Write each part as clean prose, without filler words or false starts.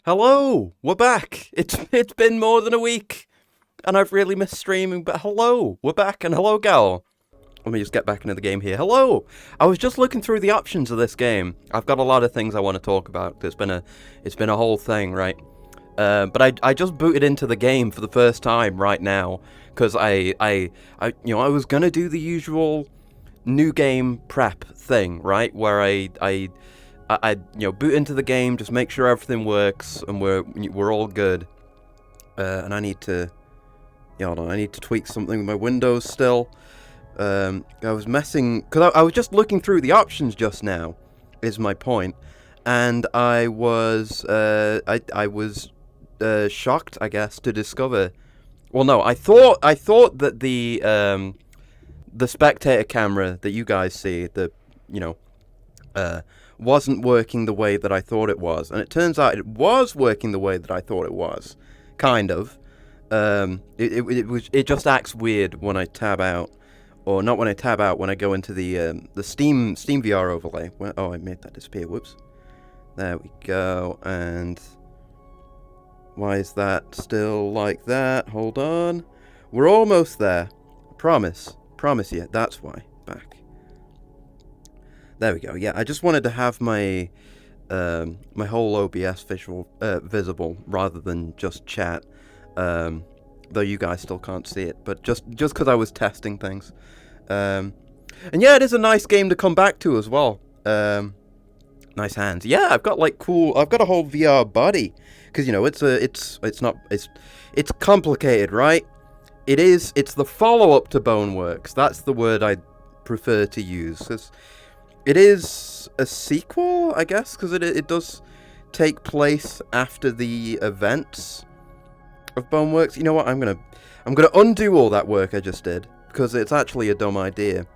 Hello, we're back. It's been more than a week, and I've really missed streaming. But hello, we're back, and hello, Gal. Let me just get back into the game here. Hello. I was just looking through the options of this game. I've got a lot of things I want to talk about. It's been a whole thing, right? But I just booted into the game for the first time right now because I was gonna do the usual new game prep thing, right? Where I boot into the game, just make sure everything works, and we're all good. And I need to, hold on, I need to tweak something with my Windows still. I was messing, because I was just looking through the options just now, is my point, and I was shocked, I guess, to discover. Well, no, I thought that the spectator camera that you guys see, wasn't working the way that I thought it was, and it turns out it was working the way that I thought it was, kind of. It just acts weird when I tab out, or not when I tab out, when I go into the Steam VR overlay. I made that disappear. Whoops. There we go. And why is that still like that? Hold on. We're almost there. Promise you. That's why. Back. There we go. Yeah, I just wanted to have my my whole OBS visible rather than just chat. Though you guys still can't see it, but just because I was testing things. And yeah, it is a nice game to come back to as well. Nice hands. Yeah, I've got a whole VR body, because it's complicated, right? It's the follow-up to Boneworks. That's the word I prefer to use. It is a sequel, I guess, because it does take place after the events of Boneworks. You know what? I'm gonna undo all that work I just did, because it's actually a dumb idea.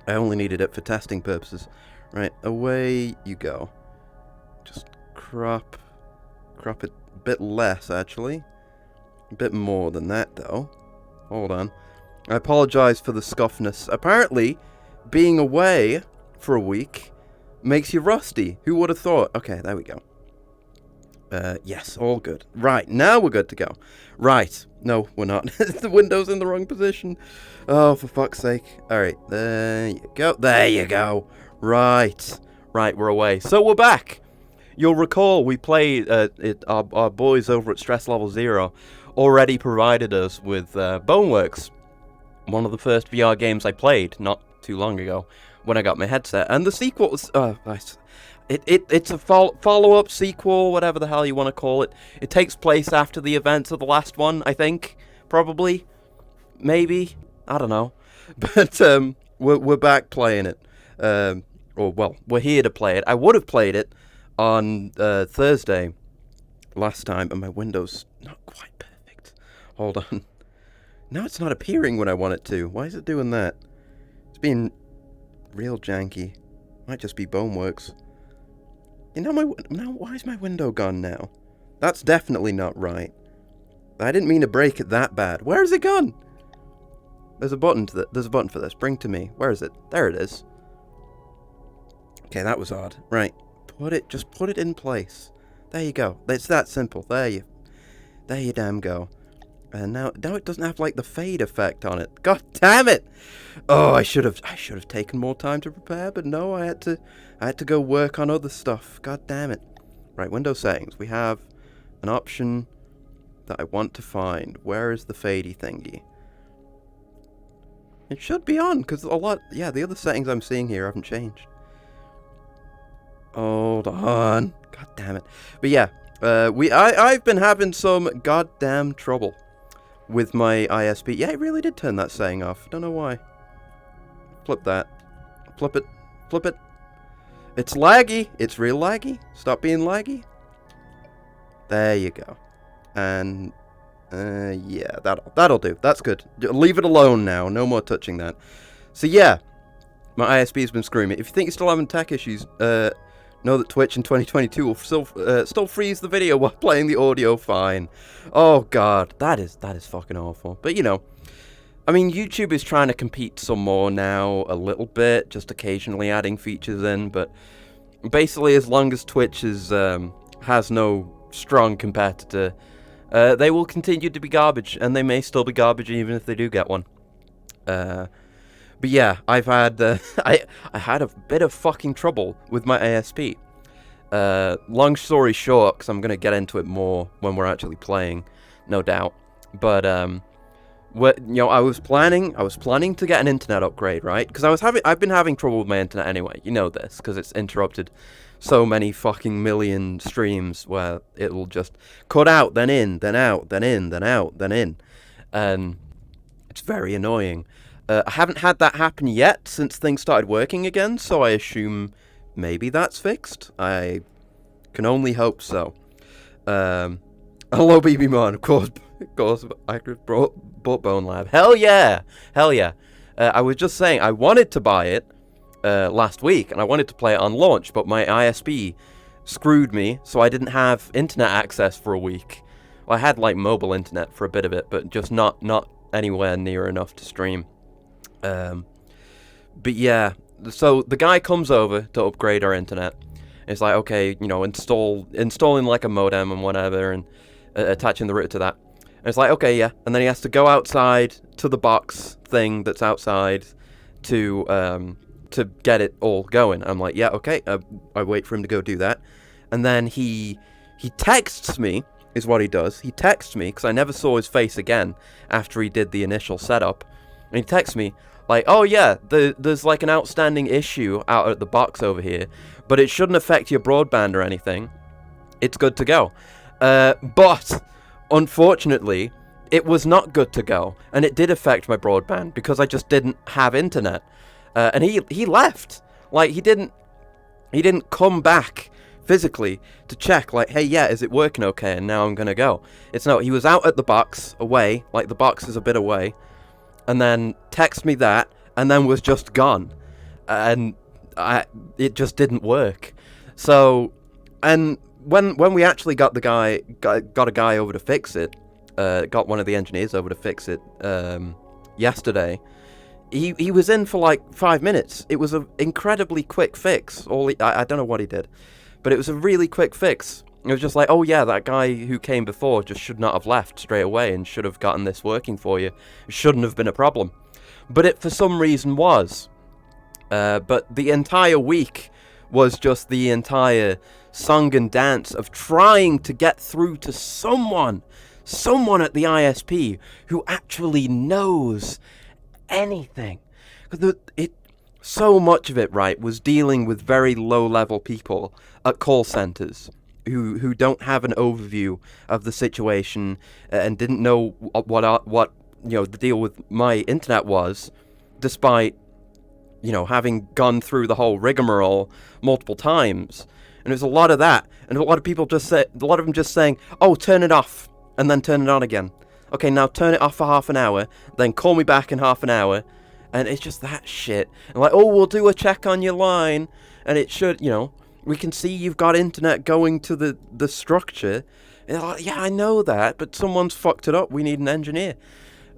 I only needed it for testing purposes. Right, away you go. Just crop it a bit less, actually. A bit more than that, though. Hold on. I apologize for the scuffness. Apparently, being away for a week makes you rusty. Who would have thought? Okay, there we go. Yes, all good. Right, now we're good to go. Right. No, we're not. The window's in the wrong position. Oh, for fuck's sake. Alright, there you go. There you go. Right, we're away. So we're back. You'll recall we played, our boys over at Stress Level Zero already provided us with Boneworks. One of the first VR games I played not too long ago when I got my headset. And the sequel was, it's a follow-up sequel, whatever the hell you want to call it. It takes place after the events of the last one, I think. Probably. Maybe. I don't know. But we're back playing it. We're here to play it. I would have played it on Thursday last time, and my window's not quite perfect. Hold on. Now it's not appearing when I want it to. Why is it doing that? It's being real janky. Might just be Boneworks. Why is my window gone now? That's definitely not right. I didn't mean to break it that bad. Where is it gone? There's a button for this. Bring to me. Where is it? There it is. Okay, that was odd. Right. Just put it in place. There you go. It's that simple. There you damn go. And now it doesn't have like the fade effect on it. God damn it! Oh, I should have taken more time to prepare, but no, I had to go work on other stuff. God damn it! Right, Windows settings. We have an option that I want to find. Where is the fadey thingy? It should be on, because the other settings I'm seeing here haven't changed. Hold on. God damn it. But yeah, I've been having some goddamn trouble with my ISP. Yeah, it really did turn that setting off. Don't know why. Flip that. Flip it. It's laggy. It's real laggy. Stop being laggy. There you go. And yeah, that'll do. That's good. Leave it alone now. No more touching that. So yeah, my ISP's been screwing me. If you think you're still having tech issues, know that Twitch in 2022 will still freeze the video while playing the audio fine. Oh god, that is fucking awful. But I mean, YouTube is trying to compete some more now, a little bit, just occasionally adding features in. But basically, as long as Twitch has no strong competitor, they will continue to be garbage, and they may still be garbage even if they do get one. But yeah, I've had I had a bit of fucking trouble with my ASP. Long story short, because I'm gonna get into it more when we're actually playing, no doubt. But I was planning to get an internet upgrade, right? Because I've been having trouble with my internet anyway. You know this, because it's interrupted so many fucking million streams where it'll just cut out, then in, then out, then in, then out, then in, and it's very annoying. I haven't had that happen yet since things started working again, so I assume maybe that's fixed. I can only hope so. Hello, BB Mon. Of course, I brought BONELAB. Hell yeah! I was just saying, I wanted to buy it last week, and I wanted to play it on launch, but my ISP screwed me, so I didn't have internet access for a week. Well, I had, like, mobile internet for a bit of it, but just not anywhere near enough to stream. But yeah, so the guy comes over to upgrade our internet. It's like, okay, installing like a modem and whatever, and attaching the router to that. And it's like, okay, yeah. And then he has to go outside to the box thing that's outside to get it all going. I'm like, yeah, okay. I wait for him to go do that. And then he texts me, is what he does. He texts me, because I never saw his face again after he did the initial setup. And he texts me, like, oh yeah, there's like an outstanding issue out at the box over here, but it shouldn't affect your broadband or anything. It's good to go. But unfortunately, it was not good to go, and it did affect my broadband because I just didn't have internet. And he left. Like, he didn't come back physically to check, like, hey, yeah, is it working okay? And now I'm gonna go. He was out at the box, away, like the box is a bit away, and then text me that, and then was just gone. And it just didn't work. So, and when we actually got a guy over to fix it, got one of the engineers over to fix it yesterday, he was in for like 5 minutes. It was an incredibly quick fix. I don't know what he did, but it was a really quick fix. It was just like, oh yeah, that guy who came before just should not have left straight away and should have gotten this working for you. It shouldn't have been a problem. But it, for some reason, was. But the entire week was just the entire song and dance of trying to get through to someone at the ISP who actually knows anything. Because so much of it, right, was dealing with very low-level people at call centers who don't have an overview of the situation and didn't know what the deal with my internet was, despite having gone through the whole rigmarole multiple times. And there's a lot of that, and a lot of people just saying, oh, turn it off and then turn it on again. Okay, now turn it off for half an hour, then call me back in half an hour. And it's just that shit. And like, oh, we'll do a check on your line, and it should, we can see you've got internet going to the structure. And like, yeah, I know that, but someone's fucked it up. We need an engineer.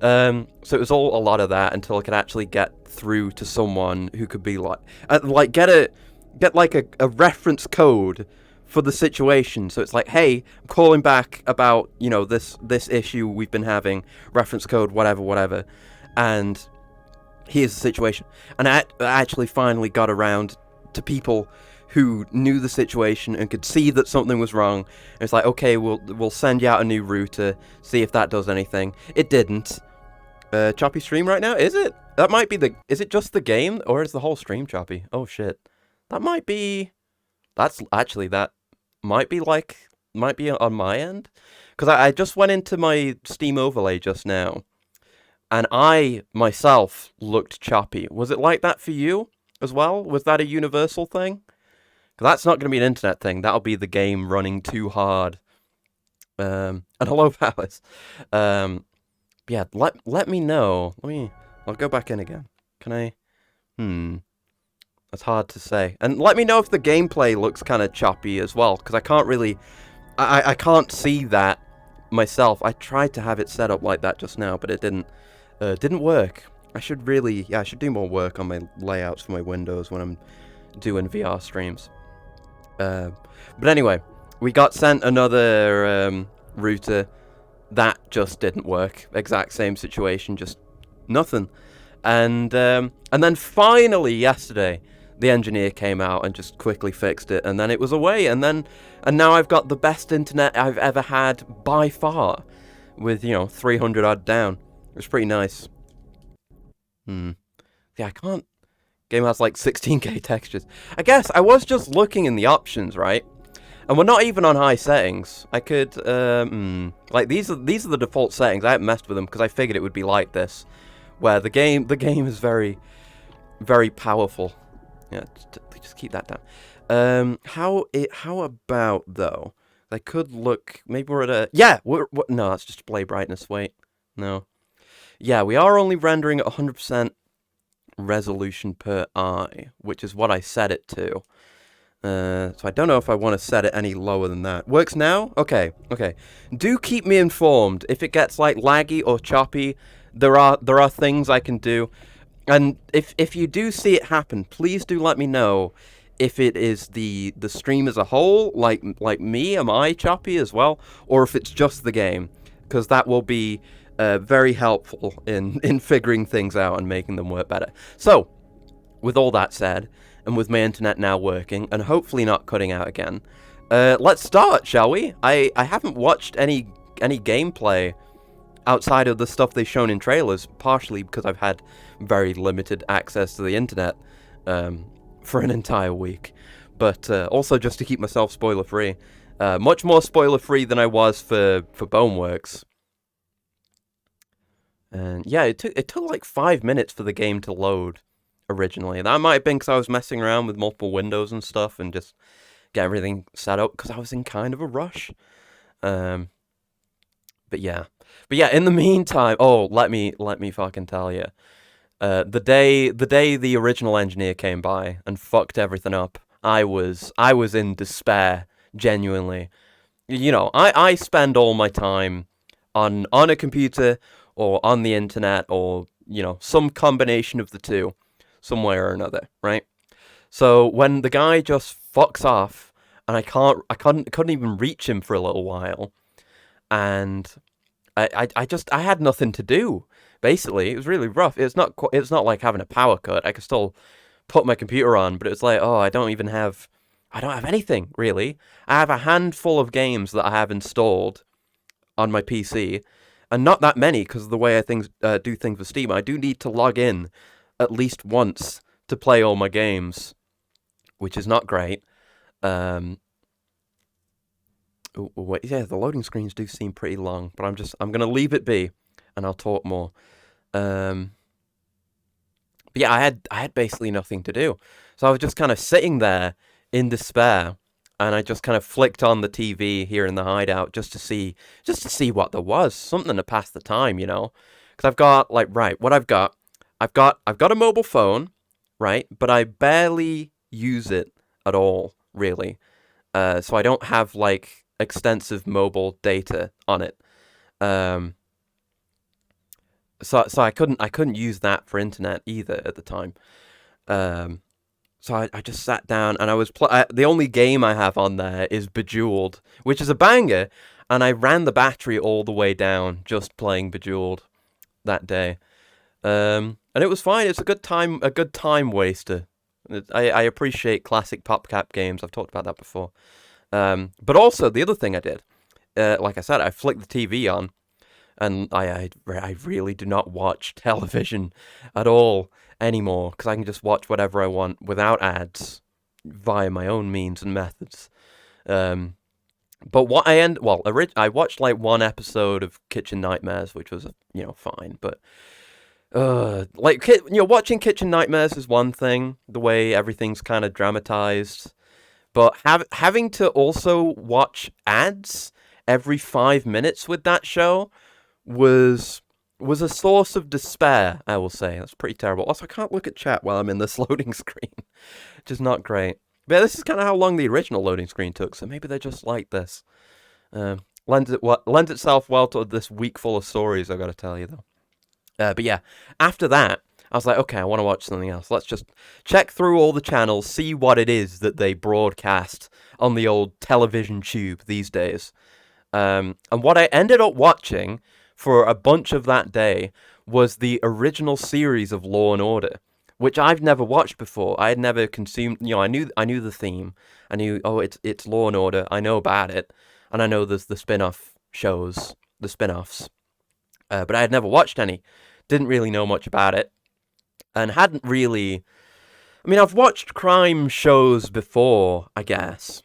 So it was all a lot of that until I could actually get through to someone who could be get like a reference code for the situation. So it's like, hey, I'm calling back about, this issue we've been having, reference code, whatever, and here's the situation. And I actually finally got around to people who knew the situation and could see that something was wrong. And it's like, okay, we'll send you out a new router, see if that does anything. It didn't. Choppy stream right now? Is it? That might be is it just the game, or is the whole stream choppy? Oh shit. That might be on my end. Because I just went into my Steam overlay just now, and I, myself, looked choppy. Was it like that for you as well? Was that a universal thing? Because that's not going to be an internet thing. That'll be the game running too hard. And hello, Palace. Yeah, let me know. I'll go back in again. Can I? That's hard to say. And let me know if the gameplay looks kind of choppy as well, because I can't really... I can't see that myself. I tried to have it set up like that just now, but it didn't work. I should do more work on my layouts for my windows when I'm doing VR streams. But anyway, we got sent another router. That just didn't work. Exact same situation, just nothing. And then finally yesterday, the engineer came out and just quickly fixed it, and then it was away. And now I've got the best internet I've ever had by far, with 300 odd down. It was pretty nice. Yeah, I can't. Game has like 16K textures. I guess I was just looking in the options, right? And we're not even on high settings. I could, like these are the default settings. I haven't messed with them because I figured it would be like this, where the game is very, very powerful. Yeah, just keep that down. How about though? I could look. Maybe we're at a. Yeah, no, that's just display brightness. Wait, no. Yeah, we are only rendering at 100% resolution per eye, which is what I set it to. So I don't know if I want to set it any lower than that. Works now? Okay. Do keep me informed if it gets like laggy or choppy. There are things I can do, and if you do see it happen, please do let me know. If it is the stream as a whole, like me, am I choppy as well, or if it's just the game, because that will be very helpful in figuring things out and making them work better. So, with all that said, and with my internet now working, and hopefully not cutting out again, let's start, shall we? I haven't watched any gameplay outside of the stuff they've shown in trailers, partially because I've had very limited access to the internet for an entire week, but also just to keep myself spoiler-free. Much more spoiler-free than I was for Boneworks. And yeah, it took like 5 minutes for the game to load originally. That might have been because I was messing around with multiple windows and stuff and just get everything set up because I was in kind of a rush. But yeah, in the meantime, let me fucking tell you, the day the original engineer came by and fucked everything up, I was in despair, genuinely. I spend all my time on a computer or on the internet or some combination of the two, some way or another, right? So when the guy just fucks off and I couldn't even reach him for a little while, and I had nothing to do. Basically, it was really rough. It's not like having a power cut. I could still put my computer on, but it was like, I don't have anything really. I have a handful of games that I have installed on my PC, and not that many because of the way I do things with Steam. I do need to log in at least once to play all my games, which is not great. Wait, yeah, the loading screens do seem pretty long, but I'm gonna leave it be, and I'll talk more. But yeah, I had basically nothing to do, so I was just kind of sitting there in despair, and I just kind of flicked on the TV here in the hideout just to see what there was, something to pass the time, because I've got I've got a mobile phone, right, but I barely use it at all, really. So I don't have like extensive mobile data on it. So I couldn't use that for internet either at the time. So I just sat down and I was the only game I have on there is Bejeweled, which is a banger, and I ran the battery all the way down just playing Bejeweled that day. And it was fine. It's a good time waster. I appreciate classic PopCap games. I've talked about that before. But also the other thing I did, like I said, I flicked the TV on, and I really do not watch television at all anymore because I can just watch whatever I want without ads via my own means and methods. But I watched like one episode of Kitchen Nightmares, which was fine, but watching Kitchen Nightmares is one thing, the way everything's kind of dramatized, but having to also watch ads every 5 minutes with that show was a source of despair, I will say. That's pretty terrible. Also, I can't look at chat while I'm in this loading screen, which is not great. But yeah, this is kind of how long the original loading screen took, so maybe they're just like this. Lends itself well to this week full of stories, I've got to tell you, though. But yeah, after that, I was like, okay, I want to watch something else. Let's just check through all the channels, see what it is that they broadcast on the old television tube these days. And what I ended up watching for a bunch of that day was the original series of Law and Order, which I've never watched before. I had never consumed. I knew the theme. I knew, oh, it's Law and Order. I know about it, and I know there's the spin-off shows, the spin-offs, but I had never watched any. Didn't really know much about it, and hadn't really. I mean, I've watched crime shows before, I guess,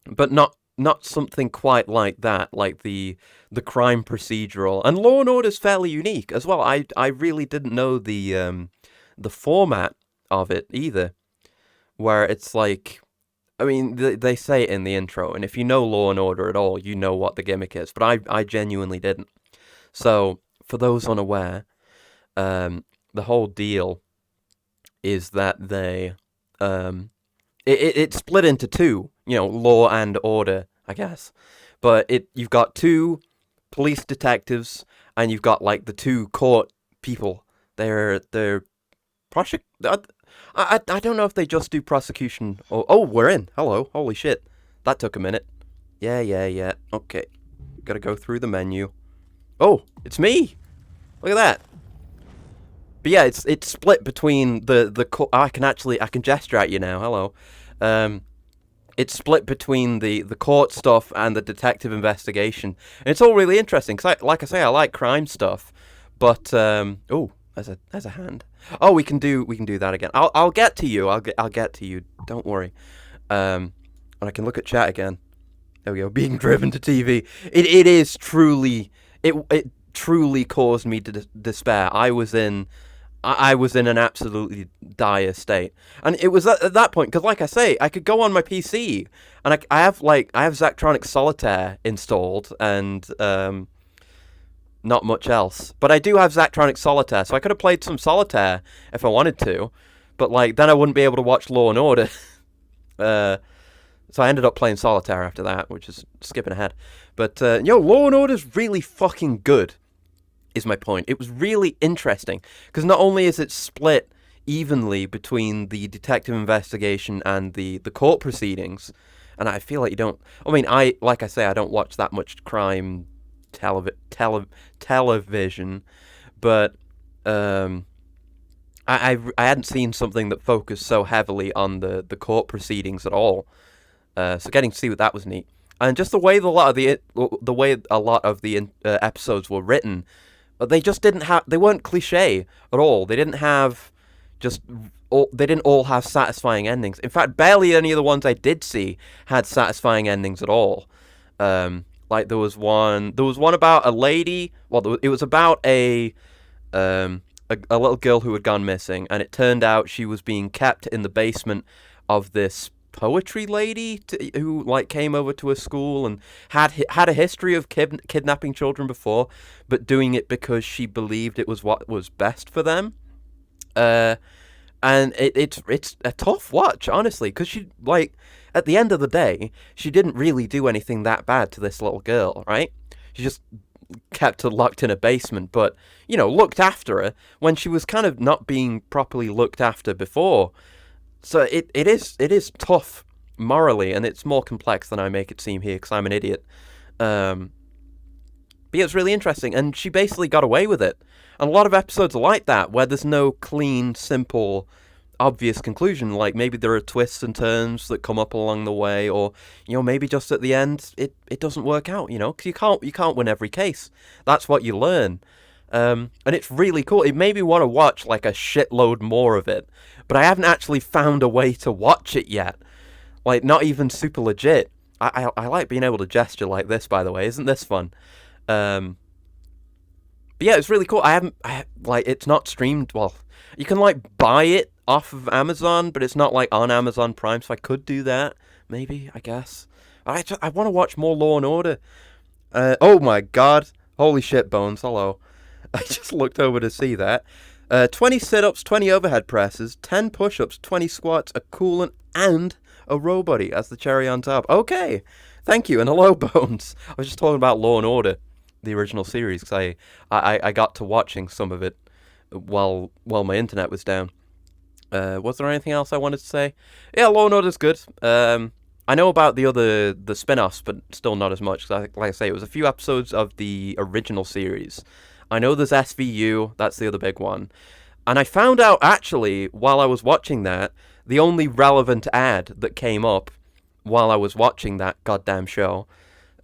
but not something quite like that, like the crime procedural. And Law and Order is fairly unique as well. I really didn't know the format of it either, where it's like, I mean, they say it in the intro, and if you know Law and Order at all, you know what the gimmick is, but I genuinely didn't. So, for those unaware, the whole deal is that they, it's split into two, Law and Order, I guess. But you've got two police detectives, and you've got, like, the two court people. They're I don't know if they just do prosecution or... Oh, we're in. Hello. Holy shit. That took a minute. Yeah. Okay. Gotta go through the menu. Oh, it's me. Look at that. But yeah, it's split between the I can gesture at you now. Hello. It's split between the court stuff and the detective investigation. And it's all really interesting because like I say, I like crime stuff. But oh, there's a hand. Oh, we can do that again. I'll get to you. I'll get to you. Don't worry. And I can look at chat again. There we go. Being driven to TV. It is truly. It truly caused me to despair. I was in an absolutely dire state, and it was at that point because, like I say, I could go on my PC and I have Zachtronic Solitaire installed and not much else. But I do have Zachtronic Solitaire, so I could have played some Solitaire if I wanted to. But like then I wouldn't be able to watch Law and Order. So I ended up playing Solitaire after that, which is skipping ahead. But Law and Order's really fucking good, is my point. It was really interesting because not only is it split evenly between the detective investigation and the court proceedings, and I feel like you don't. I mean, like I say, I don't watch that much crime television, but I hadn't seen something that focused so heavily on the court proceedings at all. So getting to see what that was neat, and just the way a lot of the episodes were written, they just they weren't cliche at all. They didn't have they didn't all have satisfying endings. In fact, barely any of the ones I did see had satisfying endings at all. Like there was one about a lady. Well, it was about a little girl who had gone missing, and it turned out she was being kept in the basement of this poetry lady who like came over to a school and had a history of kidnapping children before, but doing it because she believed it was what was best for them. And it's a tough watch, honestly, because she, like, at the end of the day, she didn't really do anything that bad to this little girl, right? She just kept her locked in a basement, but, looked after her when she was kind of not being properly looked after before. So it is tough morally, and it's more complex than I make it seem here, because I'm an idiot. But yeah, it's really interesting, and she basically got away with it. And a lot of episodes are like that, where there's no clean, simple, obvious conclusion. Like, maybe there are twists and turns that come up along the way, or, maybe just at the end, it doesn't work out, because you can't win every case. That's what you learn. And it's really cool. It made me want to watch, like, a shitload more of it. But I haven't actually found a way to watch it yet. Like, not even super legit. I like being able to gesture like this, by the way. Isn't this fun? But yeah, it's really cool. It's not streamed. Well, you can, like, buy it off of Amazon, but it's not, like, on Amazon Prime, so I could do that. Maybe, I guess. I want to watch more Law and Order. Oh my god. Holy shit, Bones. Hello. I just looked over to see that. 20 sit-ups, 20 overhead presses, 10 push-ups, 20 squats, a coolant, and a row buddy as the cherry on top. Okay, thank you, and hello, Bones. I was just talking about Law and Order, the original series, because I got to watching some of it while my internet was down. Was there anything else I wanted to say? Yeah, Law & Order's good. I know about the spin-offs, but still not as much. Like I say, it was a few episodes of the original series. I know there's SVU, that's the other big one. And I found out, actually, while I was watching that, the only relevant ad that came up while I was watching that goddamn show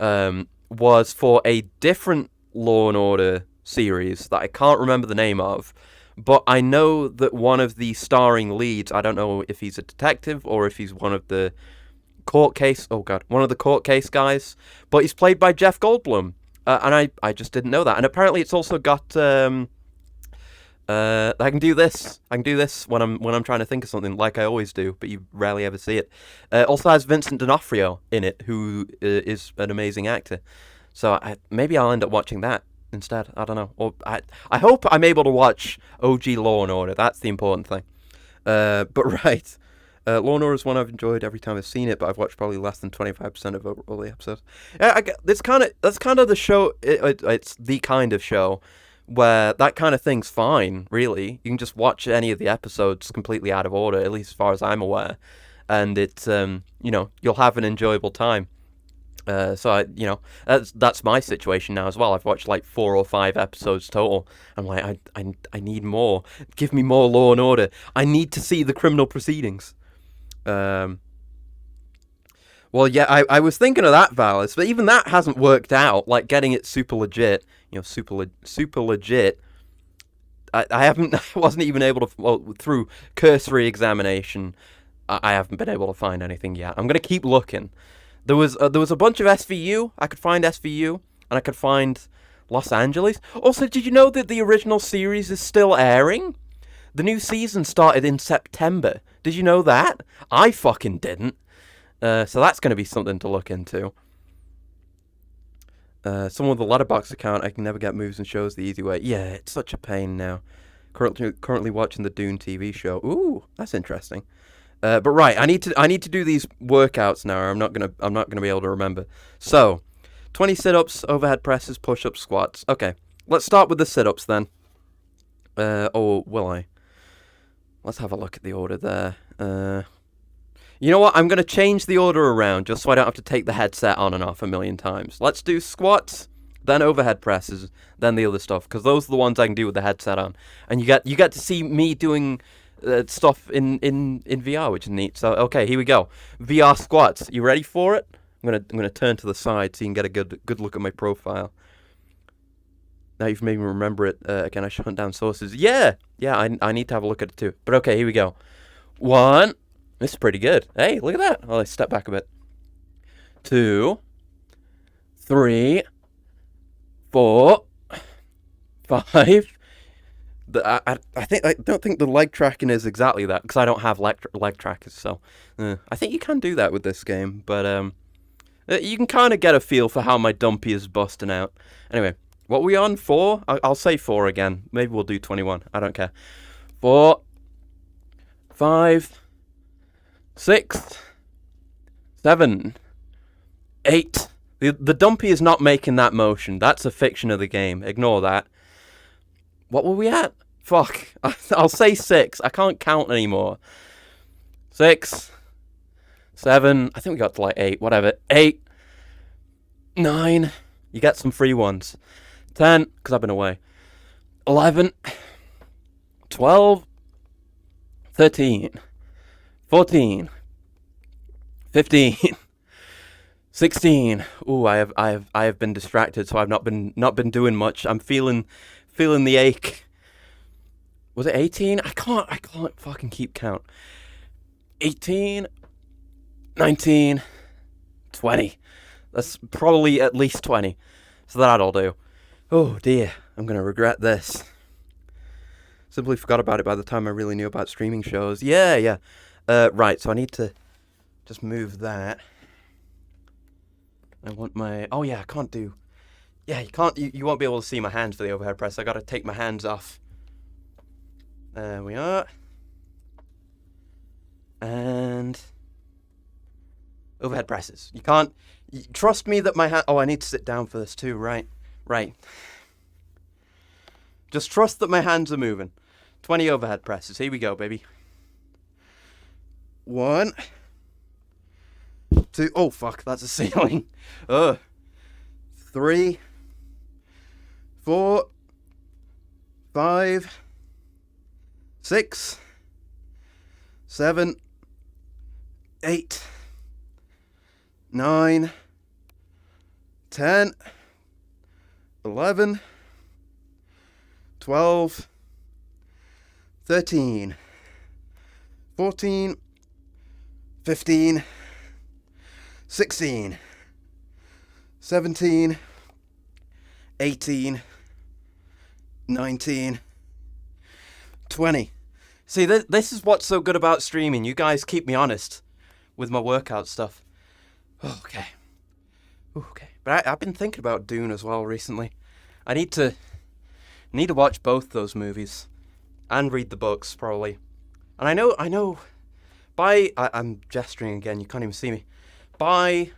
was for a different Law & Order series that I can't remember the name of. But I know that one of the starring leads, I don't know if he's a detective or if he's one of the court case guys, but he's played by Jeff Goldblum. And I just didn't know that. And apparently it's also got I can do this when I'm trying to think of something, like I always do, but you rarely ever see it. Also has Vincent D'Onofrio in it, who is an amazing actor. So maybe I'll end up watching that instead. I don't know. Or I hope I'm able to watch OG Law & Order. That's the important thing. But right. Law & Order is one I've enjoyed every time I've seen it, but I've watched probably less than 25% of all the episodes. Yeah, that's kind of the show. It's the kind of show where that kind of thing's fine, really. You can just watch any of the episodes completely out of order, at least as far as I'm aware, and it's you'll have an enjoyable time. So that's my situation now as well. I've watched like 4 or 5 episodes total. I'm like, I need more. Give me more Law & Order. I need to see the criminal proceedings. Well, yeah, I was thinking of that, Valis, but even that hasn't worked out. Like getting it super legit, super legit. I wasn't even able to. Well, through cursory examination, I haven't been able to find anything yet. I'm gonna keep looking. There was a bunch of SVU. I could find SVU, and I could find Los Angeles. Also, did you know that the original series is still airing? The new season started in September. Did you know that? I fucking didn't. So that's going to be something to look into. Someone with a Letterboxd account, I can never get moves and shows the easy way. Yeah, it's such a pain now. Currently watching the Dune TV show. Ooh, that's interesting. But right, I need to do these workouts now. Or I'm not gonna be able to remember. So, 20 sit-ups, overhead presses, push-ups, squats. Okay, let's start with the sit-ups then. Or will I? Let's have a look at the order there. You know what? I'm going to change the order around just so I don't have to take the headset on and off a million times. Let's do squats, then overhead presses, then the other stuff, because those are the ones I can do with the headset on. And you get to see me doing stuff in VR, which is neat. So, okay, here we go. VR squats. You ready for it? I'm gonna turn to the side so you can get a good look at my profile. Now you've made me remember it. Again, I should hunt down sources. Yeah, I need to have a look at it too. But okay, here we go. 1. This is pretty good. Hey, look at that. I'll step back a bit. 2, 3, 4, 5. I don't think the leg tracking is exactly that, because I don't have leg trackers. So I think you can do that with this game, but you can kind of get a feel for how my dumpy is busting out. Anyway. What are we on? 4? I'll say 4 again. Maybe we'll do 21. I don't care. 4, 5, 6, 7, 8. The dumpy is not making that motion. That's a fiction of the game. Ignore that. What were we at? Fuck. I'll say 6. I can't count anymore. 6, 7. I think we got to like 8. Whatever. 8, 9. You get some free ones. 10, because I've been away. 11, 12, 13, 14, 15, 16. Ooh, I have been distracted, so I've not been doing much. I'm feeling the ache. Was it 18? I can't fucking keep count. 18, 19, 20. That's probably at least 20. So that'll do. Oh dear, I'm going to regret this. Simply forgot about it by the time I really knew about streaming shows. Yeah. Right, so I need to just move that. I want my... Oh yeah, I can't do... Yeah, you won't be able to see my hands for the overhead press. I got to take my hands off. There we are. And... overhead presses. You can't... Trust me that my hand... Oh, I need to sit down for this too, right. Just trust that my hands are moving. 20 overhead presses. Here we go, baby. 1, 2. Oh, fuck. That's a ceiling. 3, 4, 5, 6, 7, 8, 9, 10, 11, 12, 13, 14, 15, 16, 17, 18, 19, 20. See, this is what's so good about streaming. You guys keep me honest with my workout stuff. Okay. But I've been thinking about Dune as well recently. I need to watch both those movies and read the books probably. And I know. I'm gesturing again. You can't even see me. By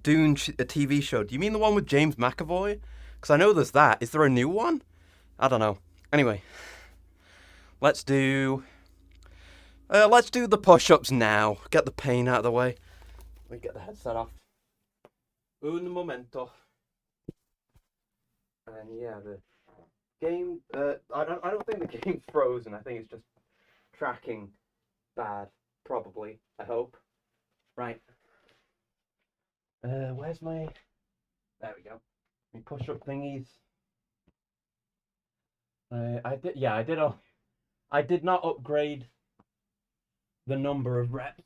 Dune, a TV show. Do you mean the one with James McAvoy? Because I know there's that. Is there a new one? I don't know. Anyway, let's do the push-ups now. Get the pain out of the way. Let me get the headset off. Un momento. And yeah, the game. I don't think the game's frozen. I think it's just tracking bad. Probably. I hope. Right. Where's my? There we go. My push-up thingies. I did not upgrade the number of reps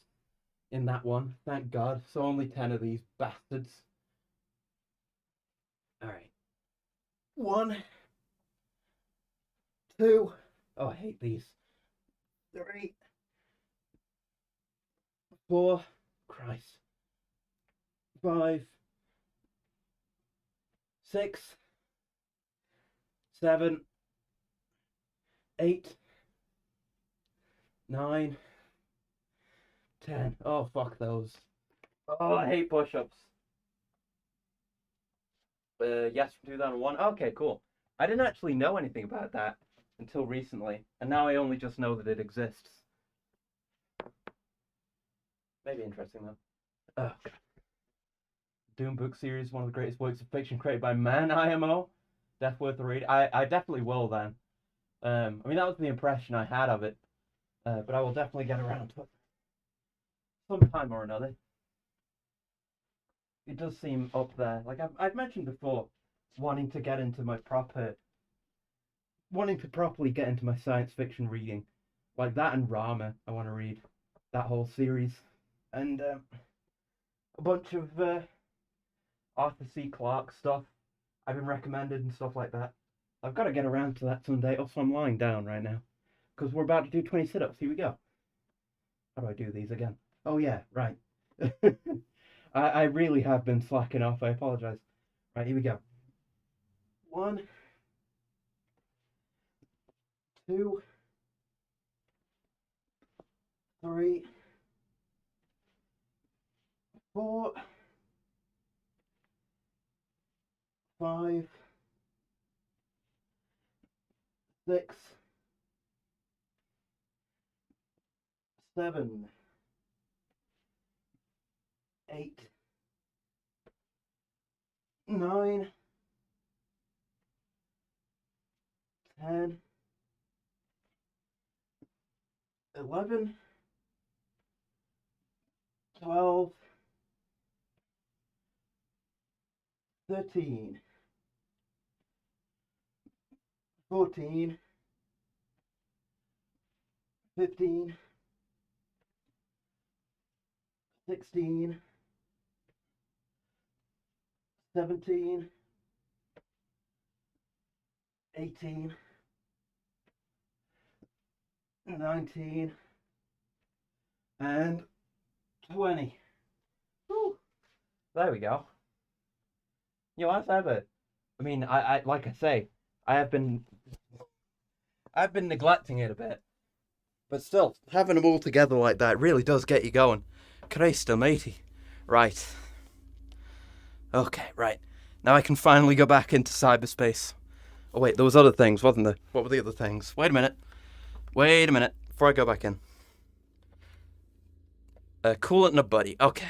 in that one. Thank God. So only 10 of these bastards. All right. 1, 2. Oh, I hate these. 3, 4. Christ. 5, 6, 7, 8, 9, 10. Oh, fuck those. Oh, I hate push-ups. Yes, from 2001. Okay, cool. I didn't actually know anything about that until recently, and now I only just know that it exists. Maybe interesting, though. Oh, God. Doom book series, one of the greatest works of fiction created by man, IMO. Death worth a read. I definitely will then. I mean, that was the impression I had of it. But I will definitely get around to it sometime or another. It does seem up there. Like I've mentioned before, wanting to properly get into my science fiction reading. Like that and Rama, I want to read that whole series. And a bunch of Arthur C. Clarke stuff I've been recommended and stuff like that. I've got to get around to that someday. Also, I'm lying down right now because we're about to do 20 sit-ups. Here we go. How do I do these again? Oh yeah, right. I really have been slacking off. I apologize. Right, here we go. 1, 2, 3, 4, 5, 6, 7, 8, 9, 10, 11, 12, 13, 14, 15, 16, 17, 18, 19, and 20. Whew. There we go. You know, as ever, I mean, I like I say, I've been neglecting it a bit, but still, having them all together like that really does get you going. Christ almighty. Right. Okay, right. Now I can finally go back into cyberspace. Oh wait, there was other things, wasn't there? What were the other things? Wait a minute. Wait a minute. Before I go back in. Coolant and a buddy. Okay.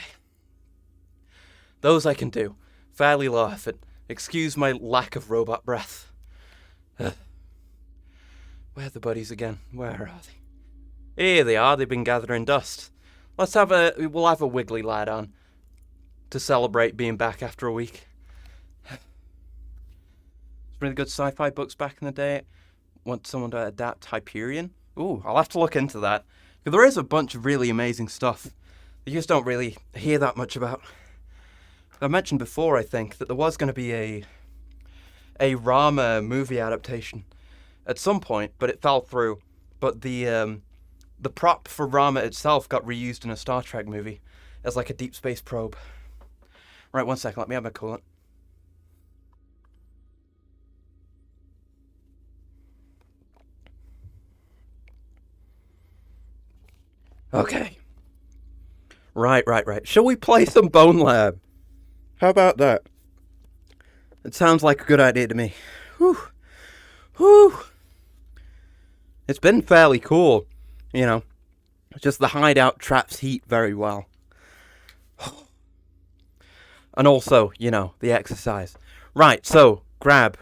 Those I can do. Fairly low effort. Excuse my lack of robot breath. Where are the buddies again? Where are they? Here they are. They've been gathering dust. We'll have a wiggly lad on to celebrate being back after a week. Really good sci-fi books back in the day. Want someone to adapt Hyperion? Ooh, I'll have to look into that. Because there is a bunch of really amazing stuff that you just don't really hear that much about. I mentioned before, I think, that there was going to be a Rama movie adaptation at some point, but it fell through. But the prop for Rama itself got reused in a Star Trek movie as like a deep space probe. Right, 1 second, let me have my coolant. Okay. Right. Shall we play some BONELAB? How about that? It sounds like a good idea to me. Whew. It's been fairly cool, you know. Just the hideout traps heat very well. And also, you know, the exercise. Right, so, grab.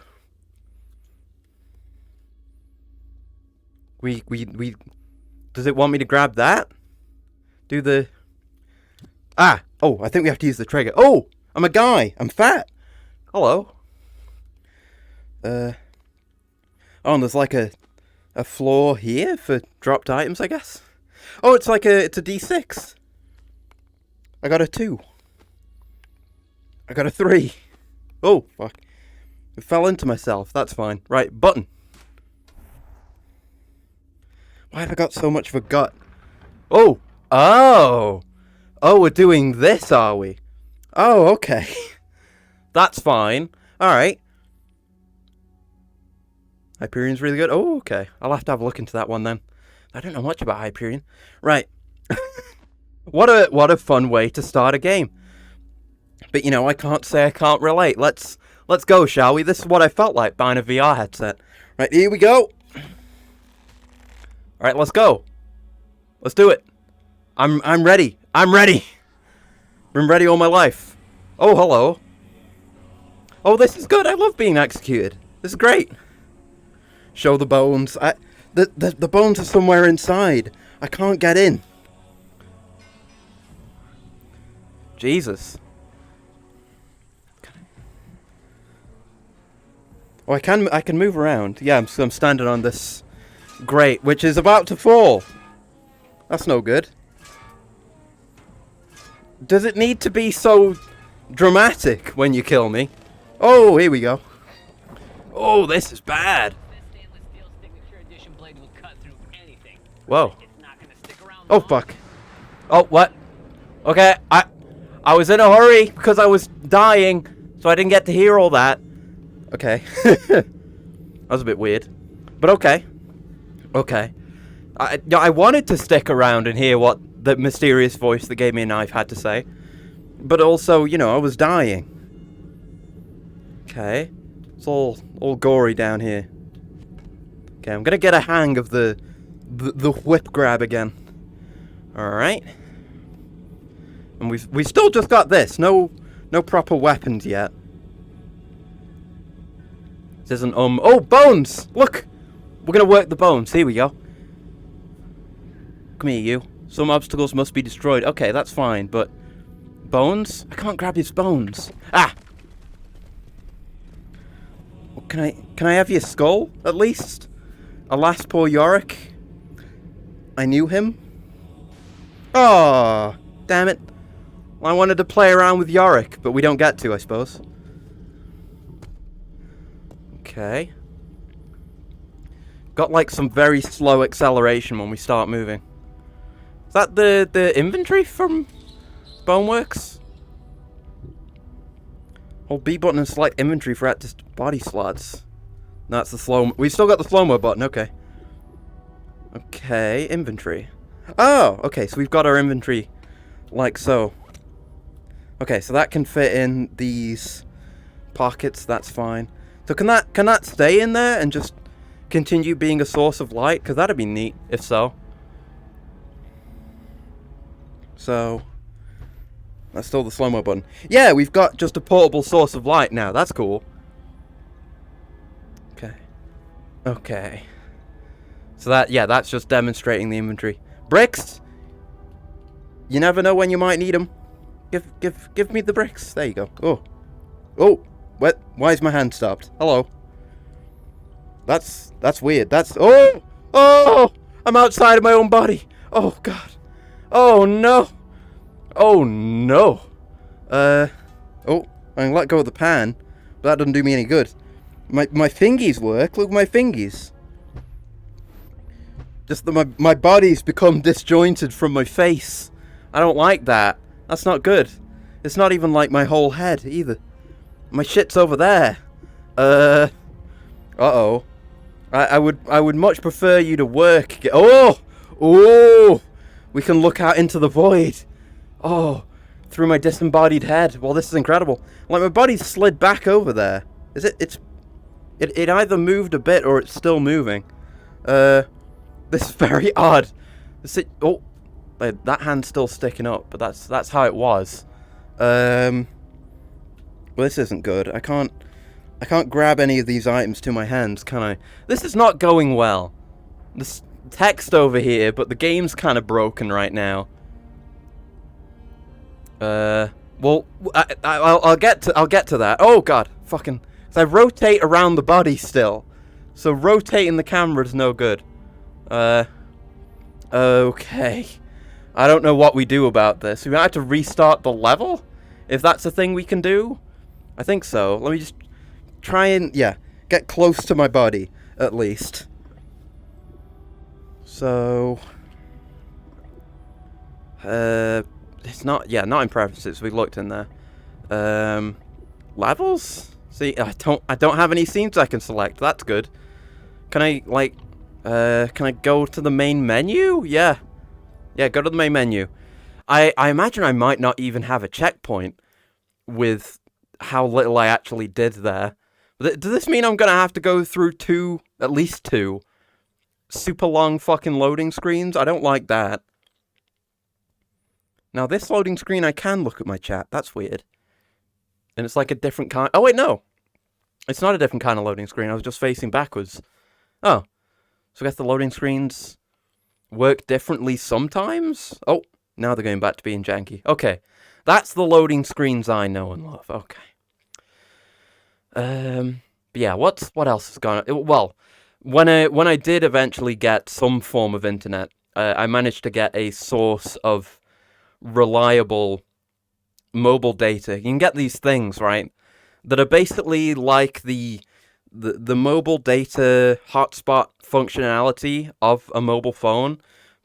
Does it want me to grab that? Do the... Oh, I think we have to use the trigger. Oh, I'm a guy. I'm fat. Hello. Oh, and there's like a floor here for dropped items, I guess. Oh, it's a D6. I got a 2. I got a 3. Oh, fuck. I fell into myself. That's fine. Right, button. Why have I got so much of a gut? Oh, we're doing this, are we? Oh, okay. That's fine. Alright. Hyperion's really good. Oh, okay. I'll have to have a look into that one then. I don't know much about Hyperion. Right. What a fun way to start a game. But, you know, I can't say I can't relate. Let's go, shall we? This is what I felt like buying a VR headset. Right, here we go. Alright, let's go. Let's do it. I'm ready. I'm ready. Been ready all my life. Oh, hello. Oh, this is good. I love being executed. This is great. Show the bones. The bones are somewhere inside. I can't get in. Jesus. Oh, I can move around. Yeah, I'm standing on this grate, which is about to fall. That's no good. Does it need to be so dramatic when you kill me? Oh, here we go. Oh, this is bad. Whoa. Oh, fuck. Oh, what? Okay, I was in a hurry because I was dying, so I didn't get to hear all that. Okay. That was a bit weird. But okay. Okay. I wanted to stick around and hear what the mysterious voice that gave me a knife had to say. But also, you know, I was dying. Okay. It's all gory down here. Okay, I'm gonna get a hang of the whip grab again. Alright. And we still just got this. No proper weapons yet. This isn't oh, bones! Look! We're gonna work the bones. Here we go. Come here, you. Some obstacles must be destroyed. Okay, that's fine, but... Bones? I can't grab his bones. Ah! Well, can I have your skull, at least? Alas, poor Yorick. I knew him. Oh, damn it. Well, I wanted to play around with Yorick, but we don't get to, I suppose. Okay. Got like some very slow acceleration when we start moving. Is that the inventory from Boneworks? Hold B button and select inventory for active body slots. No, that's the slow. We've still got the slow-mo button. Okay. Okay, inventory. Oh, okay. So we've got our inventory like so. Okay, so that can fit in these pockets. That's fine. So can that stay in there and just continue being a source of light? Because that'd be neat, if so. So, that's still the slow-mo button. Yeah, we've got just a portable source of light now. That's cool. Okay. Okay. So that's just demonstrating the inventory. Bricks! You never know when you might need them. Give me the bricks. There you go. Oh, what? Why is my hand stopped? Hello. That's weird. Oh! I'm outside of my own body. Oh God. Oh no. Oh no. I can let go of the pan, but that doesn't do me any good. My fingies work. Look at my fingies. Just that my body's become disjointed from my face. I don't like that. That's not good. It's not even like my whole head either. My shit's over there. Uh-oh. I would much prefer you to work. Oh! We can look out into the void. Oh, through my disembodied head. Well, this is incredible. Like, my body's slid back over there. Is it? It either moved a bit or it's still moving. This is very odd. That hand's still sticking up, but that's how it was. Well, this isn't good. I can't grab any of these items to my hands, can I? This is not going well. This text over here, but the game's kind of broken right now. Well, I'll get to that. Oh God, fucking. So I rotate around the body still, so rotating the camera is no good. Okay. I don't know what we do about this. We might have to restart the level? If that's a thing we can do? I think so. Let me just try and, get close to my body, at least. So... it's not in preferences. We looked in there. Levels? See, I don't have any scenes I can select. That's good. Can I go to the main menu? Yeah, go to the main menu. I imagine I might not even have a checkpoint with how little I actually did there. Does this mean I'm gonna have to go through at least two super long fucking loading screens? I don't like that. Now this loading screen, I can look at my chat. That's weird. And it's like a different kind. Oh wait, no. It's not a different kind of loading screen. I was just facing backwards. Oh. So I guess the loading screens work differently sometimes? Oh, now they're going back to being janky. Okay. That's the loading screens I know and love. Okay. But yeah, what else has gone on? Well, when I did eventually get some form of internet, I managed to get a source of reliable mobile data. You can get these things, right, that are basically like the mobile data hotspot functionality of a mobile phone,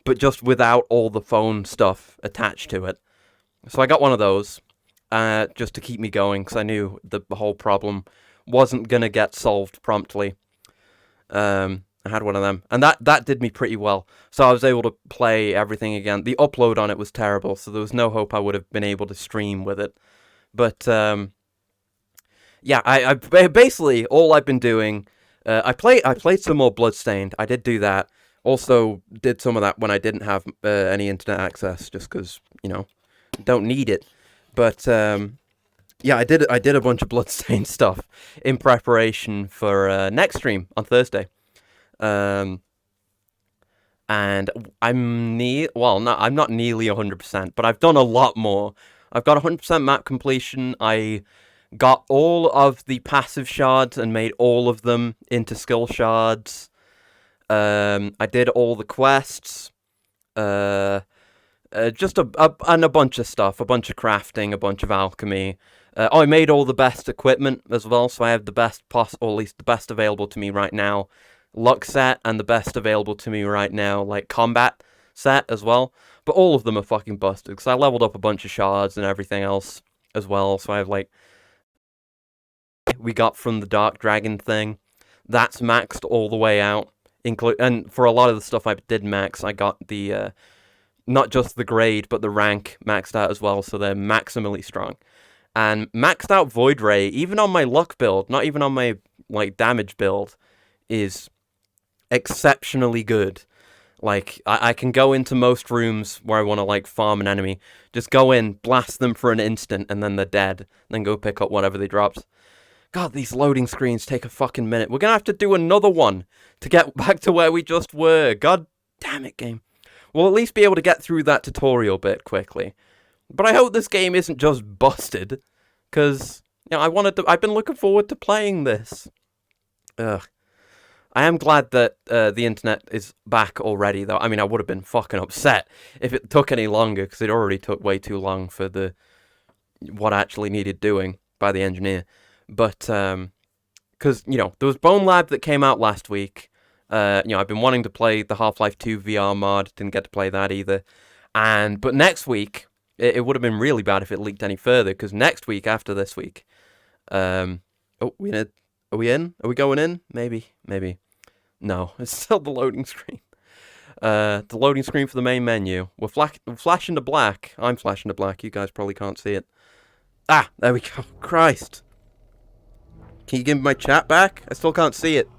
but just without all the phone stuff attached to it. So I got one of those, just to keep me going, because I knew the whole problem wasn't going to get solved promptly. I had one of them, and that did me pretty well. So I was able to play everything again. The upload on it was terrible, so there was no hope I would have been able to stream with it. But, yeah, I basically, all I've been doing, I played some more Bloodstained. I did do that. Also did some of that when I didn't have any internet access, just because, don't need it. But, yeah, I did a bunch of Bloodstained stuff in preparation for next stream on Thursday. And I'm not nearly 100%, but I've done a lot more. I've got 100% map completion. I got all of the passive shards and made all of them into skill shards. I did all the quests. Just a bunch of stuff, a bunch of crafting, a bunch of alchemy. I made all the best equipment as well, so I have the best or at least the best available to me right now luck set, and the best available to me right now, like, combat set as well. But all of them are fucking busted, because I leveled up a bunch of shards and everything else as well. So I have, like, we got from the Dark Dragon thing. That's maxed all the way out. And for a lot of the stuff I did max, I got the, not just the grade, but the rank maxed out as well, so they're maximally strong. And maxed out Void Ray, even on my luck build, not even on my like, damage build is exceptionally good. Like, I can go into most rooms where I want to, like, farm an enemy. Just go in, blast them for an instant, and then they're dead. Then go pick up whatever they dropped. God, these loading screens take a fucking minute. We're gonna have to do another one to get back to where we just were. God damn it, game. We'll at least be able to get through that tutorial bit quickly. But I hope this game isn't just busted. Because, you know, I've been looking forward to playing this. Ugh. I am glad that the internet is back already, though. I mean, I would have been fucking upset if it took any longer, because it already took way too long for what actually needed doing by the engineer. But, because, you know, there was BONELAB that came out last week. You know, I've been wanting to play the Half-Life 2 VR mod, didn't get to play that either. But next week, it would have been really bad if it leaked any further, because next week, after this week, oh, are we in? Are we going in? Maybe. No, it's still the loading screen. The loading screen for the main menu. We're flashing to black. I'm flashing to black. You guys probably can't see it. Ah, there we go. Christ. Can you give me my chat back? I still can't see it.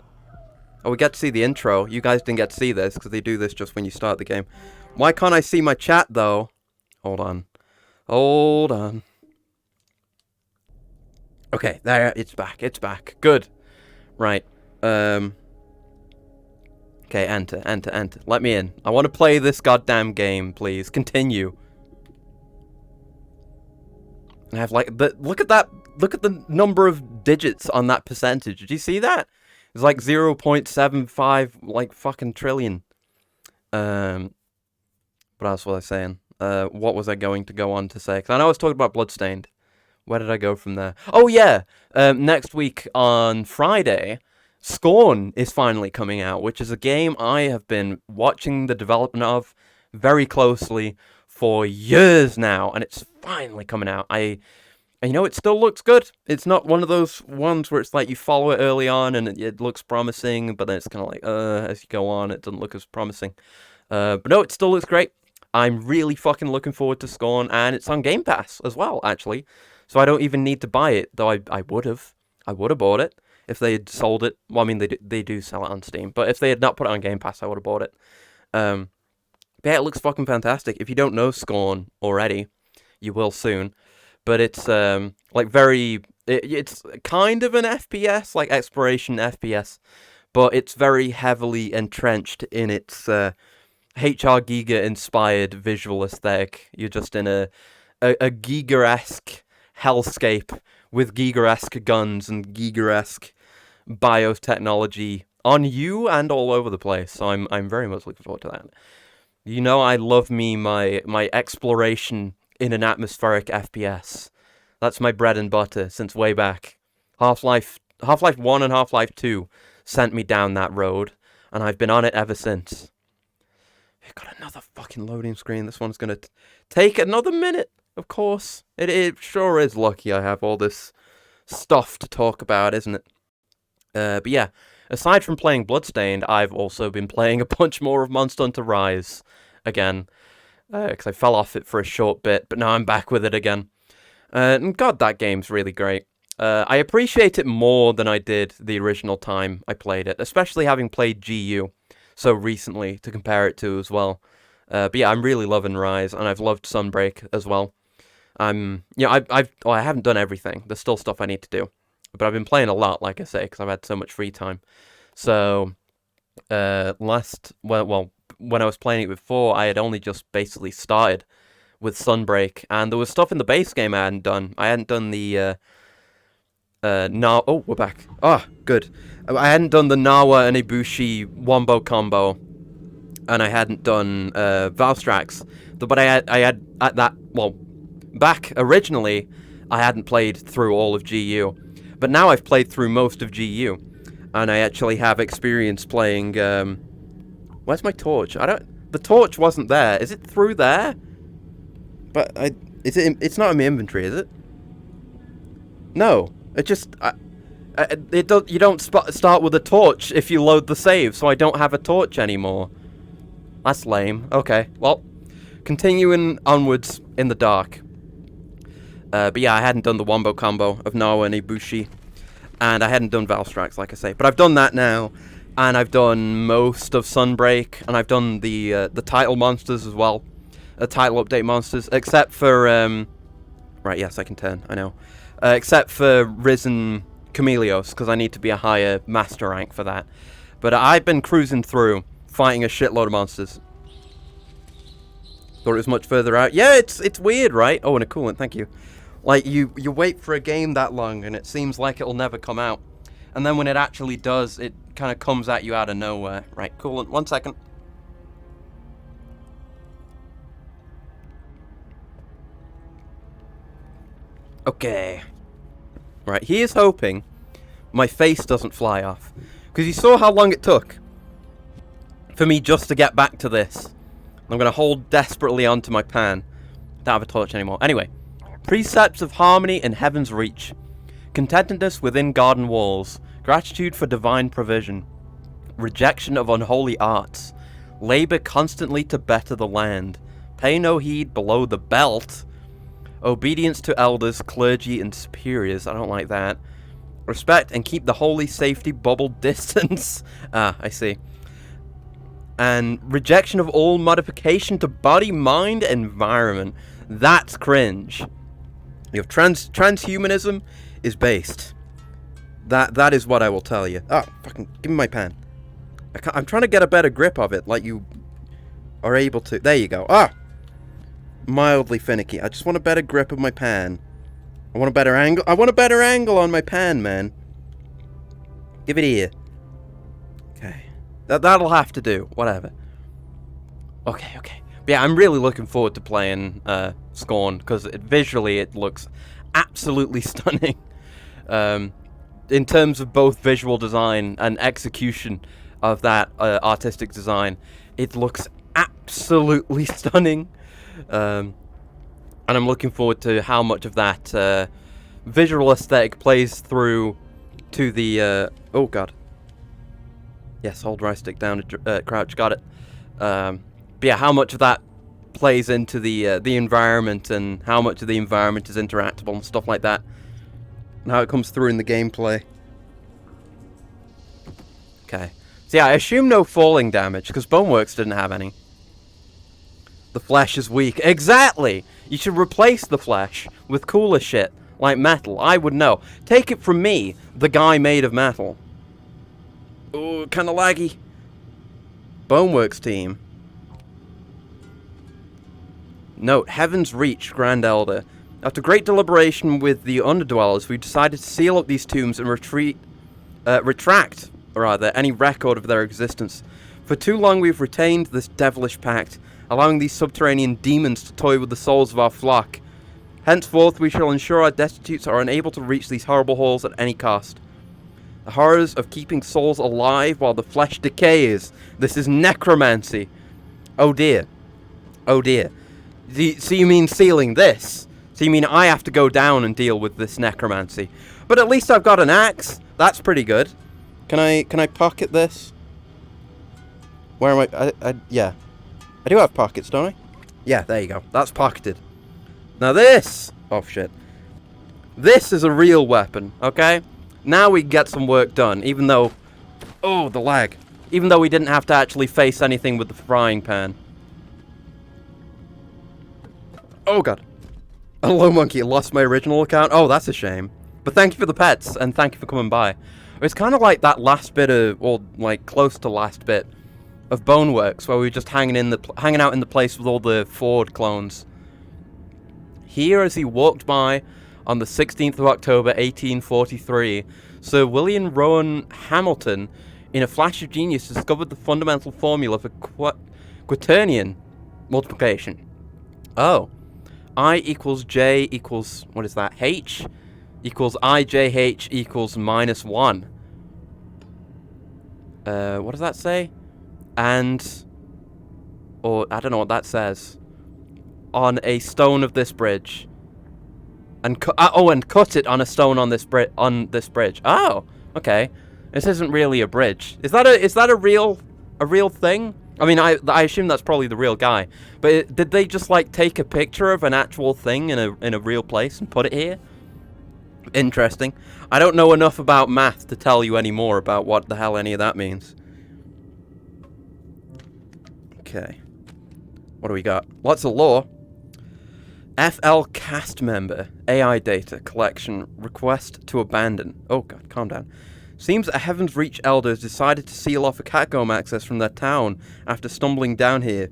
Oh, we get to see the intro. You guys didn't get to see this, because they do this just when you start the game. Why can't I see my chat, though? Hold on. Okay, there, it's back. Good. Right. Okay, enter. Let me in. I want to play this goddamn game, please. Continue. I have, like, look at the number of digits on that percentage. Did you see that? It's like 0.75, like, fucking trillion. What else was I saying? What was I going to go on to say? Because I know I was talking about Bloodstained. Where did I go from there? Oh, yeah! Next week on Friday, Scorn is finally coming out, which is a game I have been watching the development of very closely for years now, and it's finally coming out. And you know, it still looks good. It's not one of those ones where it's like you follow it early on and it looks promising, but then it's kind of like, as you go on, it doesn't look as promising. But no, it still looks great. I'm really fucking looking forward to Scorn, and it's on Game Pass as well, actually. So I don't even need to buy it, though I would have. I would have bought it if they had sold it. Well, I mean, they do sell it on Steam, but if they had not put it on Game Pass, I would have bought it. But yeah, it looks fucking fantastic. If you don't know Scorn already, you will soon. But it's like it's kind of an FPS, like exploration FPS, but it's very heavily entrenched in its HR Giga inspired visual aesthetic. You're just in a Giga-esque hellscape with Giga-esque guns and Giga-esque biotechnology on you and all over the place. So I'm very much looking forward to that. You know, I love me my exploration in an atmospheric FPS. That's my bread and butter since way back. Half-Life 1 and Half-Life 2 sent me down that road, and I've been on it ever since. We've got another fucking loading screen. This one's gonna take another minute, of course. It sure is lucky I have all this stuff to talk about, isn't it? But yeah, aside from playing Bloodstained, I've also been playing a bunch more of Monster Hunter Rise again. Because I fell off it for a short bit, but now I'm back with it again. And God, that game's really great. I appreciate it more than I did the original time I played it, especially having played GU so recently to compare it to as well. But yeah, I'm really loving Rise, and I've loved Sunbreak as well. I haven't done everything. There's still stuff I need to do, but I've been playing a lot, like I say, because I've had so much free time. So when I was playing it before, I had only just basically started with Sunbreak, and there was stuff in the base game I hadn't done. I hadn't done the oh, we're back. Ah, good. I hadn't done the Nawa and Ibushi wombo combo, and I hadn't done Valstrax. But I had at that, well, back originally, I hadn't played through all of GU, but now I've played through most of GU, and I actually have experience playing. Where's my torch? The torch wasn't there. Is it through there? But it's not in my inventory, is it? No. It just you don't start with a torch if you load the save, so I don't have a torch anymore. That's lame. Okay. Well, continuing onwards in the dark. But yeah, I hadn't done the wombo combo of Nawa and Ibushi. And I hadn't done Valstrax, like I say. But I've done that now. And I've done most of Sunbreak. And I've done the title monsters as well. The title update monsters. Except for... right, yes, I can turn. I know. Except for Risen Chameleos. Because I need to be a higher master rank for that. But I've been cruising through, fighting a shitload of monsters. Thought it was much further out. Yeah, it's weird, right? Oh, and a coolant, thank you. Like, you wait for a game that long, and it seems like it'll never come out. And then when it actually does, it kind of comes at you out of nowhere. Right, coolant, 1 second. Okay. Right, he is hoping my face doesn't fly off. Because you saw how long it took for me just to get back to this. I'm going to hold desperately onto my pan. Don't have a torch anymore. Anyway. Precepts of harmony in heaven's reach. Contentedness within garden walls. Gratitude for divine provision. Rejection of unholy arts. Labor constantly to better the land. Pay no heed below the belt. Obedience to elders, clergy, and superiors. I don't like that. Respect and keep the holy safety bubble distance. Ah, I see. And rejection of all modification to body, mind, environment. That's cringe. You have transhumanism is based. That is what I will tell you. Oh, fucking give me my pen. I'm trying to get a better grip of it, like you are able to. There you go. Ah, mildly finicky. I just want a better grip of my pan. I want a better angle. I want a better angle on my pan, man. Give it here. Okay. That'll have to do. Whatever. Okay. But yeah, I'm really looking forward to playing Scorn, because visually it looks absolutely stunning. In terms of both visual design and execution of that artistic design, it looks absolutely stunning. And I'm looking forward to how much of that visual aesthetic plays through to the... oh, God. Yes, hold right stick down to crouch. Got it. But yeah, how much of that plays into the environment, and how much of the environment is interactable and stuff like that. And how it comes through in the gameplay. Okay. So yeah, I assume no falling damage, because Boneworks didn't have any. The flesh is weak. Exactly! You should replace the flesh with cooler shit, like metal. I would know. Take it from me, the guy made of metal. Ooh, kinda laggy. Boneworks team. Note, Heaven's Reach, Grand Elder. After great deliberation with the Underdwellers, we decided to seal up these tombs and retract, any record of their existence. For too long we've retained this devilish pact, allowing these subterranean demons to toy with the souls of our flock. Henceforth we shall ensure our destitutes are unable to reach these horrible halls at any cost. The horrors of keeping souls alive while the flesh decays. This is necromancy. Oh dear. Oh dear. So you mean sealing this? So you mean I have to go down and deal with this necromancy? But at least I've got an axe. That's pretty good. Can I pocket this? Where am I? Yeah. I do have pockets, don't I? Yeah, there you go. That's pocketed. Now this... oh, shit. This is a real weapon, okay? Now we can get some work done, even though... oh, the lag. Even though we didn't have to actually face anything with the frying pan. Oh, God. Hello, Monkey. Lost my original account. Oh, that's a shame. But thank you for the pets, and thank you for coming by. It's kind of like that last bit of... or, like, close to last bit of Boneworks, where we were just hanging out in the place with all the Ford clones. Here, as he walked by on the 16th of October, 1843, Sir William Rowan Hamilton, in a flash of genius, discovered the fundamental formula for Quaternion multiplication. Oh. I equals J equals, what is that, H equals IJH equals -1. What does that say? And, or, I don't know what that says. On a stone of this bridge. And and cut it on a stone on this bridge. Oh, okay. This isn't really a bridge. Is that a real thing? I mean, I assume that's probably the real guy. But did they just like take a picture of an actual thing in a real place and put it here? Interesting. I don't know enough about math to tell you any more about what the hell any of that means. Okay. What do we got? Lots of lore. FL cast member. AI data collection. Request to abandon. Oh god, calm down. Seems a Heaven's Reach elder has decided to seal off a catacomb access from their town after stumbling down here.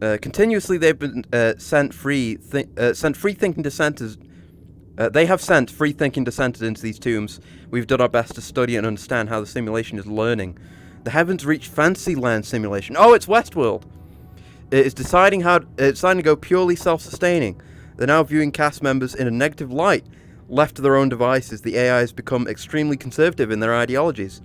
Continuously they've been sent free thinking dissenters. They have sent free-thinking dissenters into these tombs. We've done our best to study and understand how the simulation is learning. The Heavens Reach Fantasyland simulation. Oh, it's Westworld. It is deciding to go purely self-sustaining. They're now viewing cast members in a negative light. Left to their own devices, the AI has become extremely conservative in their ideologies.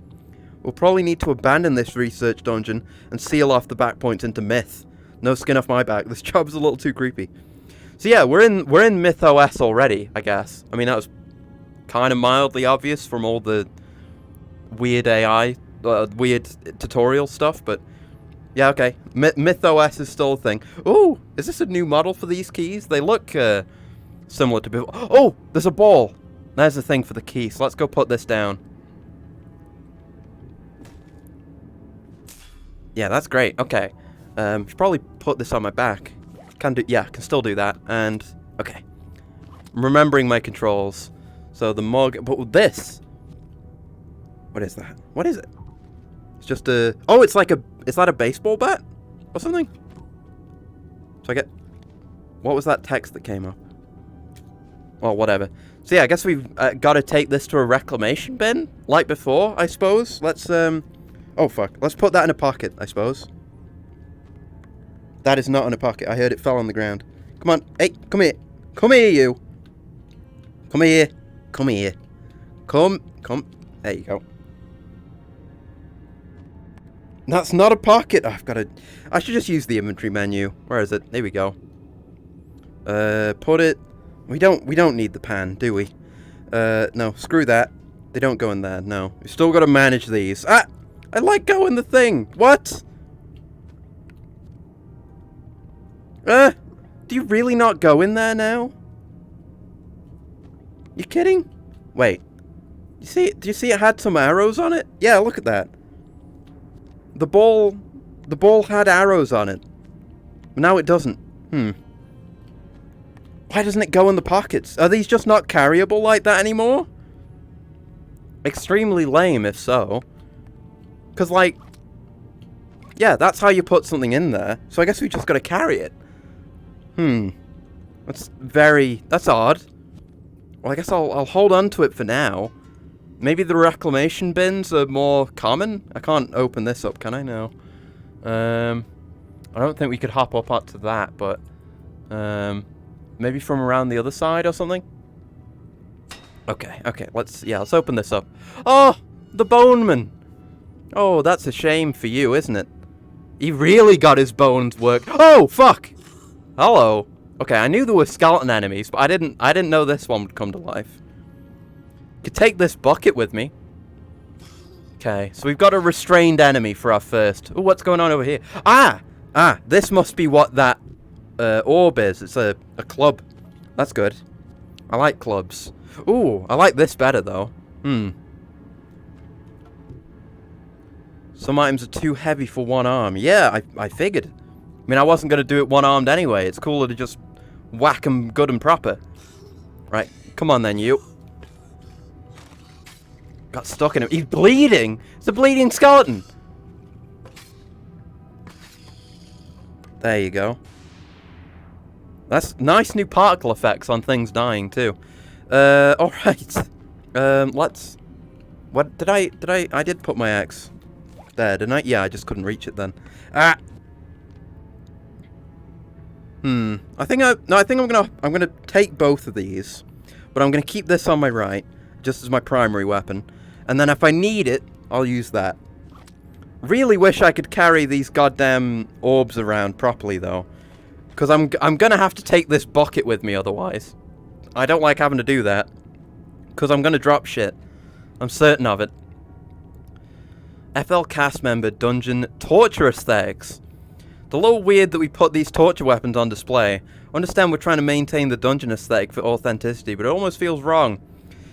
We'll probably need to abandon this research dungeon and seal off the back points into myth. No skin off my back. This job's a little too creepy. So yeah, we're in Myth OS already, I guess. I mean, that was kind of mildly obvious from all the weird AI, weird tutorial stuff, but yeah, okay. Myth OS is still a thing. Ooh, is this a new model for these keys? They look similar to before. Oh, there's a ball. There's the thing for the key, so let's go put this down. Yeah, that's great. Okay. Should probably put this on my back. Can still do that. And okay, I'm remembering my controls. So the mug, but with this, what is that? What is it? It's just a. Oh, it's like a. Is that a baseball bat or something? So I get. What was that text that came up? Well, whatever. So yeah, I guess we've got to take this to a reclamation bin, like before, I suppose. Let's Oh fuck. Let's put that in a pocket, I suppose. That is not in a pocket. I heard it fell on the ground. Come on. Hey, come here. Come here, you. Come here. Come here. Come. There you go. That's not a pocket. Oh, I should just use the inventory menu. Where is it? There we go. Put it. We don't need the pan, do we? No. Screw that. They don't go in there. No. We still got to manage these. Ah! I like going the thing. What? Do you really not go in there now? You kidding? Wait. Do you see it had some arrows on it? Yeah, look at that. The ball had arrows on it. Now it doesn't. Why doesn't it go in the pockets? Are these just not carryable like that anymore? Extremely lame if so. Because, like, yeah, that's how you put something in there. So I guess we just got to carry it. That's odd. Well, I guess I'll hold on to it for now. Maybe the reclamation bins are more common? I can't open this up, can I? No. I don't think we could hop up onto that, but maybe from around the other side or something? Okay, let's open this up. Oh, the Boneman! Oh, that's a shame for you, isn't it? He really got his bones worked. Oh, fuck! Hello. Okay, I knew there were skeleton enemies, but I didn't know this one would come to life. Could take this bucket with me. Okay, so we've got a restrained enemy for our first. Oh, what's going on over here? Ah, this must be what that orb is. It's a club. That's good. I like clubs. Ooh, I like this better though. Some items are too heavy for one arm. Yeah, I figured. I mean, I wasn't going to do it one-armed anyway. It's cooler to just whack them good and proper. Right, come on then, you. Got stuck in him. He's bleeding! It's a bleeding skeleton! There you go. That's nice new particle effects on things dying, too. Alright. Let's... What, I did put my axe there, didn't I? Yeah, I just couldn't reach it then. Ah! I think I'm gonna take both of these, but I'm gonna keep this on my right, just as my primary weapon, and then if I need it, I'll use that. Really wish I could carry these goddamn orbs around properly though, because I'm gonna have to take this bucket with me otherwise. I don't like having to do that, because I'm gonna drop shit. I'm certain of it. FL cast member dungeon torture aesthetics. It's a little weird that we put these torture weapons on display. I understand we're trying to maintain the dungeon aesthetic for authenticity, but it almost feels wrong.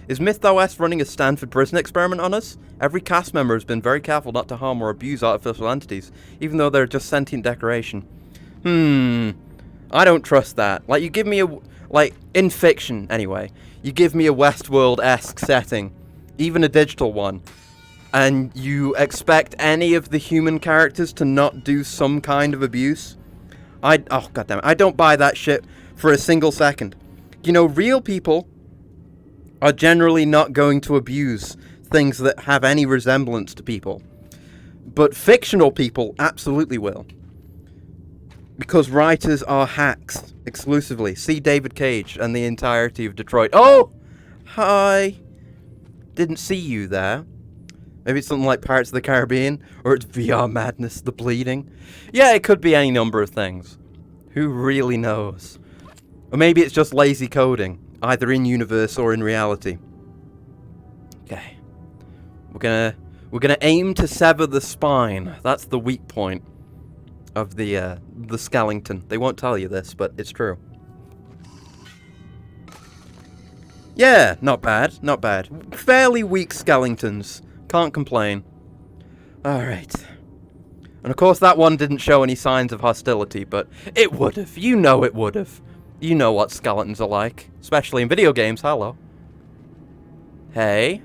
Is MythOS running a Stanford prison experiment on us? Every cast member has been very careful not to harm or abuse artificial entities, even though they're just sentient decoration. I don't trust that. Like, you give me a... Like, in fiction, anyway, you give me a Westworld-esque setting, even a digital one, and you expect any of the human characters to not do some kind of abuse? Oh, goddammit. I don't buy that shit for a single second. You know, real people are generally not going to abuse things that have any resemblance to people. But fictional people absolutely will. Because writers are hacks, exclusively. See David Cage and the entirety of Detroit. Oh! Hi! Didn't see you there. Maybe it's something like Pirates of the Caribbean, or it's VR Madness, the bleeding. Yeah, it could be any number of things. Who really knows? Or maybe it's just lazy coding, either in universe or in reality. Okay. We're gonna aim to sever the spine. That's the weak point of the skeleton. They won't tell you this, but it's true. Yeah, not bad, not bad. Fairly weak skeletons. Can't complain. Alright. And of course that one didn't show any signs of hostility, but it would've. You know it would've. You know what skeletons are like. Especially in video games, hello. Hey?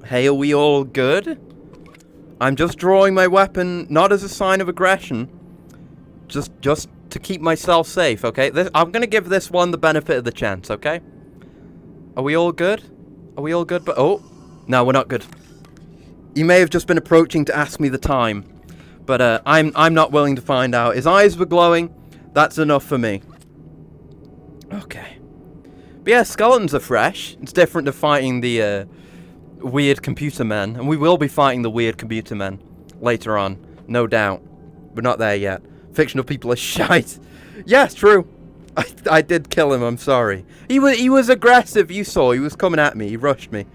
Hey, are we all good? I'm just drawing my weapon, not as a sign of aggression. Just to keep myself safe, okay? I'm gonna give this one the benefit of the chance, okay? Are we all good? Are we all good? But oh, no, we're not good. He may have just been approaching to ask me the time, but I'm not willing to find out. His eyes were glowing. That's enough for me. Okay. But yeah, skeletons are fresh. It's different to fighting the weird computer men, and we will be fighting the weird computer men later on, no doubt. We're not there yet. Fictional people are shite. Yes, true. I did kill him. I'm sorry. He was aggressive. You saw. He was coming at me. He rushed me.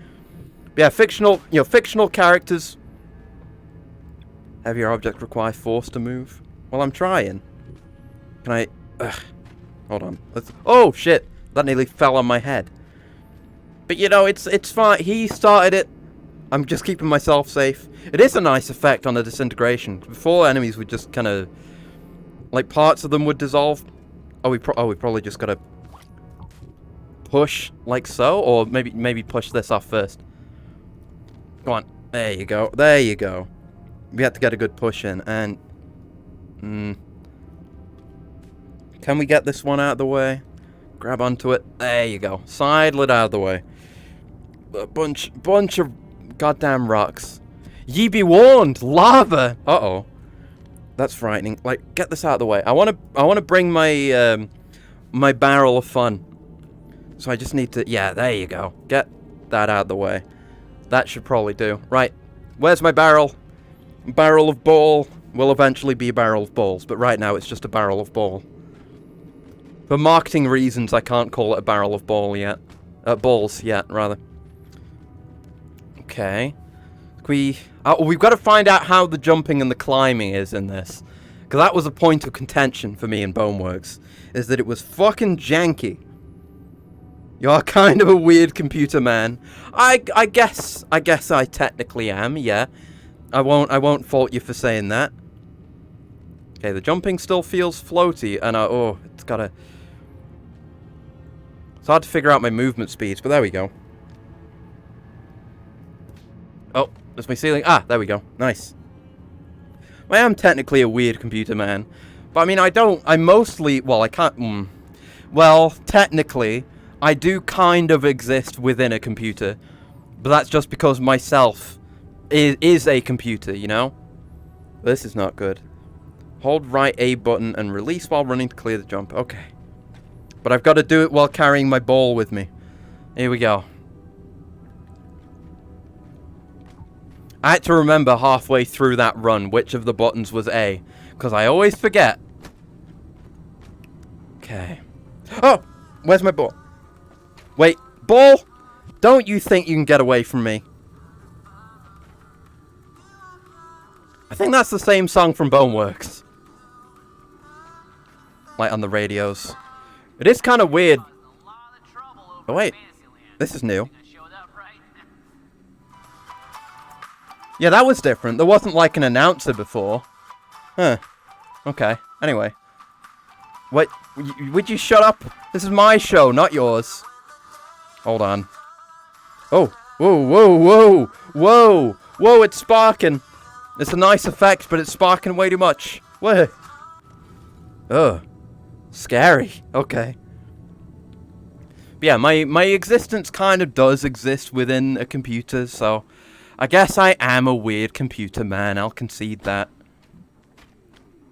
But yeah, fictional characters. Heavier object requires force to move. Well, I'm trying. Can I? Hold on. Oh shit! That nearly fell on my head. But you know, it's fine. He started it. I'm just keeping myself safe. It is a nice effect on the disintegration. Before, enemies would just kind of, like, parts of them would dissolve. Oh, we probably just gotta push like so, or maybe push this off first. Go on. There you go. There you go. We have to get a good push in, and can we get this one out of the way? Grab onto it. There you go. Sidle it out of the way. A bunch of goddamn rocks. Ye be warned, lava. Uh-oh. That's frightening. Like, get this out of the way. I wanna bring my my barrel of fun. So I just need to, yeah, there you go. Get that out of the way. That should probably do. Right. Where's my barrel? Barrel of ball will eventually be a barrel of balls, but right now it's just a barrel of ball. For marketing reasons, I can't call it a barrel of balls yet, rather. Okay. We've got to find out how the jumping and the climbing is in this. Because that was a point of contention for me in Boneworks. Is that it was fucking janky. You're kind of a weird computer man. I guess I technically am, yeah. I won't fault you for saying that. Okay, the jumping still feels floaty, and it's gotta... It's hard to figure out my movement speeds, but there we go. Oh, there's my ceiling. Ah, there we go. Nice. I am technically a weird computer man. But I mean, I mostly... Well, I can't... Well, technically, I do kind of exist within a computer. But that's just because myself is a computer, you know? This is not good. Hold right A button and release while running to clear the jump. Okay. But I've got to do it while carrying my ball with me. Here we go. I had to remember halfway through that run which of the buttons was A. Because I always forget. Okay. Oh! Where's my ball? Wait. Ball? Don't you think you can get away from me? I think that's the same song from Boneworks. like on the radios. It is kind of weird. Oh wait, this is new. Yeah, that was different. There wasn't like an announcer before. Huh. Okay. Anyway. Wait, would you shut up? This is my show, not yours. Hold on. Oh. Whoa, whoa, whoa. Whoa. Whoa, it's sparking. It's a nice effect, but it's sparking way too much. Whoa. Ugh. Scary. Okay. But yeah, my existence kind of does exist within a computer, so I guess I am a weird computer man. I'll concede that.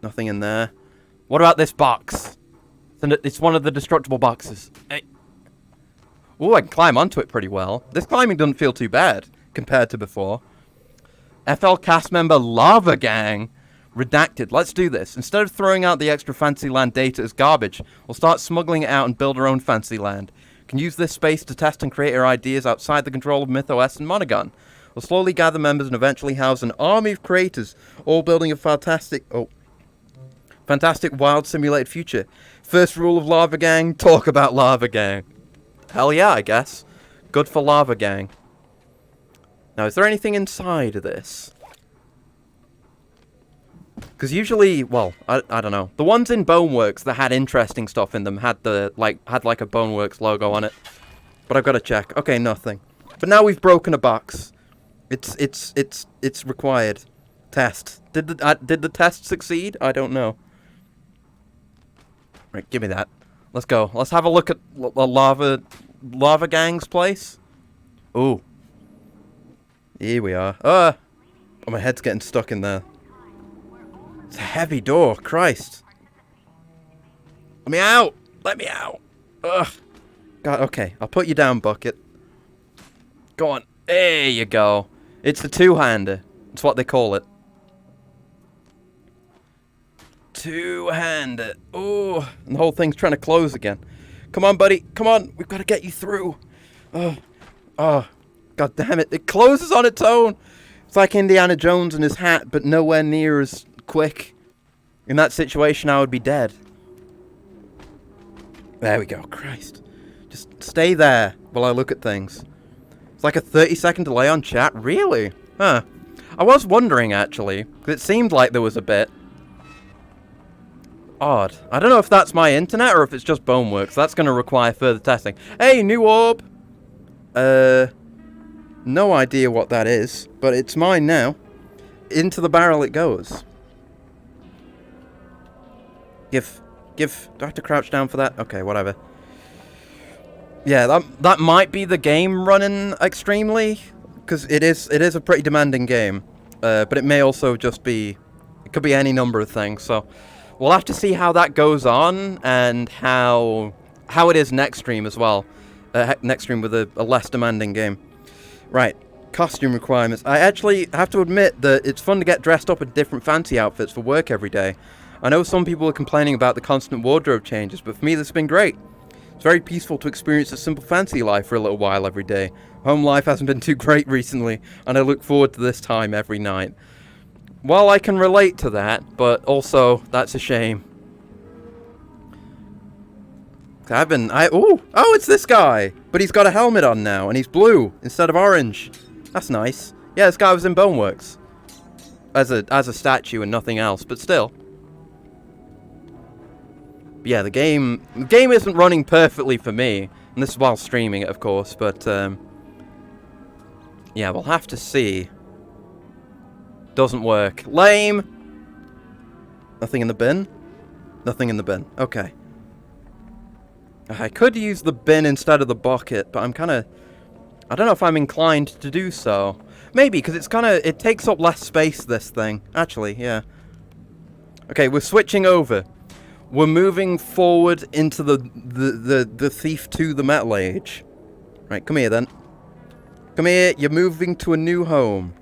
Nothing in there. What about this box? It's one of the destructible boxes. Hey. Ooh, I can climb onto it pretty well. This climbing doesn't feel too bad compared to before. FL cast member Lava Gang. Redacted. Let's do this. Instead of throwing out the extra Fantasyland data as garbage, we'll start smuggling it out and build our own Fantasyland. We can use this space to test and create our ideas outside the control of MythOS and Monogon. We'll slowly gather members and eventually house an army of creators, all building a fantastic wild simulated future. First rule of Lava Gang, talk about Lava Gang. Hell yeah, I guess. Good for Lava Gang. Now, is there anything inside of this? Because usually, well, I don't know. The ones in Boneworks that had interesting stuff in them had like a Boneworks logo on it. But I've got to check. Okay, nothing. But now we've broken a box. It's required. Test. Did the test succeed? I don't know. Right, give me that. Let's go. Let's have a look at Lava Gang's place. Ooh. Here we are. Oh, my head's getting stuck in there. It's a heavy door. Christ. Let me out. Let me out. Ugh. God, okay. I'll put you down, Bucket. Go on. There you go. It's the two-hander. That's what they call it. Two-hander. Oh, and the whole thing's trying to close again. Come on, buddy. Come on. We've got to get you through. Oh. Oh. God damn it. It closes on its own. It's like Indiana Jones and his hat, but nowhere near as quick. In that situation, I would be dead. There we go. Christ. Just stay there while I look at things. It's like a 30-second delay on chat. Really? Huh. I was wondering, actually. Because it seemed like there was a bit. Odd. I don't know if that's my internet or if it's just Boneworks. That's going to require further testing. Hey, new orb! No idea what that is, but it's mine now. Into the barrel it goes. Do I have to crouch down for that? Okay, whatever. Yeah, that might be the game running extremely, because it is a pretty demanding game. But it may also just be, it could be any number of things, so we'll have to see how that goes on, and how it is next stream as well. Next stream with a less demanding game. Right, costume requirements. I actually have to admit that it's fun to get dressed up in different fancy outfits for work every day. I know some people are complaining about the constant wardrobe changes, but for me this has been great. It's very peaceful to experience a simple fancy life for a little while every day. Home life hasn't been too great recently, and I look forward to this time every night. Well, I can relate to that, but also, that's a shame. Oh, it's this guy! But he's got a helmet on now, and he's blue instead of orange. That's nice. Yeah, this guy was in Boneworks. As a statue and nothing else, but still. But yeah, the game isn't running perfectly for me. And this is while streaming it, of course, but, yeah, we'll have to see. Doesn't work. Lame! Nothing in the bin? Nothing in the bin. Okay. I could use the bin instead of the bucket, but I'm kind of... I don't know if I'm inclined to do so. Maybe, because it's kind of... It takes up less space, this thing. Actually, yeah. Okay, we're switching over. We're moving forward into the Thief to the Metal Age. Right, come here, then. Come here, you're moving to a new home.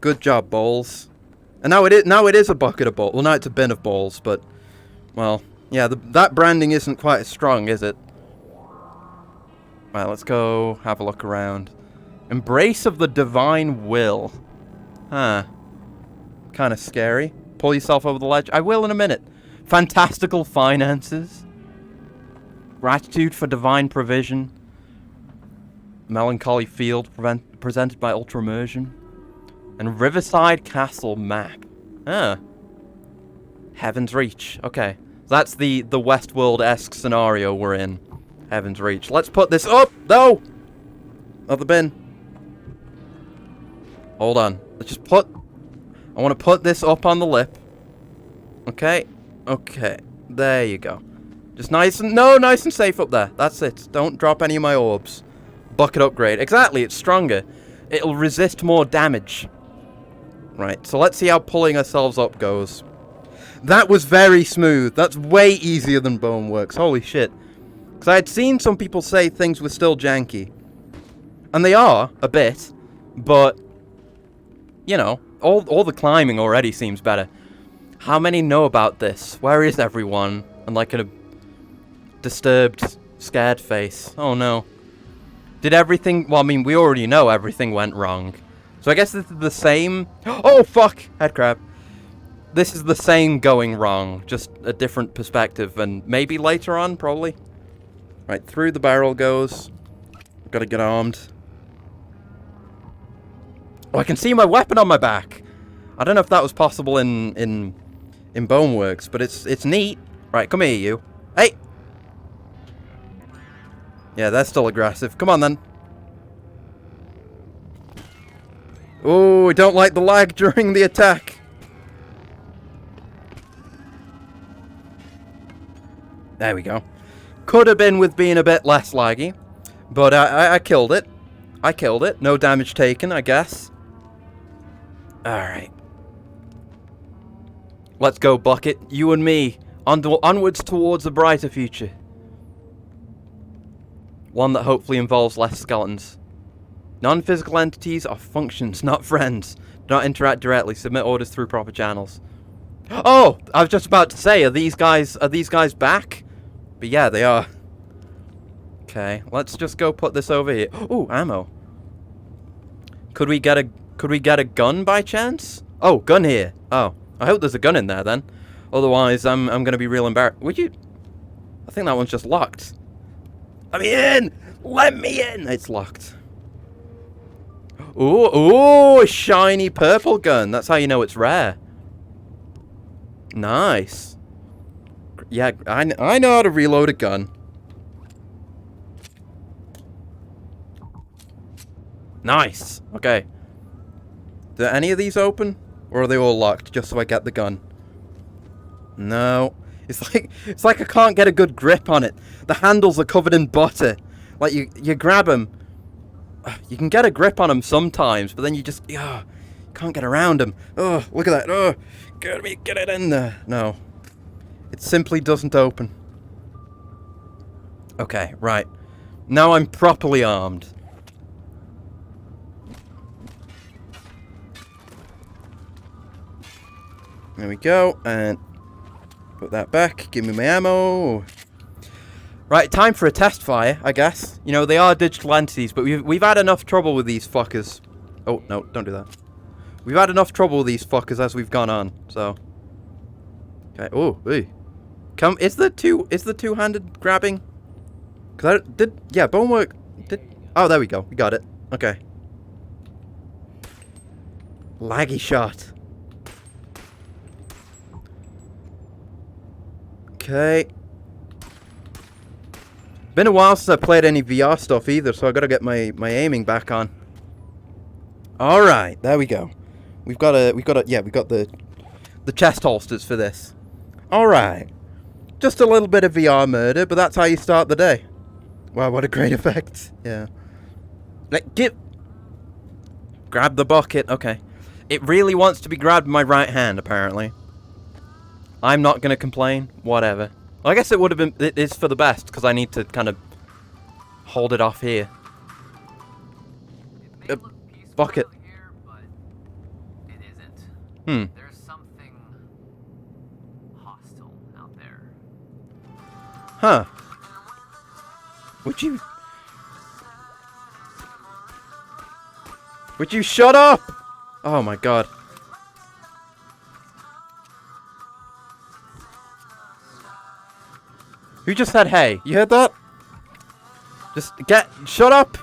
Good job, balls. And now it is a bucket of balls. Well, now it's a bin of balls, but... Well... Yeah, that branding isn't quite as strong, is it? Right, let's go have a look around. Embrace of the Divine Will. Huh. Kind of scary. Pull yourself over the ledge. I will in a minute. Fantastical finances. Gratitude for divine provision. Melancholy field presented by Ultramersion. And Riverside Castle map. Ah. Heaven's Reach. Okay. That's the Westworld-esque scenario we're in. Heaven's Reach. Let's put this up! No! Not the bin. Hold on. Let's just put... I want to put this up on the lip. Okay. Okay. There you go. Just nice and... No, nice and safe up there. That's it. Don't drop any of my orbs. Bucket upgrade. Exactly, it's stronger. It'll resist more damage. Right, so let's see how pulling ourselves up goes. That was very smooth. That's way easier than Boneworks. Holy shit. Because I had seen some people say things were still janky. And they are, a bit. But, you know, all the climbing already seems better. How many know about this? Where is everyone? And like a disturbed, scared face. Oh no. Did everything... Well, I mean, we already know everything went wrong. So I guess this is the same... Oh, fuck! Head crab. This is the same going wrong. Just a different perspective. And maybe later on, probably. Right, through the barrel goes. Gotta get armed. Oh, I can see my weapon on my back. I don't know if that was possible in Boneworks, but it's neat. Right, come here, you. Hey! Yeah, they're still aggressive. Come on, then. Oh, I don't like the lag during the attack. There we go. Could have been with being a bit less laggy, but I killed it. I killed it. No damage taken, I guess. Alright. Let's go, Bucket. You and me. Onwards towards a brighter future. One that hopefully involves less skeletons. Non-physical entities are functions, not friends. Do not interact directly. Submit orders through proper channels. Oh! I was just about to say, are these guys back? But yeah, they are. Okay, let's just go put this over here. Ooh, ammo. Could we get a gun by chance? Oh, gun here. Oh, I hope there's a gun in there then. Otherwise, I'm gonna be real embarrassed. Would you? I think that one's just locked. Let me in! Let me in! It's locked. Ooh, ooh, a shiny purple gun. That's how you know it's rare. Nice. Yeah, I know how to reload a gun. Nice. Okay. Do any of these open? Or are they all locked just so I get the gun? No. It's like I can't get a good grip on it. The handles are covered in butter. Like you grab them. You can get a grip on them sometimes, but then you just can't get around them. Oh, look at that. Oh, get it in there. No. It simply doesn't open. Okay, right. Now I'm properly armed. There we go, and put that back. Give me my ammo. Right, time for a test fire, I guess. You know, they are digital entities, but we've had enough trouble with these fuckers. Oh, no, don't do that. We've had enough trouble with these fuckers as we've gone on, so. Okay, oh, hey. Is the two-handed grabbing? Cause Bonework did. Oh, there we go. We got it. Okay. Laggy shot. Okay. Been a while since I played any VR stuff either, so I gotta get my aiming back on. All right, there we go. We got the chest holsters for this. All right. Just a little bit of VR murder, but that's how you start the day. Wow, what a great effect. Yeah. Like, grab the bucket. Okay. It really wants to be grabbed in my right hand, apparently. I'm not going to complain. Whatever. Well, I guess it would have been... It is for the best, because I need to kind of hold it off here. Bucket. Here, but it isn't. Hmm. There's something hostile out there. Huh. Would you shut up? Oh my god. Who just said hey? You heard that? Just shut up!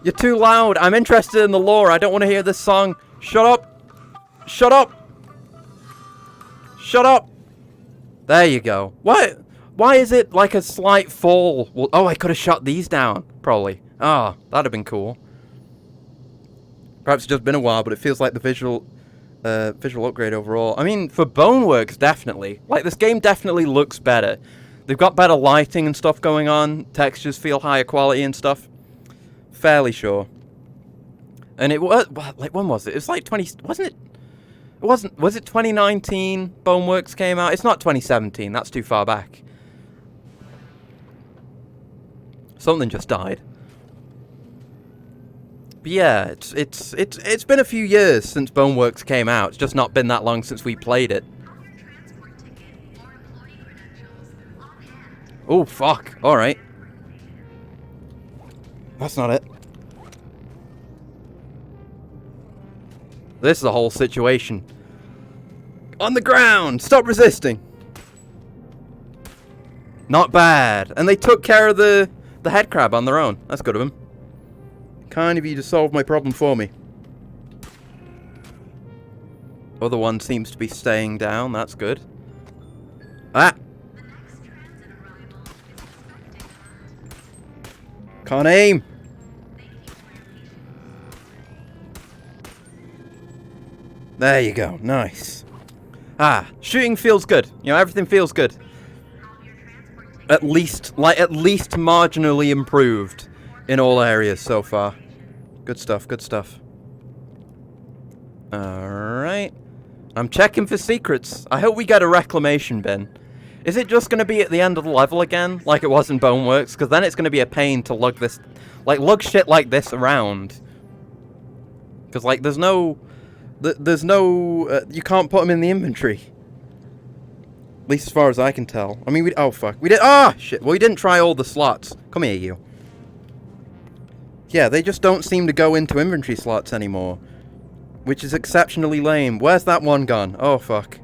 You're too loud. I'm interested in the lore. I don't want to hear this song. Shut up! Shut up! Shut up! There you go. What? Why is it like a slight fall? Well, oh, I could have shot these down, probably. Ah, oh, that'd have been cool. Perhaps it's just been a while, but it feels like the visual upgrade overall. I mean, for Boneworks, definitely. Like, this game definitely looks better. They've got better lighting and stuff going on. Textures feel higher quality and stuff. Fairly sure. And it was, like, when was it? It was like 20, wasn't it? It wasn't, was it 2019 Boneworks came out? It's not 2017, that's too far back. Something just died. But yeah, it's been a few years since Boneworks came out. It's just not been that long since we played it. Oh, fuck. Alright. That's not it. This is a whole situation. On the ground! Stop resisting! Not bad. And they took care of the head crab on their own. That's good of them. Kind of you to solve my problem for me. Other one seems to be staying down. That's good. Ah! Can't aim! There you go. Nice. Ah, shooting feels good. You know, everything feels good. At least marginally improved in all areas so far. Good stuff, good stuff. Alright. I'm checking for secrets. I hope we get a reclamation bin. Is it just going to be at the end of the level again, like it was in Boneworks? Because then it's going to be a pain to lug this, like, lug shit like this around. Because, like, there's no, you can't put them in the inventory. At least as far as I can tell. I mean, oh fuck. We did, shit. Well, we didn't try all the slots. Come here, you. Yeah, they just don't seem to go into inventory slots anymore. Which is exceptionally lame. Where's that one gone? Oh, fuck.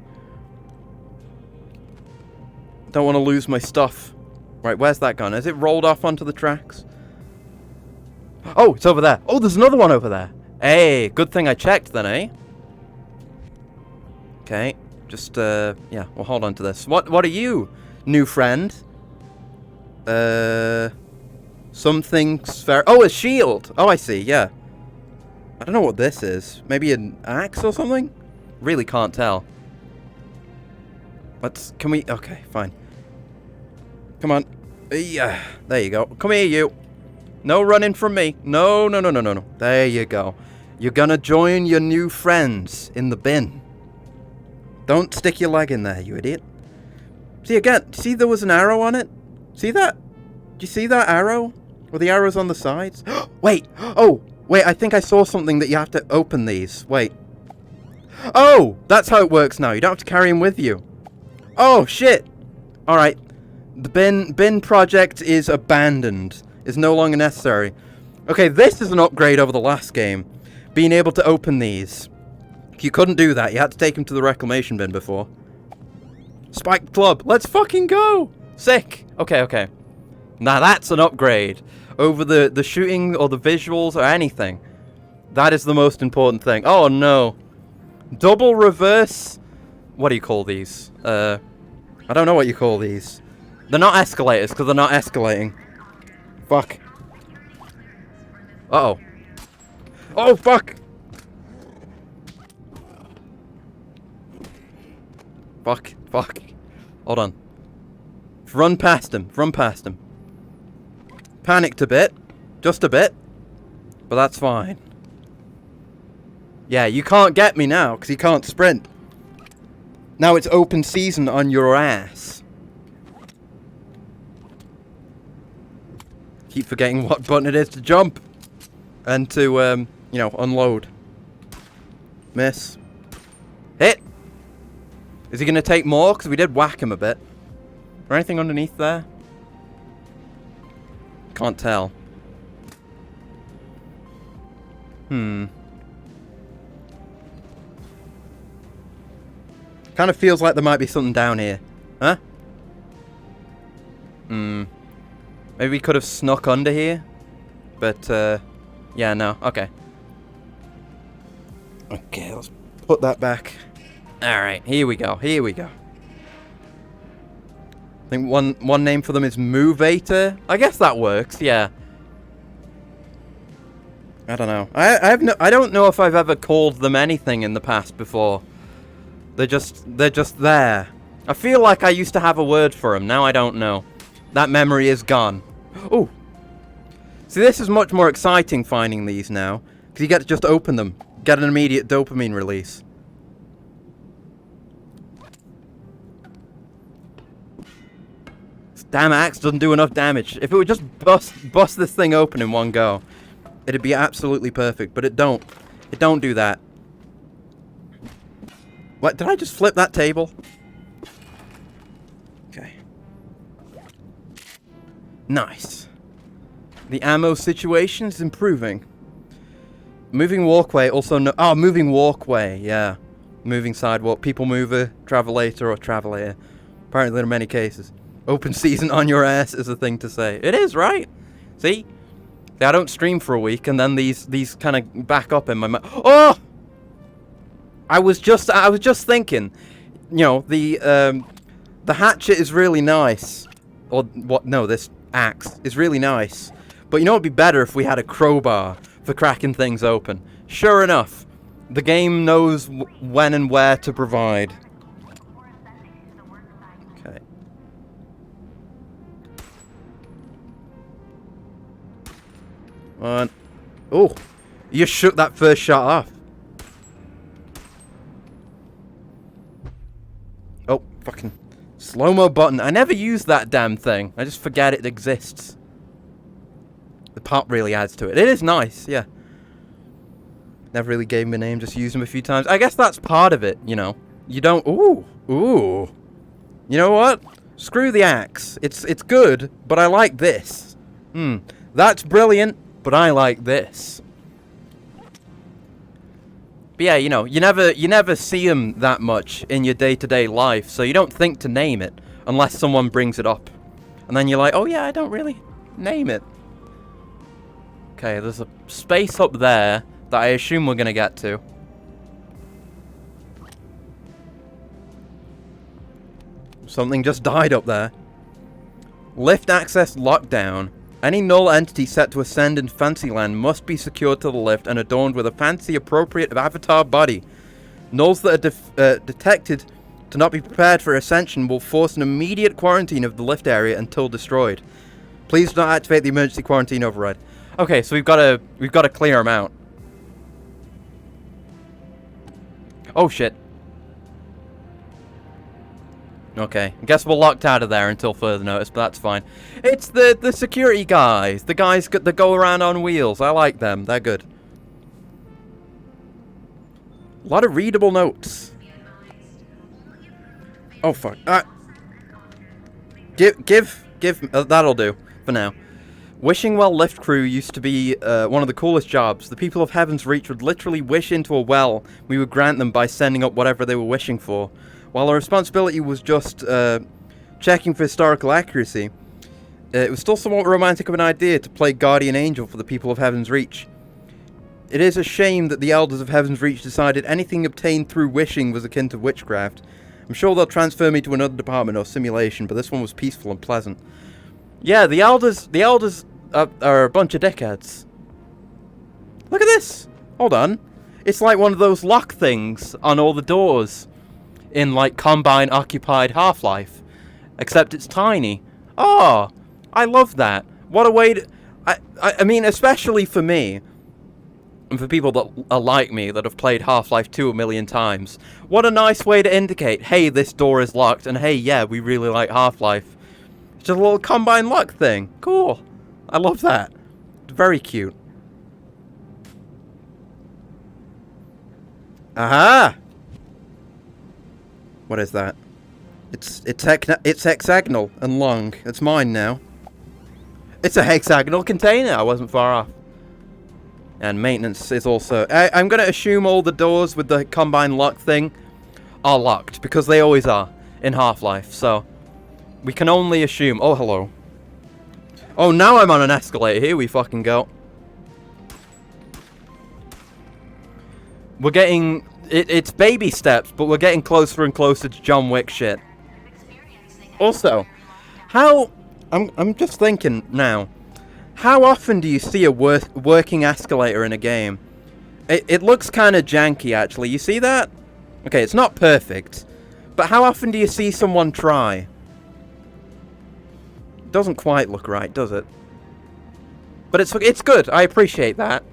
Don't want to lose my stuff. Right, where's that gone? Has it rolled off onto the tracks? Oh, it's over there. Oh, there's another one over there. Hey, good thing I checked then, eh? Okay. Just, yeah, we'll hold on to this. What are you, new friend? Something's fair. Oh, a shield! Oh, I see, yeah. I don't know what this is. Maybe an axe or something? Really can't tell. Can we, okay, fine. Come on. Yeah, there you go. Come here, you. No running from me. No. There you go. You're gonna join your new friends in the bin. Don't stick your leg in there, you idiot. See, again, see there was an arrow on it? See that? Do you see that arrow? Or the arrows on the sides? Wait! Oh! Wait, I think I saw something that you have to open these. Wait. Oh! That's how it works now. You don't have to carry them with you. Oh, shit! Alright. The bin project is abandoned. It's no longer necessary. Okay, this is an upgrade over the last game. Being able to open these. You couldn't do that. You had to take them to the reclamation bin before. Spiked club. Let's fucking go! Sick. Okay. Now that's an upgrade. Over the shooting or the visuals or anything. That is the most important thing. Oh no. Double reverse. What do you call these? I don't know what you call these. They're not escalators because they're not escalating. Fuck. Uh-oh. Oh, fuck! Fuck. Hold on. Run past him. Panicked a bit. Just a bit. But that's fine. Yeah, you can't get me now because you can't sprint. Now it's open season on your ass. Keep forgetting what button it is to jump. And to, you know, unload. Miss. Hit! Is he going to take more? Because we did whack him a bit. Is there anything underneath there? Can't tell. Kind of feels like there might be something down here. Huh? Maybe we could have snuck under here. But, yeah, no. Okay. Okay, let's put that back. Alright, here we go. Here we go. I think one name for them is Movator. I guess that works, yeah. I don't know. I don't know if I've ever called them anything in the past before. They're just there. I feel like I used to have a word for them. Now I don't know. That memory is gone. Oh. See, this is much more exciting finding these now, because you get to just open them, get an immediate dopamine release. This damn axe doesn't do enough damage. If it would just bust this thing open in one go, it'd be absolutely perfect, but it don't. It don't do that. What, did I just flip that table? Okay. Nice. The ammo situation is improving. Moving walkway also no... Oh, moving walkway, yeah. Moving sidewalk, people mover, travelator or travelator. Apparently in many cases. Open season on your ass is a thing to say. It is, right? See? I don't stream for a week and then these kind of back up in my mind. Oh! I was just thinking, you know, the hatchet is really nice. Or what? No, this axe is really nice. But you know, it'd be better if we had a crowbar for cracking things open. Sure enough, the game knows when and where to provide. Okay. One. Oh, you shook that first shot off. Oh, fucking slow-mo button. I never use that damn thing. I just forget it exists. The pop really adds to it. It is nice, yeah. Never really gave him a name, just used him a few times. I guess that's part of it, you know. You don't... Ooh. Ooh. You know what? Screw the axe. It's good, but I like this. That's brilliant, but I like this. But yeah, you know, you never see them that much in your day-to-day life, so you don't think to name it unless someone brings it up. And then you're like, oh yeah, I don't really name it. Okay, there's a space up there that I assume we're gonna get to. Something just died up there. Lift access lockdown. Any null entity set to ascend in Fantasyland must be secured to the lift and adorned with a fantasy-appropriate avatar body. Nulls that are detected to not be prepared for ascension will force an immediate quarantine of the lift area until destroyed. Please do not activate the emergency quarantine override. Okay, so we've got to clear them out. Oh shit. Okay, I guess we're locked out of there until further notice, but that's fine. It's the security guys. The guys that go around on wheels. I like them. They're good. A lot of readable notes. Oh, fuck. Give that'll do for now. Wishing Well lift crew used to be one of the coolest jobs. The people of Heaven's Reach would literally wish into a well we would grant them by sending up whatever they were wishing for. While our responsibility was just checking for historical accuracy, it was still somewhat romantic of an idea to play guardian angel for the people of Heaven's Reach. It is a shame that the elders of Heaven's Reach decided anything obtained through wishing was akin to witchcraft. I'm sure they'll transfer me to another department or simulation, but this one was peaceful and pleasant. Yeah, the elders are a bunch of dickheads. Look at this! Hold on. It's like one of those lock things on all the doors in, like, Combine Occupied Half-Life. Except it's tiny. Oh, I love that. What a way to... I mean, especially for me, and for people that are like me, that have played Half-Life 2 a million times, what a nice way to indicate, hey, this door is locked, and hey, yeah, we really like Half-Life. It's just a little Combine lock thing. Cool. I love that. It's very cute. Aha! What is that? It's hexagonal and long. It's mine now. It's a hexagonal container. I wasn't far off. And maintenance is also... I'm going to assume all the doors with the Combine lock thing are locked, because they always are in Half-Life. So, We can only assume... Oh, hello. Oh, now I'm on an escalator. Here we fucking go. We're getting... It's baby steps, but we're getting closer and closer to John Wick shit. Also, how... I'm just thinking now. How often do you see a working escalator in a game? It looks kind of janky, actually. You see that? Okay, it's not perfect. But how often do you see someone try? It doesn't quite look right, does it? But it's good. I appreciate that.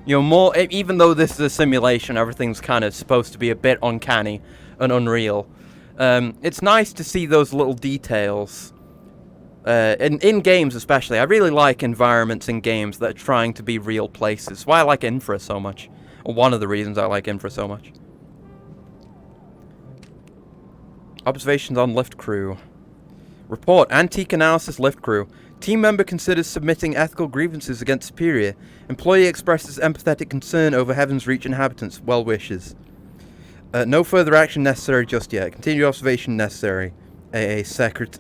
You know, even though this is a simulation, everything's kind of supposed to be a bit uncanny and unreal. It's nice to see those little details. In games especially. I really like environments in games that are trying to be real places. Why I like Infra so much. Or one of the reasons I like Infra so much. Observations on lift crew. Report. Antique analysis lift crew. Team member considers submitting ethical grievances against superior. Employee expresses empathetic concern over Heaven's Reach inhabitants. Well wishes. No further action necessary just yet. Continued observation necessary. AA secretary.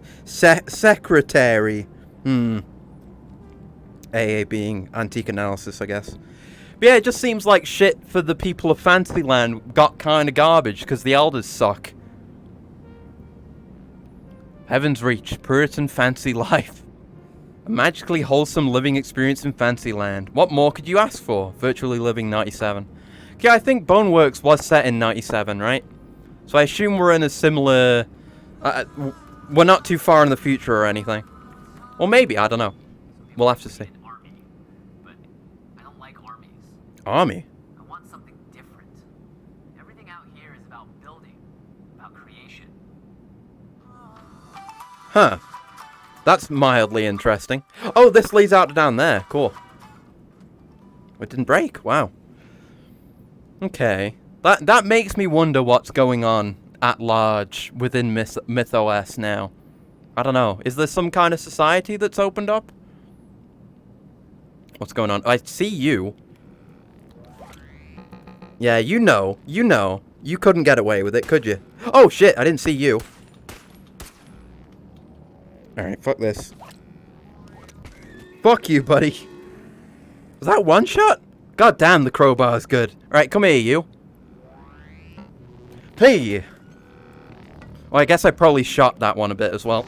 AA being antique analysis, I guess. But yeah, it just seems like shit for the people of Fantasyland got kind of garbage because the elders suck. Heaven's Reach, Puritan fancy life. A magically wholesome living experience in Fantasyland. What more could you ask for? Virtually living 97. Okay, I think Boneworks was set in 97, right? So I assume we're in a similar... we're not too far in the future or anything. Or maybe, I don't know. We'll have to see. Army, but I don't like armies. Army? I want something different. Everything out here is about building, about creation. Huh. That's mildly interesting. Oh, this leads out to down there. Cool. It didn't break. Wow. Okay. That makes me wonder what's going on at large within MythOS now. I don't know. Is there some kind of society that's opened up? What's going on? I see you. Yeah, you know. You couldn't get away with it, could you? Oh, shit. I didn't see you. Alright, fuck this. Fuck you, buddy. Was that one shot? God damn, the crowbar's good. Alright, come here, you. Hey! Well, I guess I probably shot that one a bit as well.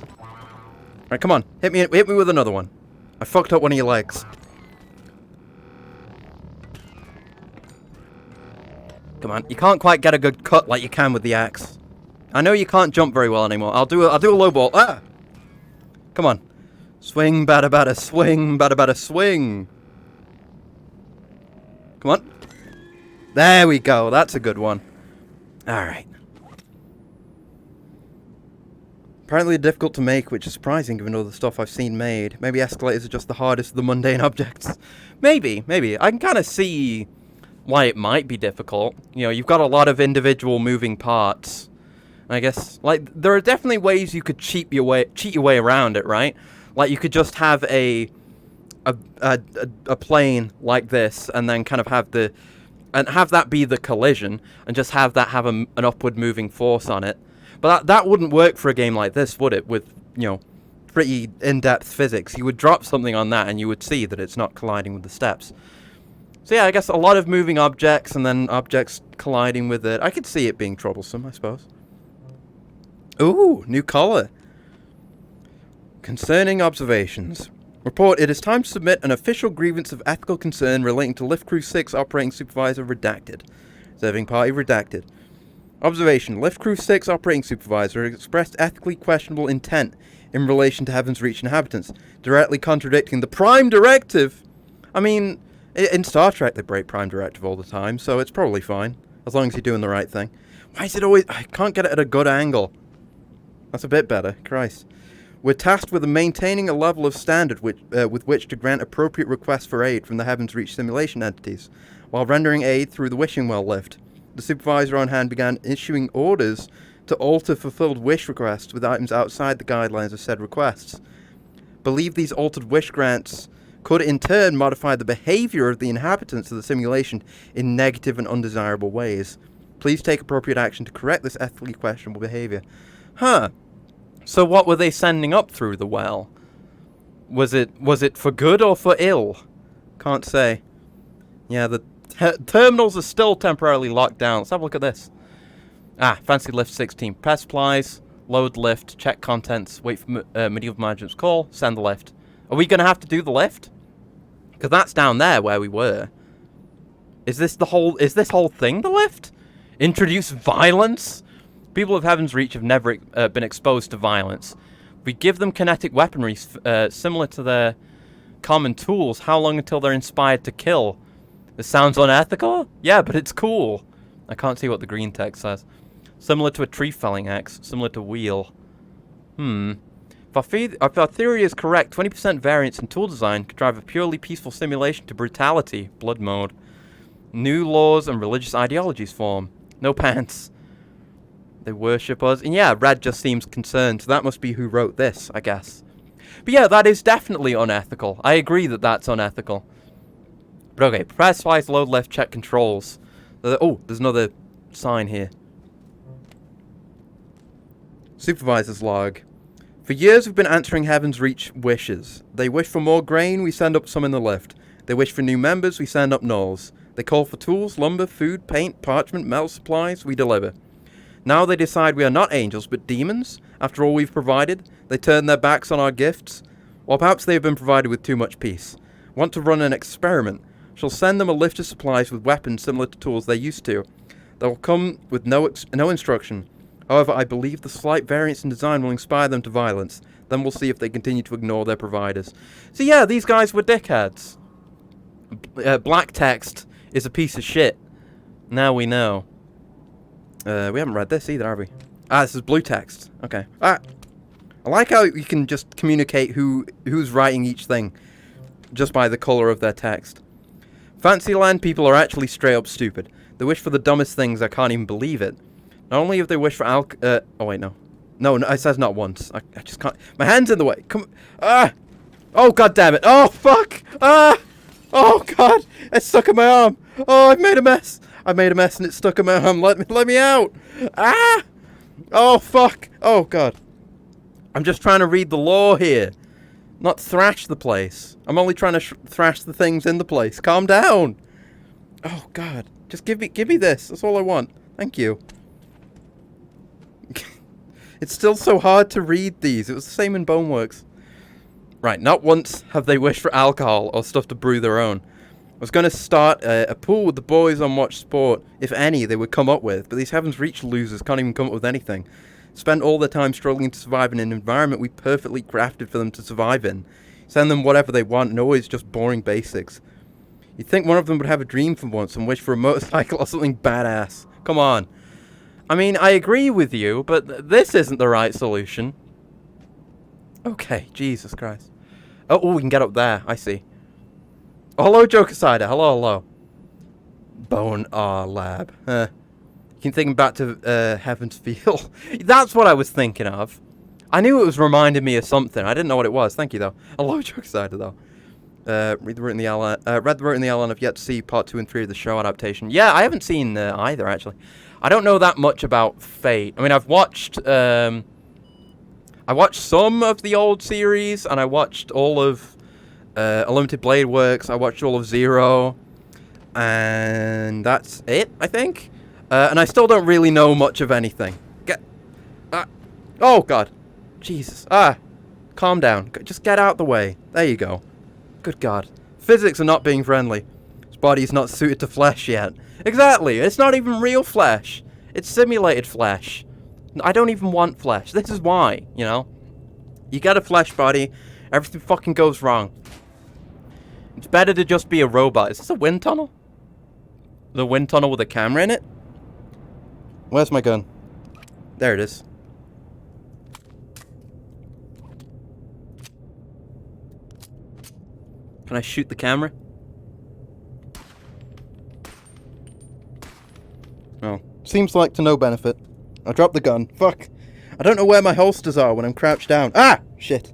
Alright, come on. Hit me with another one. I fucked up one of your legs. Come on. You can't quite get a good cut like you can with the axe. I know you can't jump very well anymore. I'll do a low ball. Ah! Come on. Swing, bada bada, swing, bada bada, swing. Come on. There we go. That's a good one. Alright. Apparently difficult to make, which is surprising given all the stuff I've seen made. Maybe escalators are just the hardest of the mundane objects. Maybe. I can kind of see why it might be difficult. You know, you've got a lot of individual moving parts. I guess, like, there are definitely ways you could cheat your way around it, right? Like, you could just have a plane like this, and then kind of have that be the collision, and just have that have an upward moving force on it. But that wouldn't work for a game like this, would it? With, you know, pretty in-depth physics. You would drop something on that, and you would see that it's not colliding with the steps. So yeah, I guess a lot of moving objects, and then objects colliding with it. I could see it being troublesome, I suppose. Ooh, new color. Concerning observations. Report, it is time to submit an official grievance of ethical concern relating to Lift Crew 6 Operating Supervisor redacted. Serving party redacted. Observation, Lift Crew 6 Operating Supervisor expressed ethically questionable intent in relation to Heaven's Reach inhabitants, directly contradicting the Prime Directive. I mean, in Star Trek they break Prime Directive all the time, so it's probably fine, as long as you're doing the right thing. Why is it always... I can't get it at a good angle. That's a bit better. Christ. We're tasked with maintaining a level of standard with which to grant appropriate requests for aid from the Heaven's Reach simulation entities, while rendering aid through the Wishing Well lift. The supervisor on hand began issuing orders to alter fulfilled wish requests with items outside the guidelines of said requests. Believe these altered wish grants could in turn modify the behavior of the inhabitants of the simulation in negative and undesirable ways. Please take appropriate action to correct this ethically questionable behavior. Huh. So what were they sending up through the well? Was it for good or for ill? Can't say. Yeah, the terminals are still temporarily locked down. Let's have a look at this. Ah, fancy lift 16. Press supplies, load lift, check contents, wait for medieval management's call, send the lift. Are we going to have to do the lift? Because that's down there where we were. Is this whole thing the lift? Introduce violence? People of Heaven's Reach have never been exposed to violence. We give them kinetic weaponry similar to their common tools. How long until they're inspired to kill? This sounds unethical? Yeah, but it's cool. I can't see what the green text says. Similar to a tree felling axe. Similar to wheel. If our theory is correct, 20% variance in tool design could drive a purely peaceful simulation to brutality. Blood mode. New laws and religious ideologies form. No pants. They worship us. And yeah, Red just seems concerned. So that must be who wrote this, I guess. But yeah, that is definitely unethical. I agree that that's unethical. But okay, press slice, load left, check controls. Oh, there's another sign here. Supervisor's log. For years we've been answering Heaven's Reach wishes. They wish for more grain, we send up some in the lift. They wish for new members, we send up gnolls. They call for tools, lumber, food, paint, parchment, metal supplies, we deliver. Now they decide we are not angels, but demons. After all we've provided, they turn their backs on our gifts. Or perhaps they have been provided with too much peace. Want to run an experiment. Shall send them a lift of supplies with weapons similar to tools they're used to. They will come with no instruction. However, I believe the slight variance in design will inspire them to violence. Then we'll see if they continue to ignore their providers. So yeah, these guys were dickheads. Black text is a piece of shit. Now we know. We haven't read this either, have we? Ah, this is blue text. Okay. I like how you can just communicate who's writing each thing just by the color of their text. Fantasyland people are actually straight up stupid. They wish for the dumbest things, I can't even believe it. Not only have they wished for oh wait, no. No, it says not once. I just can't. My hand's in the way. Come. Ah! Oh, god damn it. Oh, fuck! Ah! Oh, god! It's stuck in my arm. Oh, I've made a mess. I made a mess and it's stuck in my arm. Let me out. Ah! Oh, fuck. Oh, God. I'm just trying to read the law here. Not thrash the place. I'm only trying to thrash the things in the place. Calm down. Oh, God. Just give me this. That's all I want. Thank you. It's still so hard to read these. It was the same in Boneworks. Right, not once have they wished for alcohol or stuff to brew their own. I was going to start a pool with the boys on Watch Sport, if any they would come up with, but these Heaven's Reach losers can't even come up with anything. Spend all their time struggling to survive in an environment we perfectly crafted for them to survive in. Send them whatever they want and always just boring basics. You'd think one of them would have a dream for once and wish for a motorcycle or something badass. Come on. I mean, I agree with you, but this isn't the right solution. Okay, Jesus Christ. Oh, we can get up there. I see. Oh, hello, Joker Cider. Hello. BONELAB. You can think back to Heaven's Feel. That's what I was thinking of. I knew it was reminding me of something. I didn't know what it was. Thank you, though. Hello, Joker Cider, though. Read the Root in the L. Read the Root in the L, and I've yet to see part 2 and 3 of the show adaptation. Yeah, I haven't seen either, actually. I don't know that much about Fate. I mean, I've watched... I watched some of the old series, and I watched all of Unlimited Blade Works. I watched all of Zero, and that's it, I think. And I still don't really know much of anything. Oh, God. Jesus. Calm down. Just get out the way. There you go. Good God. Physics are not being friendly. His body's not suited to flesh yet. Exactly. It's not even real flesh. It's simulated flesh. I don't even want flesh. This is why, you know. You get a flesh body, everything fucking goes wrong. It's better to just be a robot. Is this a wind tunnel? The wind tunnel with a camera in it? Where's my gun? There it is. Can I shoot the camera? Oh. Seems like to no benefit. I dropped the gun. Fuck. I don't know where my holsters are when I'm crouched down. Ah! Shit.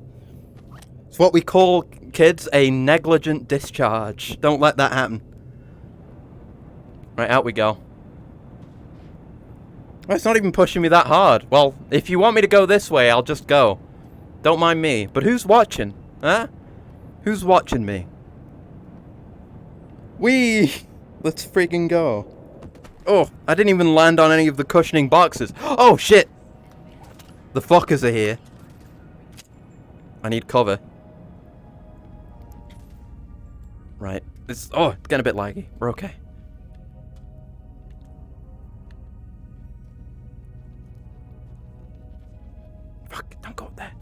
It's what we call, kids, a negligent discharge. Don't let that happen. Right, out we go. It's not even pushing me that hard. Well, if you want me to go this way, I'll just go. Don't mind me. But who's watching? Huh? Who's watching me? Whee! Let's freaking go. Oh, I didn't even land on any of the cushioning boxes. Oh, shit! The fuckers are here. I need cover. Right. It's getting a bit laggy. We're okay. Fuck, don't go up there.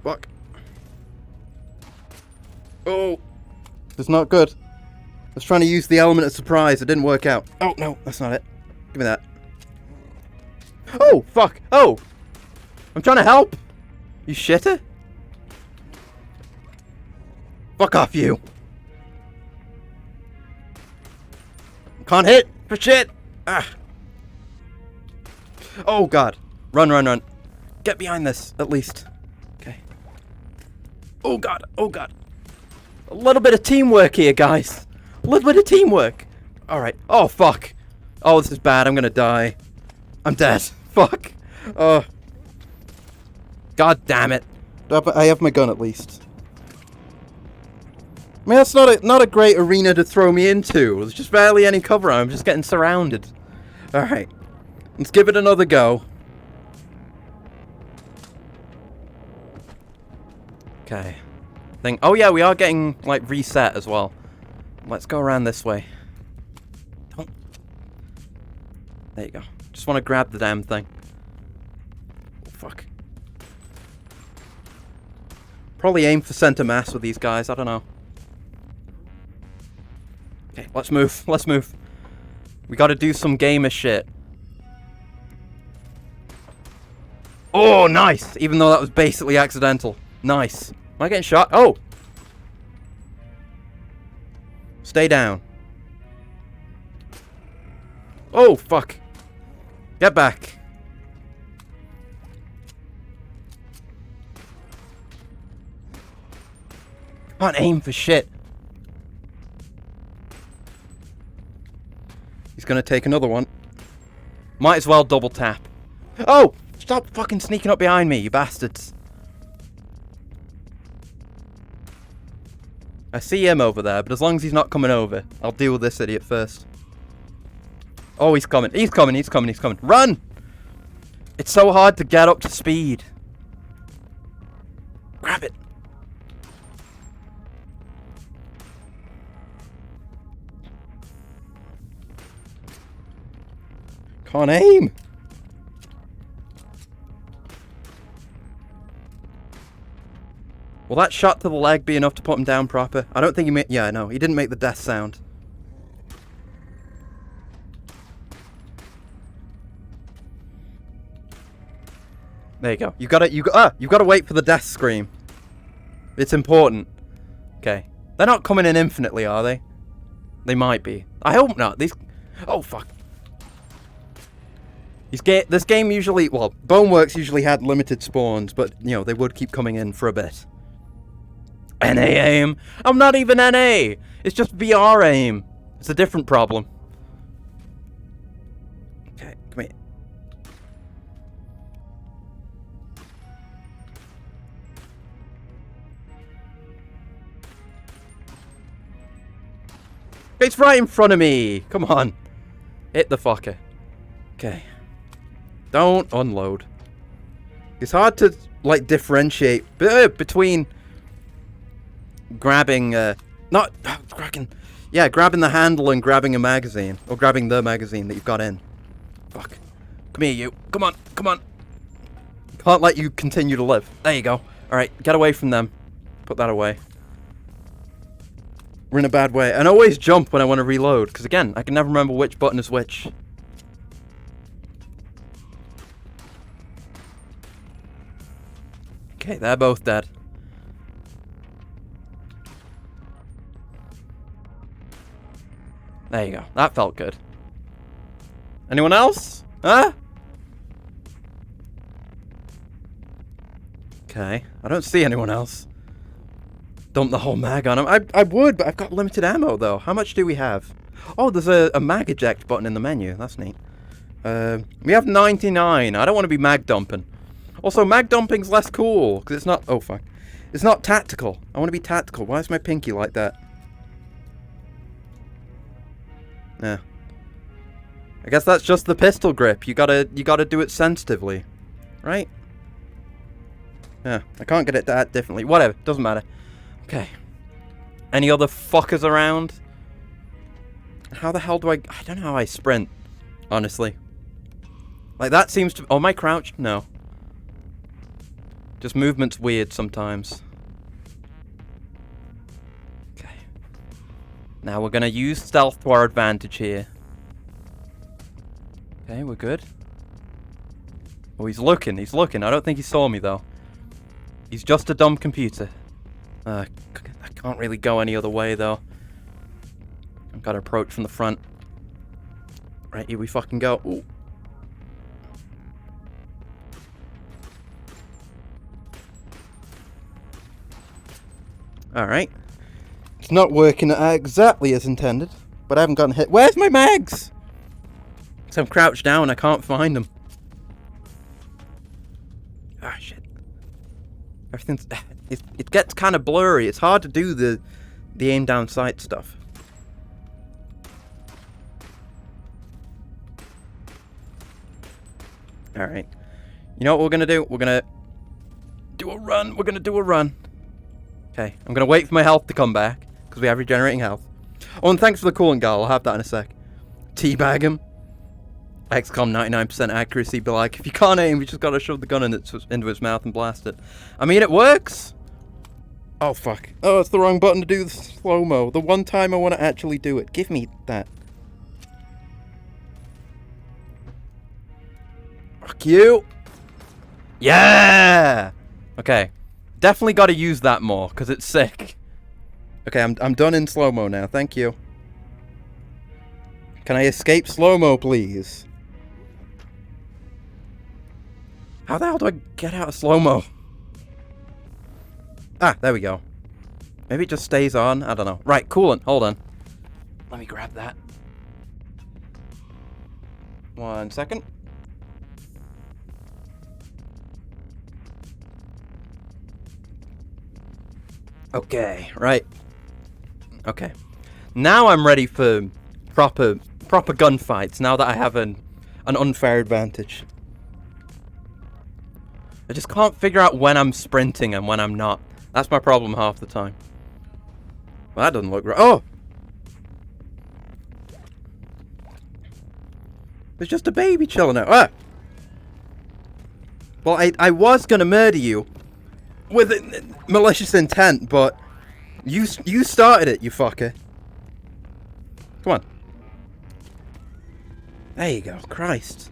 Fuck. Oh. It's not good. I was trying to use the element of surprise. It didn't work out. Oh, no, that's not it. Give me that. Oh, fuck. Oh. I'm trying to help. You shitter? Fuck off, you. Can't hit for shit. Ah. Oh, God. Run, run, run. Get behind this, at least. Okay. Oh, God. Oh, God. A little bit of teamwork here, guys. A little bit of teamwork. All right. Oh, fuck. Oh, this is bad. I'm going to die. I'm dead. Fuck. Oh. God damn it. I have my gun, at least. I mean, that's not a great arena to throw me into. There's just barely any cover. I'm just getting surrounded. Alright. Let's give it another go. Okay. Oh yeah, we are getting, like, reset as well. Let's go around this way. Don't. There you go. Just want to grab the damn thing. Oh, fuck. Probably aim for center mass with these guys. I don't know. Okay, let's move. Let's move. We gotta do some gamer shit. Oh, nice! Even though that was basically accidental. Nice. Am I getting shot? Oh! Stay down. Oh, fuck. Get back. Can't aim for shit. He's gonna take another one. Might as well double tap. Oh! Stop fucking sneaking up behind me, you bastards. I see him over there, but as long as he's not coming over, I'll deal with this idiot first. Oh, he's coming. He's coming, he's coming, he's coming. Run! It's so hard to get up to speed. Grab it. Can't aim. Will that shot to the leg be enough to put him down proper? I don't think he made... Yeah, no, he didn't make the death sound. There you go. You gotta wait for the death scream. It's important. Okay. They're not coming in infinitely, are they? They might be. I hope not. These... Oh, fuck. This game usually... Well, Boneworks usually had limited spawns, but, you know, they would keep coming in for a bit. NA aim? I'm not even NA! It's just VR aim. It's a different problem. Okay, come here. It's right in front of me! Come on. Hit the fucker. Okay. Don't unload. It's hard to, like, differentiate between grabbing, grabbing the handle and grabbing a magazine. Or grabbing the magazine that you've got in. Fuck. Come here, you. Come on, come on. Can't let you continue to live. There you go. Alright, get away from them. Put that away. We're in a bad way. And always jump when I want to reload, because again, I can never remember which button is which. Okay, they're both dead. There you go. That felt good. Anyone else? Huh? Okay. I don't see anyone else. dump the whole mag on him. I would, but I've got limited ammo, though. How much do we have? Oh, there's a mag eject button in the menu. That's neat. We have 99. I don't want to be mag dumping. Also, mag dumping's less cool, because it's not... Oh, fuck. It's not tactical. I want to be tactical. Why is my pinky like that? Yeah. I guess that's just the pistol grip. You gotta do it sensitively. Right? Yeah, I can't get it that differently. Whatever, doesn't matter. Okay. Any other fuckers around? How the hell do I don't know how I sprint, honestly. Like, that seems to... Oh, am I crouched? No. Just movement's weird sometimes. Okay. Now we're gonna use stealth to our advantage here. Okay, we're good. Oh, he's looking. He's looking. I don't think he saw me, though. He's just a dumb computer. I can't really go any other way, though. I've got to approach from the front. Right, here we fucking go. Ooh. Alright. It's not working exactly as intended, but I haven't gotten hit. Where's my mags? So I'm crouched down, I can't find them. Ah, shit. Everything's... It gets kind of blurry. It's hard to do the aim down sight stuff. Alright. You know what we're gonna do? We're gonna do a run. We're gonna do a run. Okay. I'm gonna wait for my health to come back, because we have regenerating health. Oh, and thanks for the coolant, Gal. I'll have that in a sec. Teabag him. XCOM 99% accuracy, be like, if you can't aim, you just gotta shove the gun into its mouth and blast it. I mean, it works! Oh, fuck. Oh, it's the wrong button to do the slow-mo. The one time I want to actually do it. Give me that. Fuck you! Yeah! Okay. Definitely gotta use that more, because it's sick. Okay, I'm done in slow-mo now. Thank you. Can I escape slow-mo, please? How the hell do I get out of slow-mo? Ah, there we go. Maybe it just stays on. I don't know. Right, coolant. Hold on. Let me grab that. 1 second. Okay, right. Okay. Now I'm ready for proper gunfights, now that I have an unfair advantage. I just can't figure out when I'm sprinting and when I'm not. That's my problem half the time. Well, that doesn't look right. Oh! There's just a baby chilling out. Ah! Well, I was gonna murder you with malicious intent, but you started it, you fucker. Come on. There you go. Christ.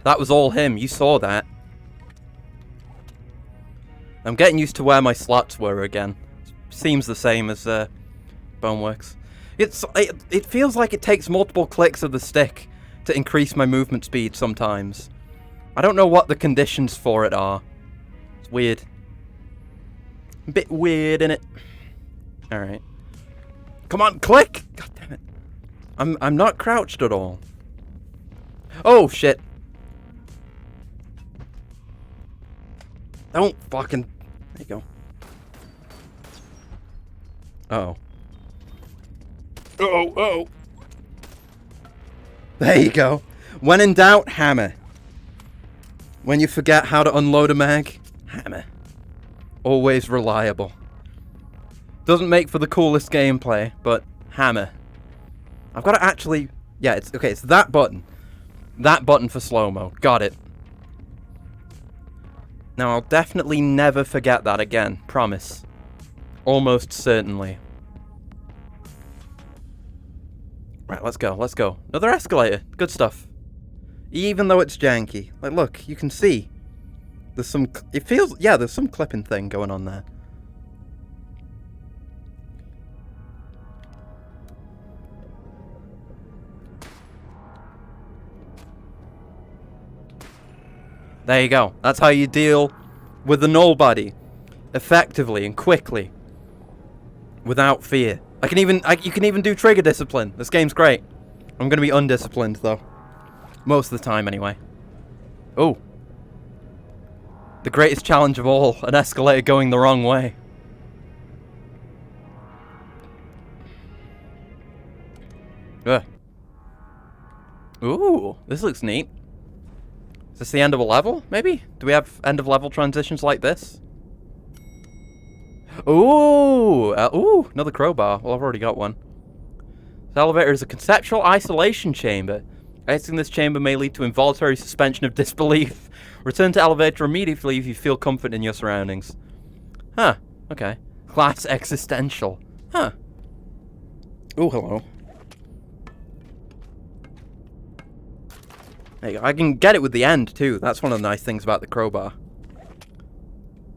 That was all him. You saw that. I'm getting used to where my slots were again. Seems the same as Boneworks. It feels like it takes multiple clicks of the stick to increase my movement speed sometimes. I don't know what the conditions for it are. It's weird. A bit weird, innit? Alright. Come on, click! God damn it. I'm not crouched at all. Oh, shit. Don't fucking... There you go. Uh-oh. Uh-oh. There you go. When in doubt, hammer. When you forget how to unload a mag, hammer. Always reliable. Doesn't make for the coolest gameplay, but hammer. I've got to actually... Yeah, it's okay, it's that button. That button for slow-mo. Got it. Now, I'll definitely never forget that again. Promise. Almost certainly. Right, let's go, let's go. Another escalator. Good stuff. Even though it's janky. Like, look, you can see. There's some... It feels... Yeah, there's some clipping thing going on there. There you go. That's how you deal with the nobody. effectively and quickly, without fear. You can even do trigger discipline. This game's great. I'm gonna be undisciplined though, most of the time anyway. Oh, the greatest challenge of all: an escalator going the wrong way. Ugh. Ooh, this looks neat. Is this the end of a level, maybe? Do we have end of level transitions like this? Ooh! Ooh, another crowbar. Well, I've already got one. This elevator is a conceptual isolation chamber. Exiting this chamber may lead to involuntary suspension of disbelief. Return to elevator immediately if you feel comfort in your surroundings. Huh, okay. Class existential. Huh. Oh, hello. There you go. I can get it with the end too. That's one of the nice things about the crowbar.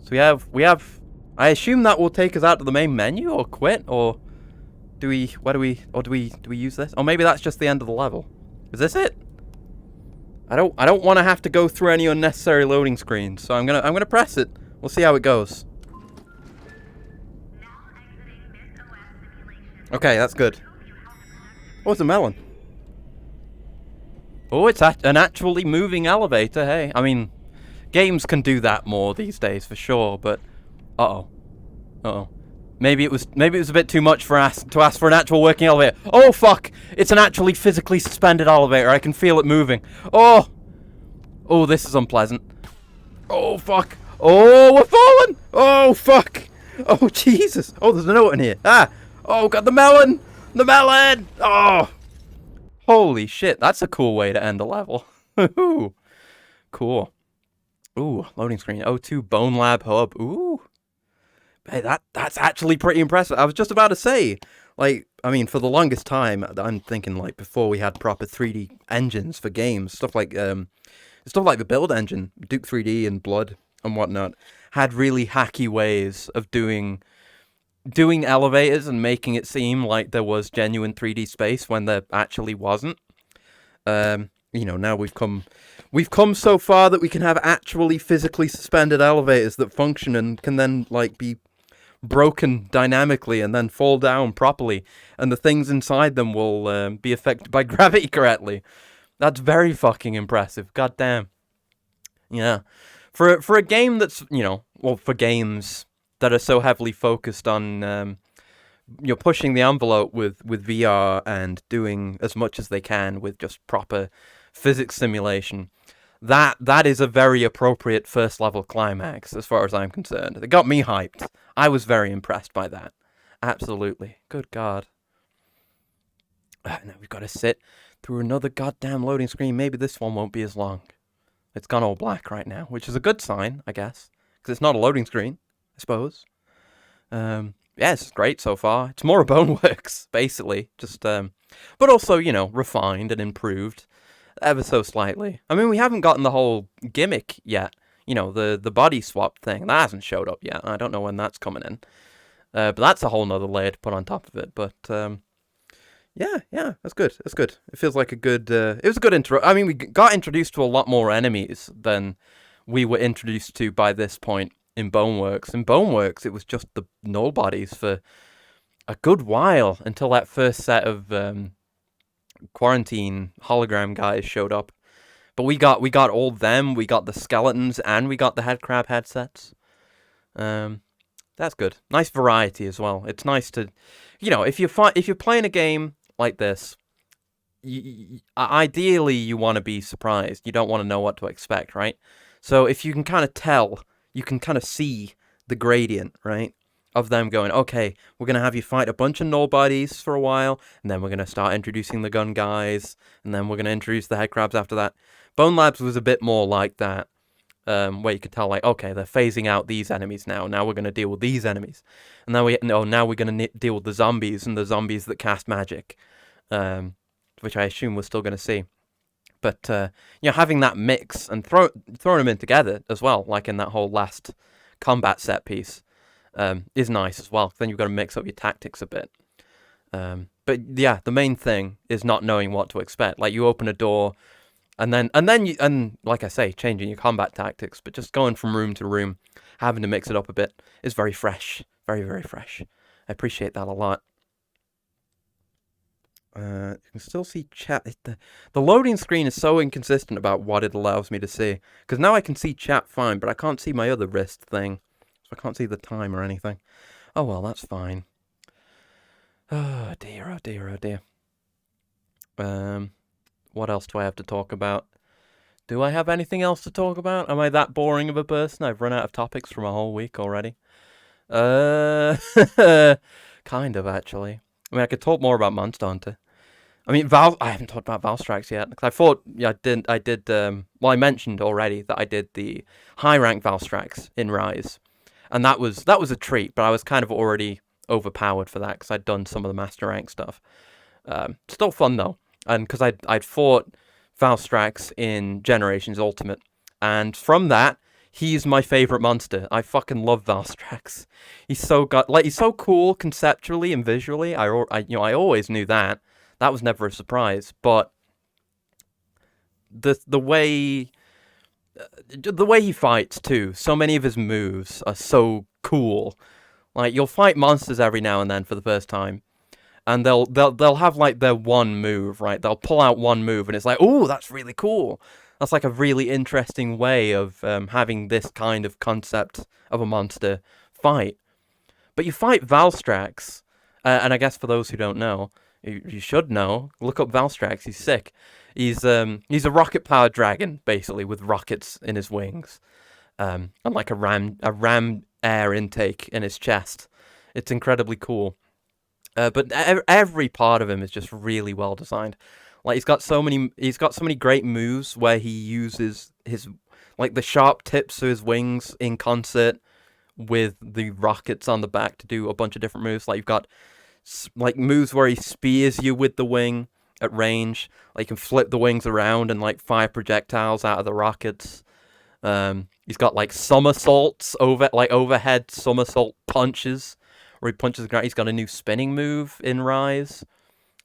So we have. I assume that will take us out to the main menu, or quit, or do we? Do we use this? Or maybe that's just the end of the level. Is this it? I don't want to have to go through any unnecessary loading screens, so I'm gonna press it. We'll see how it goes. Okay, that's good. Oh, it's a melon. Oh, it's an actually moving elevator. Hey, I mean, games can do that more these days for sure, but maybe it was a bit too much to ask for an actual working elevator. Oh fuck! It's an actually physically suspended elevator. I can feel it moving. Oh, this is unpleasant. Oh fuck! Oh, we're falling! Oh fuck! Oh Jesus! Oh, there's a note in here. Ah! Oh god, the melon! The melon! Oh! Holy shit! That's a cool way to end a level. Cool. Ooh, loading screen. O2 BONELAB hub. Ooh. Hey, that's actually pretty impressive. I was just about to say, like, I mean, for the longest time, I'm thinking, like, before we had proper 3D engines for games, stuff like the build engine, Duke 3D and Blood and whatnot, had really hacky ways of doing elevators and making it seem like there was genuine 3D space when there actually wasn't. You know, now we've come so far that we can have actually physically suspended elevators that function and can then, like, be broken dynamically and then fall down properly, and the things inside them will be affected by gravity correctly. That's very fucking impressive. God damn. Yeah. For a game that's, you know, well, for games that are so heavily focused on you're pushing the envelope with VR and doing as much as they can with just proper physics simulation, that is a very appropriate first level climax as far as I'm concerned. It got me hyped. I was very impressed by that. Absolutely. Good God. Now we've got to sit through another goddamn loading screen. Maybe this one won't be as long. It's gone all black right now, which is a good sign, I guess, because it's not a loading screen, I suppose. Yeah, it's great so far. It's more Boneworks, basically. Just, but also, you know, refined and improved ever so slightly. I mean, we haven't gotten the whole gimmick yet. You know, the body swap thing. That hasn't showed up yet. I don't know when that's coming in. But that's a whole nother layer to put on top of it. But, yeah, that's good. That's good. It feels like a good, it was a good intro. I mean, we got introduced to a lot more enemies than we were introduced to by this point in Boneworks. In Boneworks, it was just the null bodies for a good while until that first set of quarantine hologram guys showed up. But we got all of them. We got the skeletons and we got the headcrab headsets. That's good. Nice variety as well. It's nice to, you know, if you're playing a game like this, ideally you want to be surprised. You don't want to know what to expect, right? So if you can kind of tell, you can kind of see the gradient, right? Of them going, okay, we're going to have you fight a bunch of null bodies for a while, and then we're going to start introducing the gun guys, and then we're going to introduce the headcrabs after that. BONELAB was a bit more like that, where you could tell, like, okay, they're phasing out these enemies now. Now we're going to deal with these enemies. And now we're going to deal with the zombies and the zombies that cast magic, which I assume we're still going to see. But, you know, having that mix and throwing them in together as well, like in that whole last combat set piece, is nice as well. Then you've got to mix up your tactics a bit. But yeah, the main thing is not knowing what to expect. Like, you open a door And like I say, changing your combat tactics, but just going from room to room, having to mix it up a bit is very fresh, very, very fresh. I appreciate that a lot. You can still see chat. The loading screen is so inconsistent about what it allows me to see. Because now I can see chat fine, but I can't see my other wrist thing. So I can't see the time or anything. Oh well, that's fine. Oh dear, oh dear, oh dear. What else do I have to talk about? Do I have anything else to talk about? Am I that boring of a person? I've run out of topics from a whole week already. Kind of, actually. I mean, I could talk more about Monster Hunter. I mean, I haven't talked about Valstrax yet. Because I thought, yeah, well, I mentioned already that I did the high rank Valstrax in Rise. And that was a treat, but I was kind of already overpowered for that because I'd done some of the Master Rank stuff. Still fun, though. And because I'd fought Valstrax in Generations Ultimate. And from that, he's my favorite monster. I fucking love Valstrax. He's so cool conceptually and visually. I always knew that. That was never a surprise. But the way he fights too. So many of his moves are so cool. Like, you'll fight monsters every now and then for the first time, and they'll have like their one move, right? They'll pull out one move, and it's like, oh, that's really cool. That's like a really interesting way of having this kind of concept of a monster fight. But you fight Valstrax, and I guess for those who don't know, you should know. Look up Valstrax. He's sick. He's a rocket-powered dragon, basically, with rockets in his wings, and like a ram air intake in his chest. It's incredibly cool. But every part of him is just really well designed. Like, he's got so many great moves where he uses his, like, the sharp tips of his wings in concert with the rockets on the back to do a bunch of different moves. Like, you've got like moves where he spears you with the wing at range. Like, you can flip the wings around and like fire projectiles out of the rockets. He's got like somersaults overhead somersault punches where he punches the ground. He's got a new spinning move in Rise.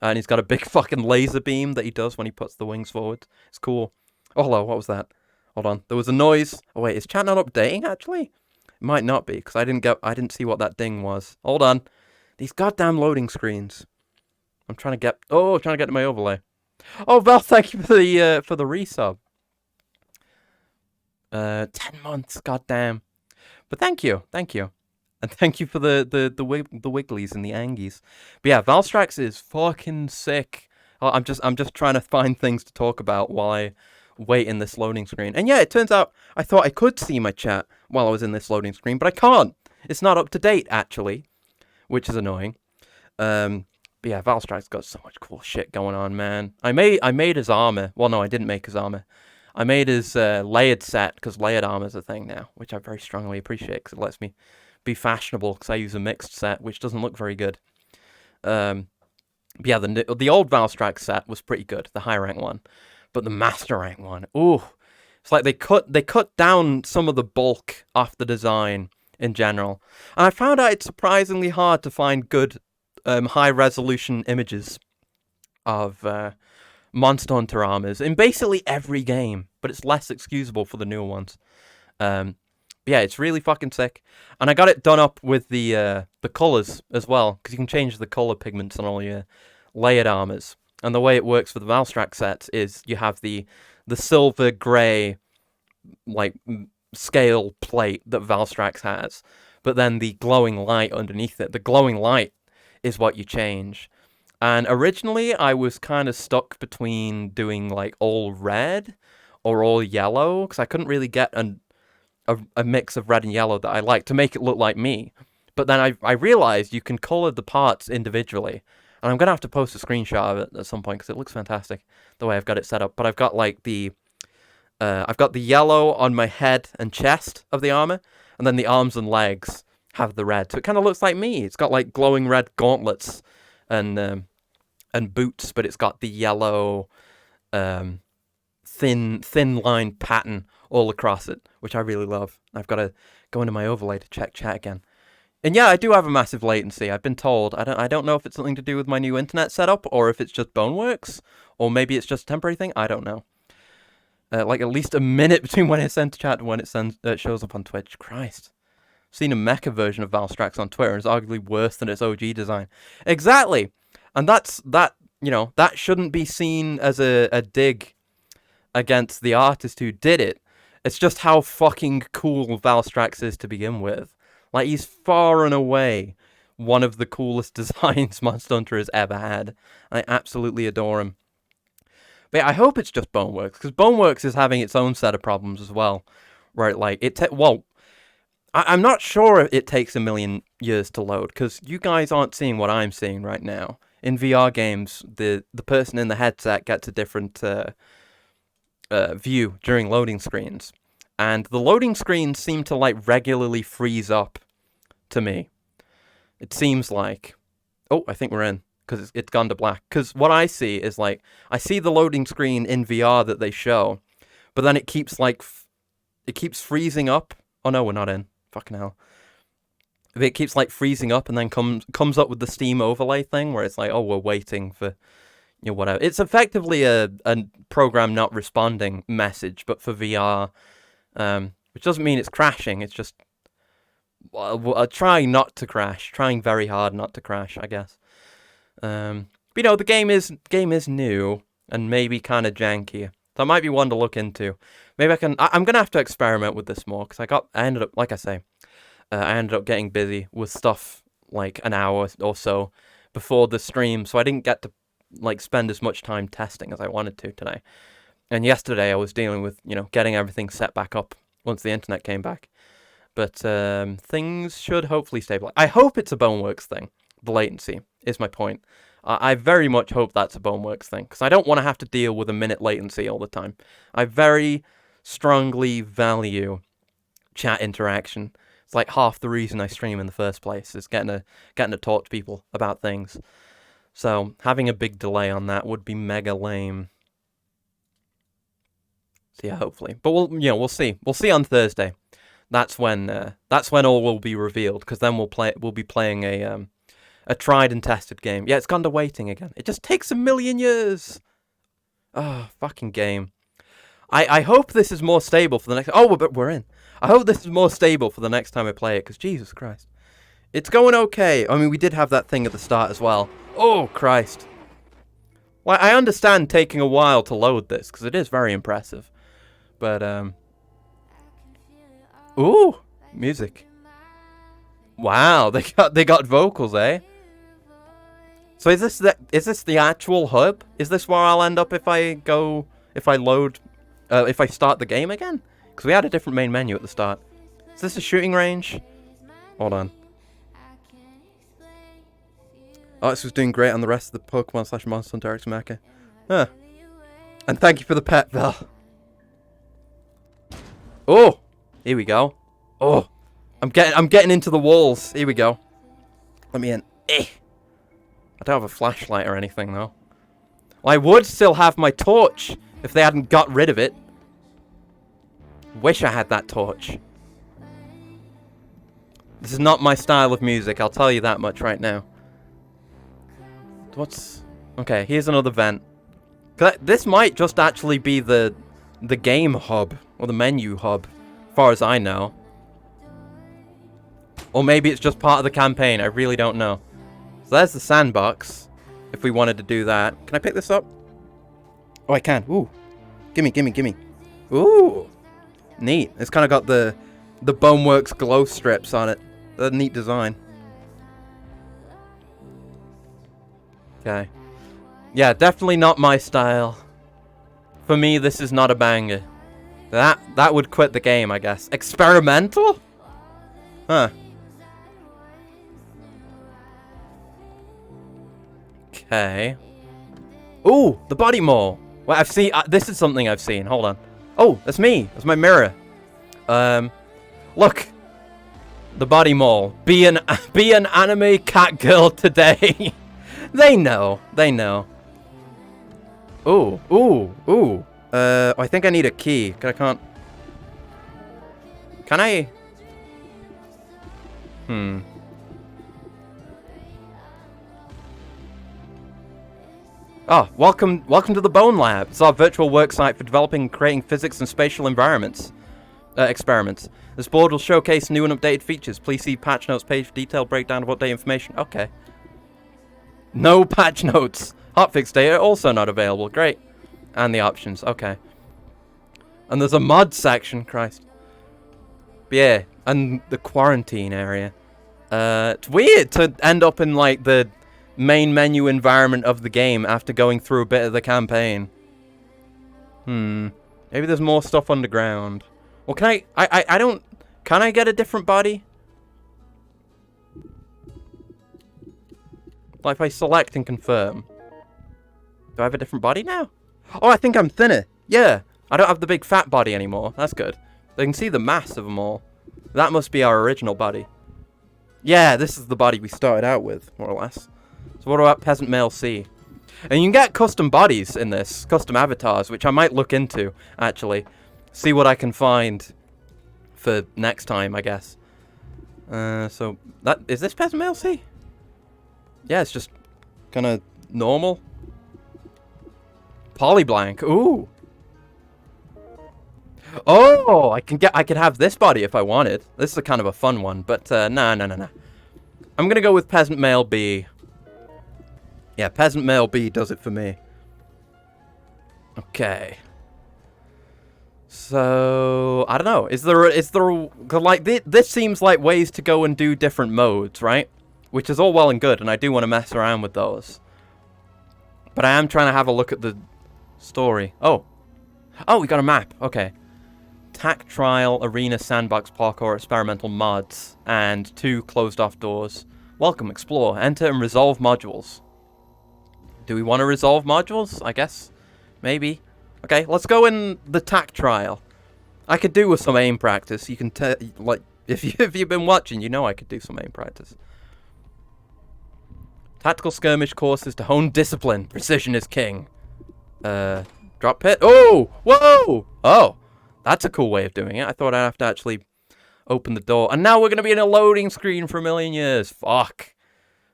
And he's got a big fucking laser beam that he does when he puts the wings forward. It's cool. Oh, hello, what was that? Hold on. There was a noise. Oh, wait, is chat not updating, actually? It might not be, because I didn't see what that ding was. Hold on. These goddamn loading screens. I'm trying to get to my overlay. Oh, Val, thank you for the resub. 10 months, goddamn. But thank you. And thank you for the wigglies and the angies. But yeah, Valstrax is fucking sick. I'm just trying to find things to talk about while I wait in this loading screen. And yeah, it turns out I thought I could see my chat while I was in this loading screen, but I can't. It's not up to date, actually, which is annoying. But yeah, Valstrax's got so much cool shit going on, man. I made his armor. Well, no, I didn't make his armor. I made his layered set, because layered armor's a thing now, which I very strongly appreciate, because it lets me be fashionable, because I use a mixed set, which doesn't look very good. But yeah, the old Valstrax set was pretty good, the high rank one. But the master rank one, ooh, it's like they cut down some of the bulk off the design in general. And I found out it's surprisingly hard to find good high resolution images of Monster Hunter armors in basically every game, but it's less excusable for the newer ones. Yeah, it's really fucking sick. And I got it done up with the colors as well, because you can change the color pigments on all your layered armors. And the way it works for the Valstrax sets is you have the silver grey like scale plate that Valstrax has, but then the glowing light underneath it. The glowing light is what you change. And originally I was kind of stuck between doing like all red or all yellow, because I couldn't really get a mix of red and yellow that I like to make it look like me. But then I realized you can color the parts individually. And I'm going to have to post a screenshot of it at some point, because it looks fantastic the way I've got it set up. But I've got like I've got the yellow on my head and chest of the armor, and then the arms and legs have the red. So it kind of looks like me. It's got like glowing red gauntlets and boots, but it's got the yellow thin line pattern all across it, which I really love. I've got to go into my overlay to check chat again. And yeah, I do have a massive latency. I've been told. I don't know if it's something to do with my new internet setup, or if it's just Boneworks, or maybe it's just a temporary thing. I don't know. like at least a minute between when it sends to chat and when it shows up on Twitch. Christ. Seen a mecha version of Valstrax on Twitter, and it's arguably worse than its OG design. Exactly! And that shouldn't be seen as a dig against the artist who did it. It's just how fucking cool Valstrax is to begin with. Like, he's far and away one of the coolest designs Monster Hunter has ever had. I absolutely adore him. But yeah, I hope it's just Boneworks, because Boneworks is having its own set of problems as well. Right, like, I'm not sure it takes a million years to load, because you guys aren't seeing what I'm seeing right now. In VR games, the person in the headset gets a different view during loading screens. And the loading screens seem to, like, regularly freeze up to me. It seems like... Oh, I think we're in, because it's gone to black. Because what I see is, like, I see the loading screen in VR that they show, but then it keeps, like, it keeps freezing up. Oh, no, we're not in. Fucking hell. It keeps, like, freezing up and then comes up with the Steam overlay thing where it's like, oh, we're waiting for, you know, whatever. It's effectively a program not responding message, but for VR, which doesn't mean it's crashing. It's just trying not to crash, trying very hard not to crash, I guess. But, you know, the game is new and maybe kind of janky. That might be one to look into. Maybe I'm going to have to experiment with this more, because I ended up, like I say, I ended up getting busy with stuff like an hour or so before the stream, so I didn't get to, like, spend as much time testing as I wanted to today. And yesterday I was dealing with, you know, getting everything set back up once the internet came back. But things should hopefully stabilize. I hope it's a Boneworks thing. The latency is my point. I very much hope that's a Boneworks thing, because I don't want to have to deal with a minute latency all the time. I very strongly value chat interaction. It's like half the reason I stream in the first place, is getting to talk to people about things. So having a big delay on that would be mega lame. So yeah, hopefully. But we'll see. We'll see on Thursday. That's when all will be revealed, because then we'll be playing a tried and tested game. Yeah, it's gone to waiting again. It just takes a million years. Oh, fucking game. I hope this is more stable for the next... Oh, but we're in. I hope this is more stable for the next time I play it, because Jesus Christ. It's going okay. I mean, we did have that thing at the start as well. Oh, Christ. Well, I understand taking a while to load this, because it is very impressive. But, ooh, music. Wow, they got vocals, eh? So is this the actual hub? Is this where I'll end up if I start the game again? Because we had a different main menu at the start. Is this a shooting range? Hold on. Oh, this was doing great on the rest of the Pokemon / Monster Hunter X Mecha. Huh. And thank you for the pet, Val. Oh, here we go. Oh, I'm getting into the walls. Here we go. Let me in. I don't have a flashlight or anything though. Well, I would still have my torch if they hadn't got rid of it. Wish I had that torch. This is not my style of music, I'll tell you that much right now. Okay, here's another vent. This might just actually be the game hub, or the menu hub, as far as I know. Or maybe it's just part of the campaign, I really don't know. So there's the sandbox, if we wanted to do that. Can I pick this up? Oh, I can. Ooh. Gimme. Ooh. Neat. It's kind of got the Boneworks glow strips on it. A neat design. Okay. Yeah, definitely not my style. For me, this is not a banger. That would quit the game, I guess. Experimental? Huh. Okay. Ooh, the body mole. Well, I've seen. This is something I've seen. Hold on. Oh, that's me. That's my mirror. Look. The body mole. Be an anime cat girl today. They know. Ooh. I think I need a key. Can I? Oh, welcome to the BONELAB. It's our virtual work site for developing and creating physics and spatial experiments. This board will showcase new and updated features. Please see patch notes page for detailed breakdown of update information. Okay. No patch notes. Hotfix data also not available. Great. And the options. Okay. And there's a mod section. Christ. But yeah, and the quarantine area. It's weird to end up in like the main menu environment of the game after going through a bit of the campaign. Maybe there's more stuff underground. Well, can I get a different body? Like if I select and confirm. Do I have a different body now? Oh, I think I'm thinner. Yeah, I don't have the big fat body anymore. That's good. They can see the mass of them all. That must be our original body. Yeah, this is the body we started out with, more or less. So what about Peasant Male C? And you can get custom bodies in this, custom avatars, which I might look into, actually. See what I can find for next time, I guess. So, is this Peasant Male C? Yeah, it's just kind of normal. Polyblank, ooh. Oh, I could have this body if I wanted. This is a kind of a fun one, but nah. I'm gonna go with Peasant Male B. Yeah, Peasant Male B does it for me. Okay. So, I don't know. Is there like, this seems like ways to go and do different modes, right? Which is all well and good, and I do want to mess around with those. But I am trying to have a look at the story. Oh, we got a map. Okay. Tac Trial, Arena, Sandbox, Parkour, Experimental Mods, and 2 closed-off doors. Welcome, explore, enter and resolve modules. Do we want to resolve modules? I guess. Maybe. Okay, let's go in the Tac Trial. I could do with some aim practice. You can like, if you've been watching, you know I could do some aim practice. Tactical skirmish courses to hone discipline. Precision is king. Drop pit. Oh! Whoa! Oh! That's a cool way of doing it. I thought I'd have to actually open the door. And now we're going to be in a loading screen for a million years. Fuck.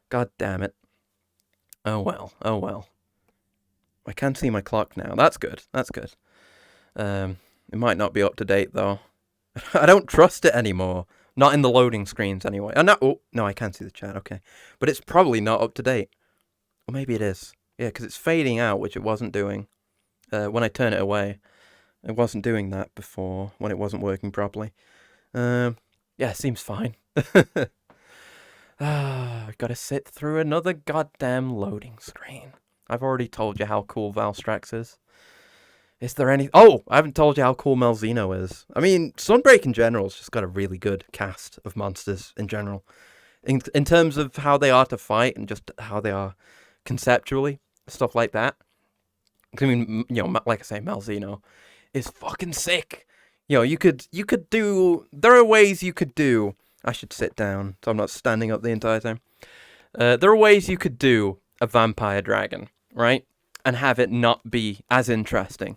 God damn it. Oh well. Oh well. I can see my clock now. That's good. That's good. It might not be up to date, though. I don't trust it anymore. Not in the loading screens, anyway. Oh, no, I can see the chat. Okay. But it's probably not up to date. Or maybe it is. Yeah, because it's fading out, which it wasn't doing when I turn it away. It wasn't doing that before, when it wasn't working properly. Yeah, seems fine. I've got to sit through another goddamn loading screen. I've already told you how cool Valstrax is. Is there any... Oh, I haven't told you how cool Malzeno is. I mean, Sunbreak in general has just got a really good cast of monsters in general. In terms of how they are to fight and just how they are conceptually, stuff like that. I mean, you know, like I say, Malzeno is fucking sick. You know, you could do... There are ways you could do... I should sit down so I'm not standing up the entire time. There are ways you could do a vampire dragon, right? And have it not be as interesting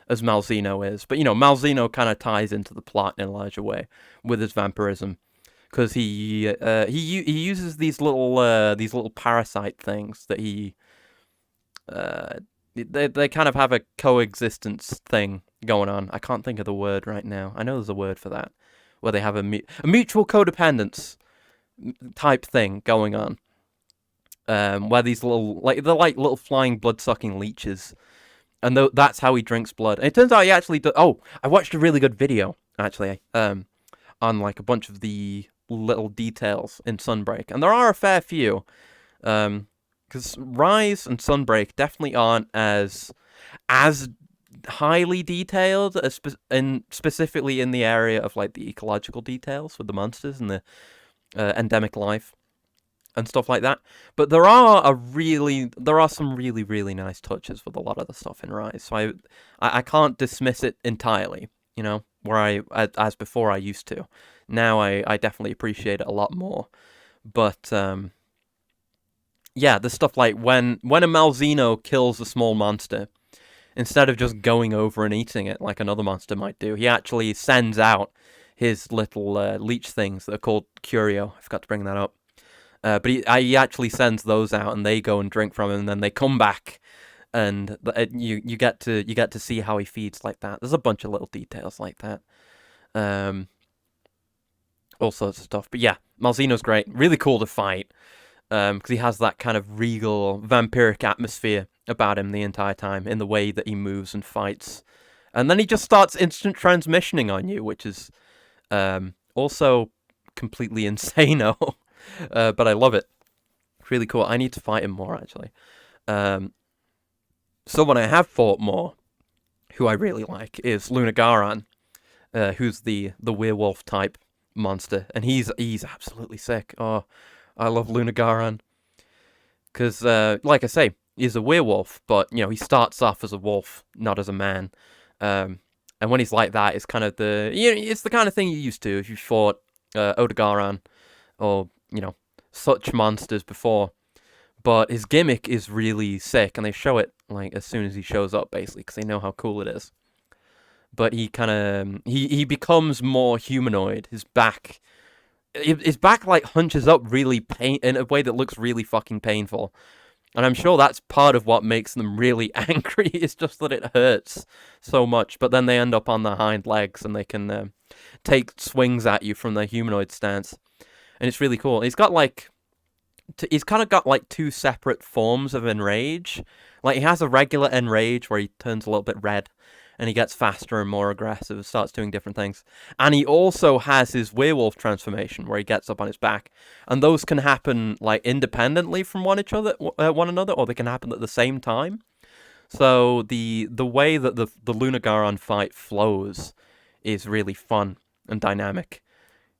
as Malzeno is. But, you know, Malzeno kind of ties into the plot in a larger way with his vampirism. Because he uses these little parasite things that he... They kind of have a coexistence thing going on. I can't think of the word right now. I know there's a word for that. Where they have a mutual codependence type thing going on. Where these they're like little flying blood-sucking leeches. And that's how he drinks blood. And it turns out he actually does... Oh, I watched a really good video, actually, on like a bunch of the little details in Sunbreak. And there are a fair few. Because Rise and Sunbreak definitely aren't as highly detailed, specifically in the area of like the ecological details with the monsters and the endemic life and stuff like that. But there are some really, really nice touches with a lot of the stuff in Rise. So I can't dismiss it entirely, you know, where as before I used to. Now I definitely appreciate it a lot more. But yeah, the stuff like when a Malzeno kills a small monster, instead of just going over and eating it like another monster might do, he actually sends out his little leech things that are called Curio. I forgot to bring that up. But he actually sends those out, and they go and drink from him, and then they come back and you get to see how he feeds like that. There's a bunch of little details like that. All sorts of stuff. But yeah, Malzeno's great. Really cool to fight. Because he has that kind of regal, vampiric atmosphere about him the entire time in the way that he moves and fights. And then he just starts instant transmissioning on you, which is also completely insano. But I love it. Really cool. I need to fight him more, actually. Someone I have fought more, who I really like, is Lunagaran, who's the werewolf type monster. And he's absolutely sick. Oh, I love Lunagaran. Because, like I say, he's a werewolf, but, you know, he starts off as a wolf, not as a man. And when he's like that, it's kind of it's the kind of thing you're used to if you fought Odogaran or, you know, such monsters before. But his gimmick is really sick, and they show it, like, as soon as he shows up, basically, because they know how cool it is. But he kind of, he becomes more humanoid. His back, like, hunches up really in a way that looks really fucking painful. And I'm sure that's part of what makes them really angry. It's just that it hurts so much. But then they end up on their hind legs, and they can take swings at you from their humanoid stance. And it's really cool. He's got, like, he's kind of got, like, two separate forms of enrage. Like, he has a regular enrage where he turns a little bit red, and he gets faster and more aggressive and starts doing different things. And he also has his werewolf transformation, where he gets up on his back. And those can happen, like, independently from one another, or they can happen at the same time. So the way that the Lunagaran fight flows is really fun and dynamic.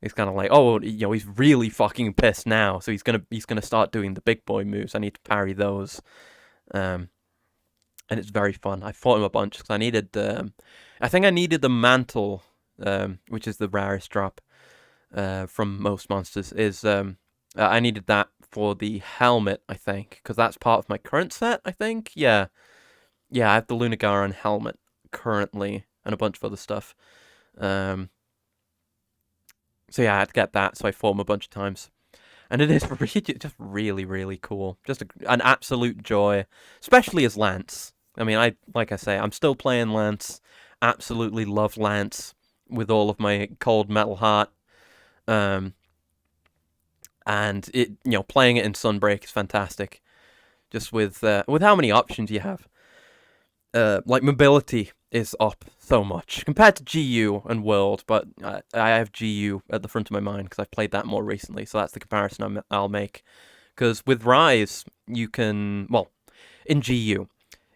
It's kind of like, oh, you know, he's really fucking pissed now, so he's gonna start doing the big boy moves. I need to parry those. And it's very fun. I fought him a bunch because I needed, I think I needed the mantle, which is the rarest drop from most monsters. I needed that for the helmet, I think, because that's part of my current set, I think. Yeah, I have the Lunagaran helmet currently and a bunch of other stuff. So yeah, I had to get that, so I fought him a bunch of times. And it is just really, really cool. Just an absolute joy, especially as Lance. I mean, like I say, I'm still playing Lance. Absolutely love Lance with all of my cold metal heart. And it, you know, playing it in Sunbreak is fantastic. Just with how many options you have. Like mobility is up so much compared to GU and World, but I have GU at the front of my mind because I've played that more recently, so that's the comparison I'll make. Because with Rise, you can, well, in GU,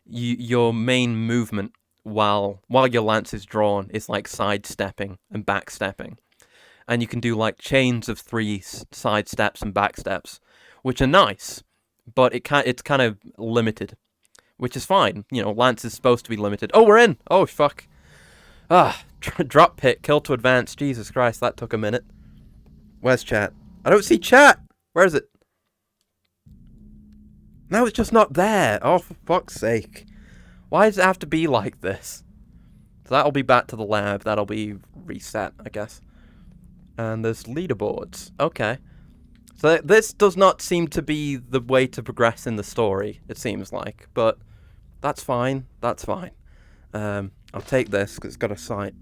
your main movement while your lance is drawn is like sidestepping and backstepping, and you can do like chains of 3 side steps and back steps, which are nice, but it's kind of limited. Which is fine. You know, Lance is supposed to be limited. Oh, we're in! Oh, fuck. Drop pit, kill to advance. Jesus Christ, that took a minute. Where's chat? I don't see chat! Where is it? No, it's just not there. Oh, for fuck's sake. Why does it have to be like this? So that'll be back to the lab. That'll be reset, I guess. And there's leaderboards. Okay. So this does not seem to be the way to progress in the story, it seems like. But that's fine. That's fine. I'll take this because it's got a sight.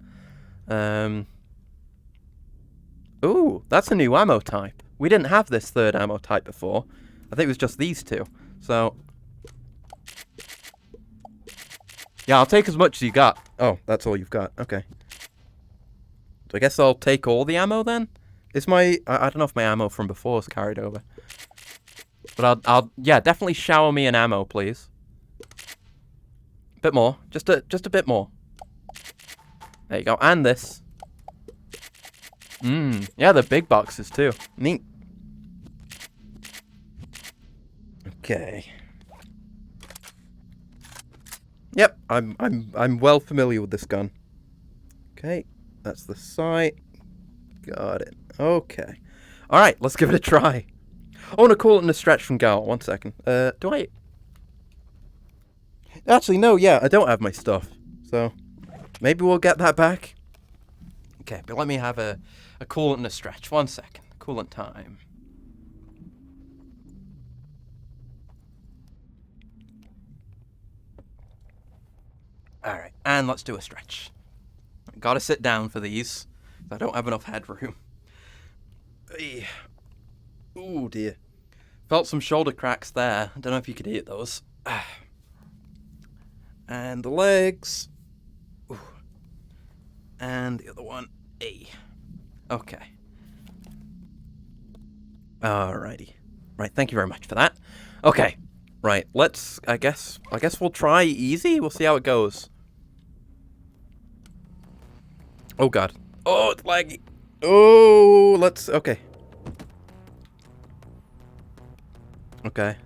Ooh, that's a new ammo type. We didn't have this third ammo type before. I think it was just these two. So yeah, I'll take as much as you got. Oh, that's all you've got. Okay. So I guess I'll take all the ammo then? Is I don't know if my ammo from before is carried over. But I'll yeah, definitely shower me in ammo, please. Bit more. Just a bit more. There you go. And this. Yeah, the big boxes too. Neat. Okay. Yep, I'm well familiar with this gun. Okay, that's the sight. Got it. Okay. Alright, let's give it a try. I want to call it in a stretch from Gal. 1 second. Do I... Actually, no, yeah, I don't have my stuff. So, maybe we'll get that back. Okay, but let me have a coolant and a stretch. 1 second. Coolant time. Alright, and let's do a stretch. Gotta sit down for these. I don't have enough headroom. Ooh, dear. Felt some shoulder cracks there. I don't know if you could hear those. And the legs. Ooh. And the other one. Okay. Alrighty. Right, thank you very much for that. Okay. Right, let's, I guess we'll try easy. We'll see how it goes. Oh, God. Oh, it's laggy. Oh, okay. Okay.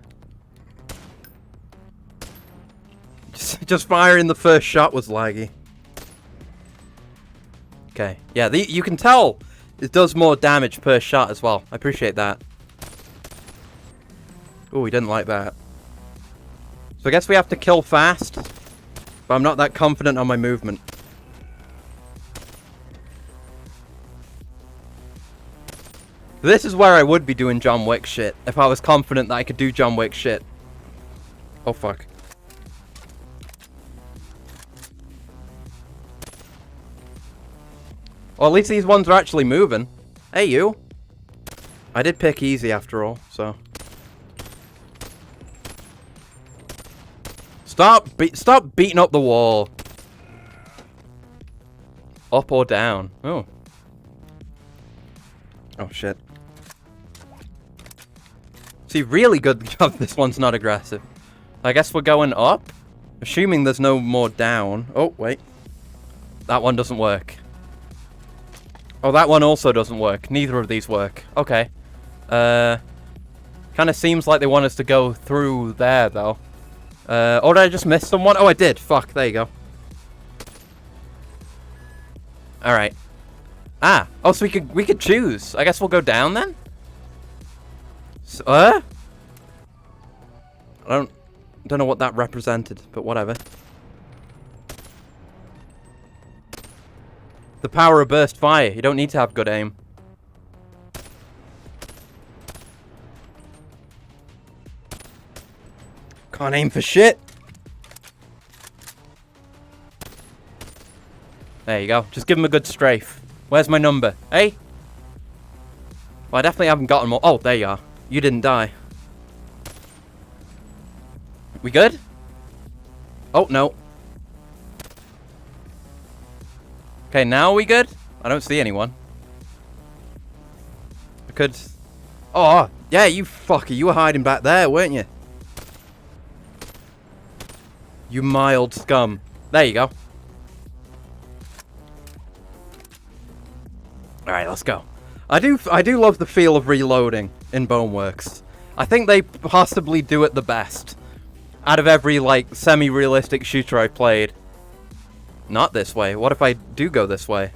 Just firing the first shot was laggy. Okay. Yeah, you can tell it does more damage per shot as well. I appreciate that. Oh, we didn't like that. So I guess we have to kill fast. But I'm not that confident on my movement. This is where I would be doing John Wick shit. If I was confident that I could do John Wick shit. Oh, fuck. Well, at least these ones are actually moving. Hey, you. I did pick easy after all, so. Stop beating up the wall. Up or down. Oh. Oh, shit. See, really good job this one's not aggressive. I guess we're going up. Assuming there's no more down. Oh, wait. That one doesn't work. Oh, that one also doesn't work. Neither of these work. Okay. Kind of seems like they want us to go through there, though. Or did I just miss someone? Oh, I did. Fuck, there you go. Alright. Ah. Oh, so we could choose. I guess we'll go down, then? So, I don't know what that represented, but whatever. The power of burst fire. You don't need to have good aim. Can't aim for shit. There you go. Just give him a good strafe. Where's my number? Hey? Well, I definitely haven't gotten more. Oh, there you are. You didn't die. We good? Oh, no. Okay, now are we good? I don't see anyone. I could... Oh, yeah, you fucker. You were hiding back there, weren't you? You mild scum. There you go. Alright, let's go. I do love the feel of reloading in Boneworks. I think they possibly do it the best. Out of every, like, semi-realistic shooter I've played. Not this way. What if I do go this way?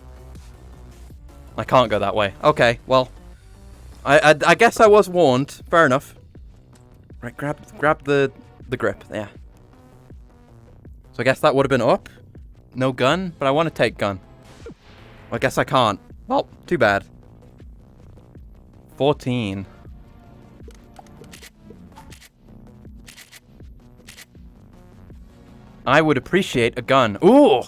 I can't go that way. Okay, well. I guess I was warned. Fair enough. Right, grab the grip. Yeah. So I guess that would have been up. No gun, but I want to take gun. I guess I can't. Well, too bad. 14. I would appreciate a gun. Ooh!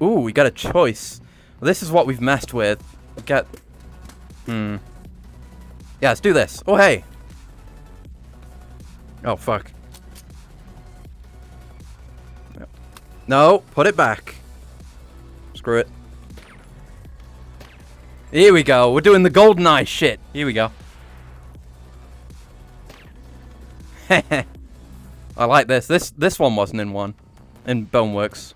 Ooh, we got a choice. Well, this is what we've messed with. Get... Yeah, let's do this. Oh, hey! Oh, fuck. No, put it back. Screw it. Here we go. We're doing the GoldenEye shit. Here we go. I like this. This one wasn't in one. In Boneworks.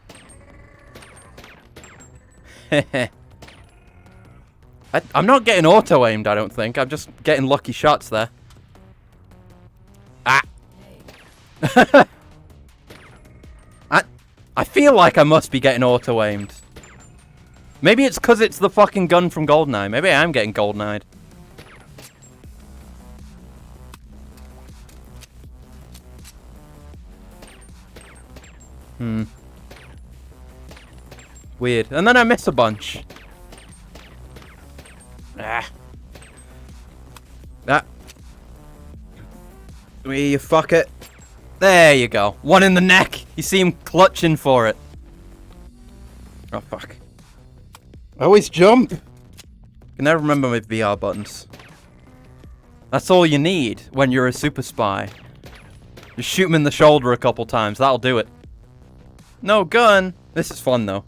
I'm not getting auto-aimed, I don't think. I'm just getting lucky shots there. Ah! I feel like I must be getting auto-aimed. Maybe it's because it's the fucking gun from GoldenEye. Maybe I am getting GoldenEyed. Weird. And then I miss a bunch. Ah. Ah. You fuck it. There you go. One in the neck. You see him clutching for it. Oh, fuck. I always jump! I can never remember my VR buttons. That's all you need when you're a super spy. Just shoot him in the shoulder a couple times, that'll do it. No gun! This is fun, though.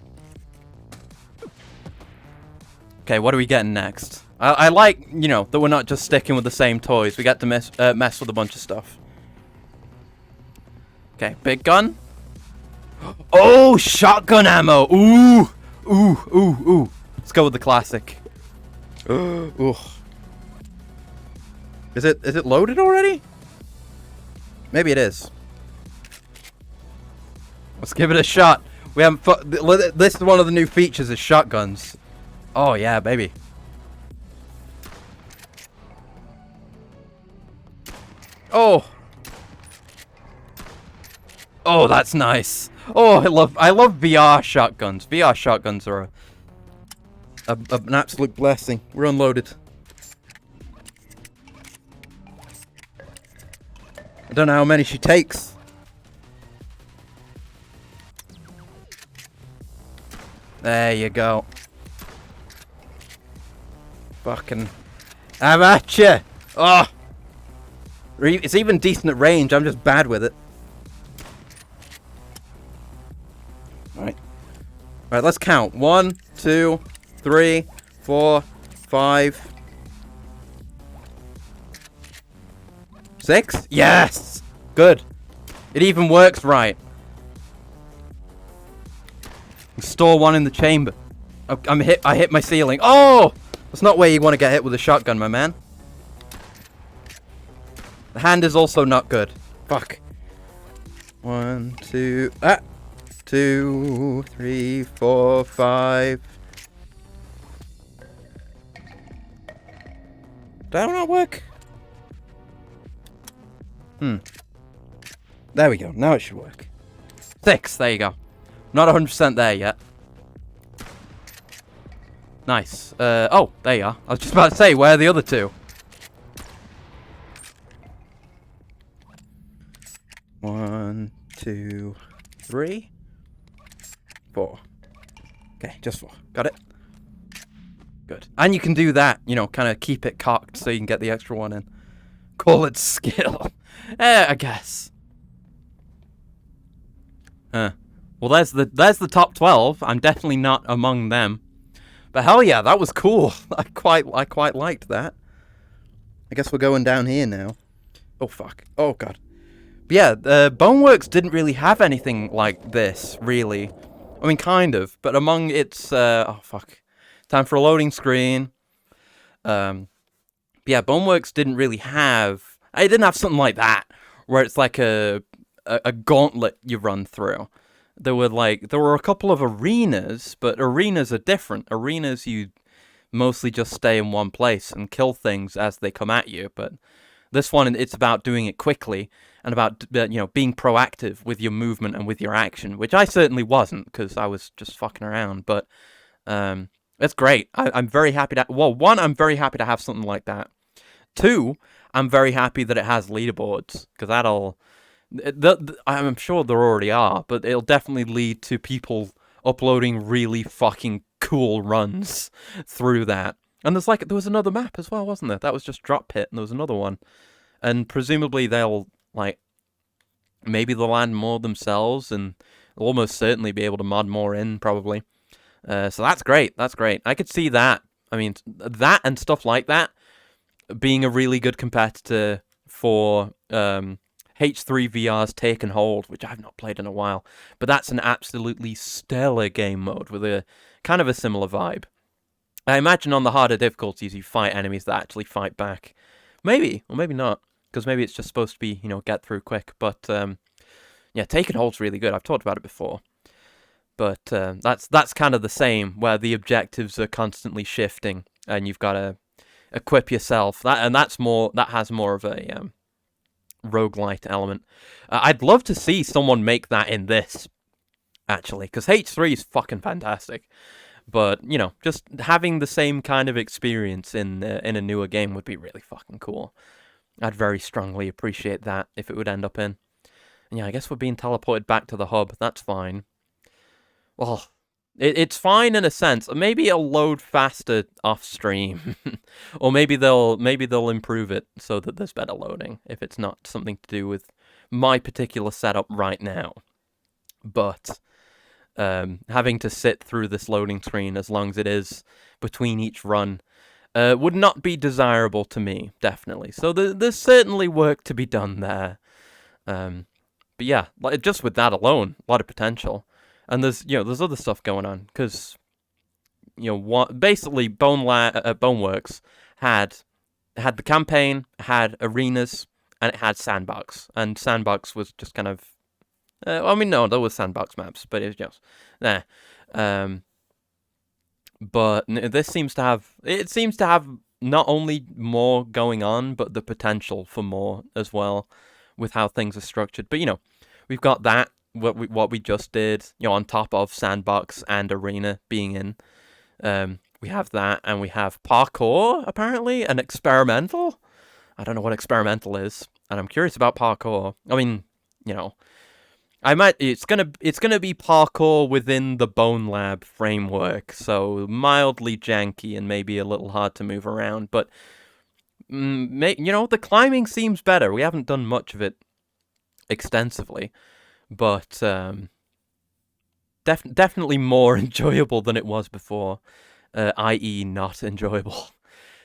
Okay, what are we getting next? I like, you know, that we're not just sticking with the same toys. We get to mess with a bunch of stuff. Okay, big gun. Oh, shotgun ammo! Ooh! Ooh, ooh, ooh. Let's go with the classic. Ooh. Is it loaded already? Maybe it is. Let's give it a shot. We haven't. This is one of the new features: is shotguns. Oh yeah, baby. Oh. Oh, that's nice. Oh, I love VR shotguns. VR shotguns are an absolute blessing. We're unloaded. I don't know how many she takes. There you go. Fucking... I'm at ya! Oh! It's even decent at range, I'm just bad with it. Alright. Alright, let's count. 1, 2, 3, 4, 5... 6? Yes! Good. It even works right. Store one in the chamber. I hit my ceiling. Oh! That's not where you want to get hit with a shotgun, my man. The hand is also not good. Fuck. 1, 2... 2, 3, 4, 5... Did that not work? There we go. Now it should work. 6. There you go. Not 100% there yet. Nice. Oh, there you are. I was just about to say, where are the other 2? 1, 2, 3, 4. Okay, just 4. Got it? Good. And you can do that, you know, kind of keep it cocked so you can get the extra one in. Call it skill. I guess. Well, there's the top 12. I'm definitely not among them. But hell yeah, that was cool. I quite liked that. I guess we're going down here now. Oh fuck. Oh god. But yeah, Boneworks didn't really have anything like this, really. I mean, kind of, but among its oh fuck. Time for a loading screen. Yeah, Boneworks didn't really have... It didn't have something like that, where it's like a gauntlet you run through. There were a couple of arenas, but arenas are different. Arenas, you mostly just stay in one place and kill things as they come at you, but this one, it's about doing it quickly, and about, you know, being proactive with your movement and with your action, which I certainly wasn't, because I was just fucking around, but, it's great. I'm very happy to... Well, 1, I'm very happy to have something like that. 2, I'm very happy that it has leaderboards, because that'll... I'm sure there already are, but it'll definitely lead to people uploading really fucking cool runs through that. And there was another map as well, wasn't there? That was just Drop Pit, and there was another one. And presumably they'll, like, maybe they'll land more themselves, and they'll almost certainly be able to mod more in, probably. So that's great, that's great. I could see that. I mean, that and stuff like that being a really good competitor for H3 VR's Taken Hold, which I've not played in a while. But that's an absolutely stellar game mode with a kind of a similar vibe. I imagine on the harder difficulties you fight enemies that actually fight back. Maybe, or maybe not, because maybe it's just supposed to be, you know, get through quick. But yeah, Taken Hold's really good. I've talked about it before. But that's kind of the same, where the objectives are constantly shifting, and you've got to equip yourself. That has more of a roguelite element. I'd love to see someone make that in this, actually, because H3 is fucking fantastic. But, you know, just having the same kind of experience in a newer game would be really fucking cool. I'd very strongly appreciate that if it would end up in. And yeah, I guess we're being teleported back to the hub. That's fine. Well, It's fine in a sense. Maybe it'll load faster off stream, or maybe they'll improve it so that there's better loading if it's not something to do with my particular setup right now. But having to sit through this loading screen as long as it is between each run would not be desirable to me, definitely. So there's certainly work to be done there. But yeah, just with that alone, a lot of potential. And there's other stuff going on, because basically Boneworks had the campaign, had arenas, and it had sandbox. And sandbox was just kind of no, there was sandbox maps, but it was just but this seems to have not only more going on, but the potential for more as well, with how things are structured. But we've got that. What we just did, on top of sandbox and arena being in, we have that, and we have parkour, apparently, and experimental. I don't know what experimental is, and I'm curious about parkour. I mean, it's gonna be parkour within the BONELAB framework, so mildly janky and maybe a little hard to move around, but the climbing seems better. We haven't done much of it extensively, but definitely more enjoyable than it was before, i.e. not enjoyable.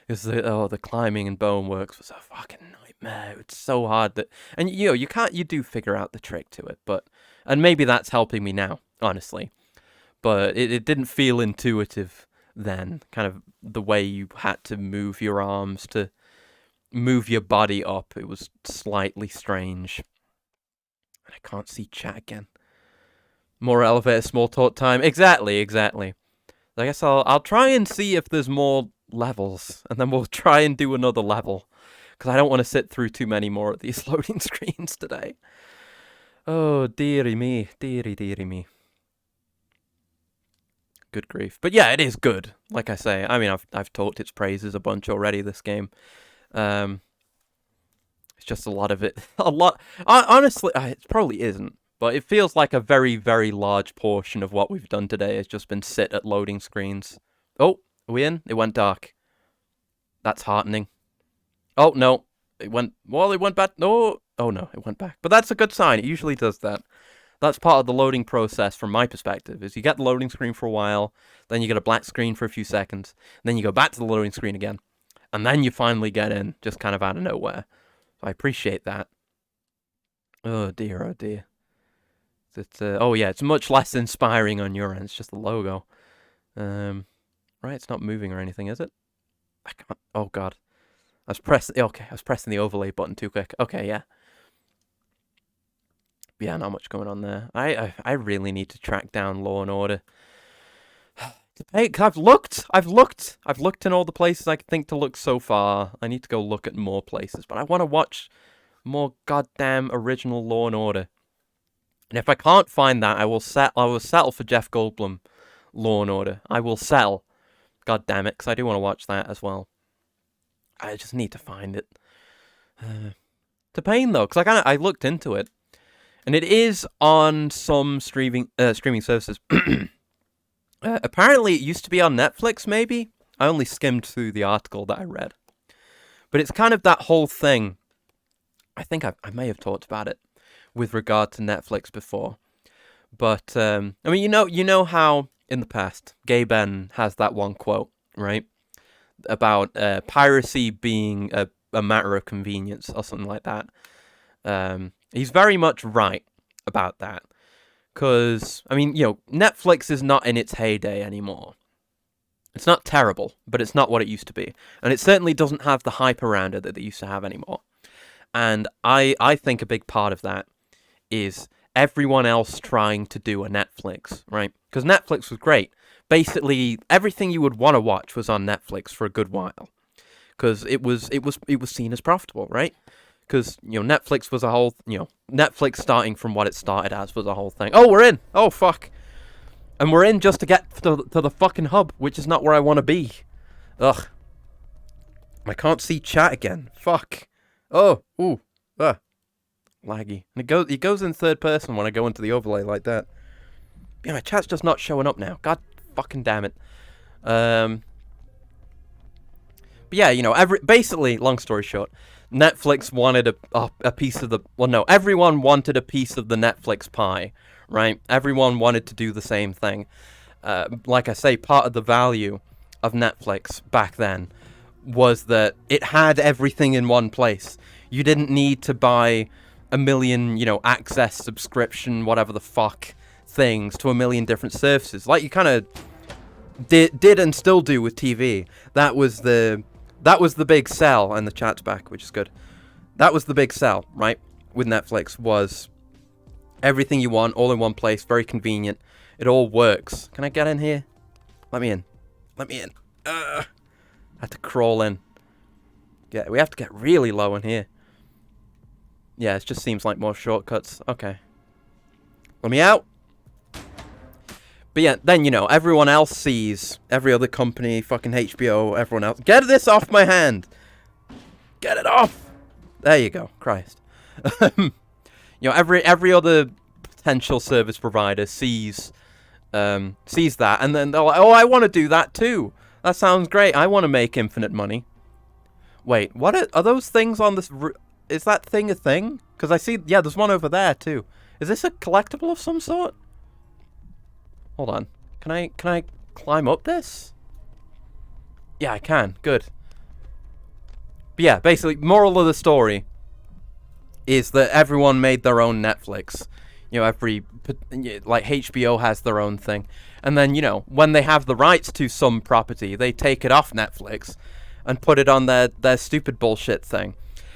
Because the climbing in Boneworks was a fucking nightmare. It's so hard and you do figure out the trick to it, and maybe that's helping me now, honestly. But it didn't feel intuitive then, kind of the way you had to move your arms to move your body up. It was slightly strange. I can't see chat again. More elevator small talk time. Exactly. I guess I'll try and see if there's more levels, and then we'll try and do another level, because I don't want to sit through too many more of these loading screens today. Oh, dearie me. Good grief. But yeah, it is good. Like I say, I mean, I've talked its praises a bunch already, this game. It's just a lot of it. Honestly, it probably isn't, but it feels like a very, very large portion of what we've done today has just been sit at loading screens. Oh, are we in? It went dark. That's heartening. Oh, no. It went back. No. Oh, no, it went back. But that's a good sign. It usually does that. That's part of the loading process from my perspective, is you get the loading screen for a while, then you get a black screen for a few seconds, then you go back to the loading screen again, and then you finally get in, just kind of out of nowhere. I appreciate that. Oh dear. Oh yeah, it's much less inspiring on your end. It's just the logo. Right, it's not moving or anything, is it? I can't. Oh god, I was pressing the overlay button too quick. Okay, yeah. Yeah, not much going on there. I really need to track down Law and Order. I've looked in all the places I think to look so far. I need to go look at more places, but I want to watch more goddamn original Law and Order. And if I can't find that, I will settle for Jeff Goldblum Law and Order. I will settle. God damn it, because I do want to watch that as well. I just need to find it. It's a pain though, because I looked into it, and it is on some streaming services. Apparently, it used to be on Netflix, maybe? I only skimmed through the article that I read. But it's kind of that whole thing. I think I may have talked about it with regard to Netflix before. But, I mean, you know how, in the past, Gay Ben has that one quote, right? About piracy being a matter of convenience, or something like that. He's very much right about that. Because, I mean, Netflix is not in its heyday anymore. It's not terrible, but it's not what it used to be. And it certainly doesn't have the hype around it that it used to have anymore. And I think a big part of that is everyone else trying to do a Netflix, right? Because Netflix was great. Basically, everything you would want to watch was on Netflix for a good while. Because it was seen as profitable, right? Because, Netflix was a whole, Netflix starting from what it started as was a whole thing. Oh, we're in! Oh, fuck! And we're in just to get to the fucking hub, which is not where I want to be. Ugh. I can't see chat again. Fuck. Oh, ooh. Laggy. And it goes in third person when I go into the overlay like that. Yeah, my chat's just not showing up now. God fucking damn it. But yeah, you know, basically, long story short, Netflix wanted a piece of the... Well, no, everyone wanted a piece of the Netflix pie, right? Everyone wanted to do the same thing. Like I say, part of the value of Netflix back then was that it had everything in one place. You didn't need to buy a million, you know, access, subscription, whatever the fuck things to a million different services. Like you kind of did and still do with TV. That was the big sell, and the chat's back, which is good. That was the big sell, right? With Netflix was everything you want, all in one place, very convenient. It all works. Can I get in here? Let me in. Let me in. I had to crawl in. Yeah, we have to get really low in here. Yeah, it just seems like more shortcuts. Okay. Let me out. But yeah, then, you know, everyone else sees, every other company, fucking HBO, everyone else. Get this off my hand! Get it off! There you go. Christ. You know, every other potential service provider sees that, and then they're like, oh, I want to do that too. That sounds great. I want to make infinite money. Wait, what are those things on this... Is that thing a thing? Because I see... Yeah, there's one over there too. Is this a collectible of some sort? Hold on. Can I climb up this? Yeah, I can. Good. But yeah, basically, moral of the story is that everyone made their own Netflix. You know, like HBO has their own thing. And then, you know, when they have the rights to some property, they take it off Netflix and put it on their stupid bullshit thing.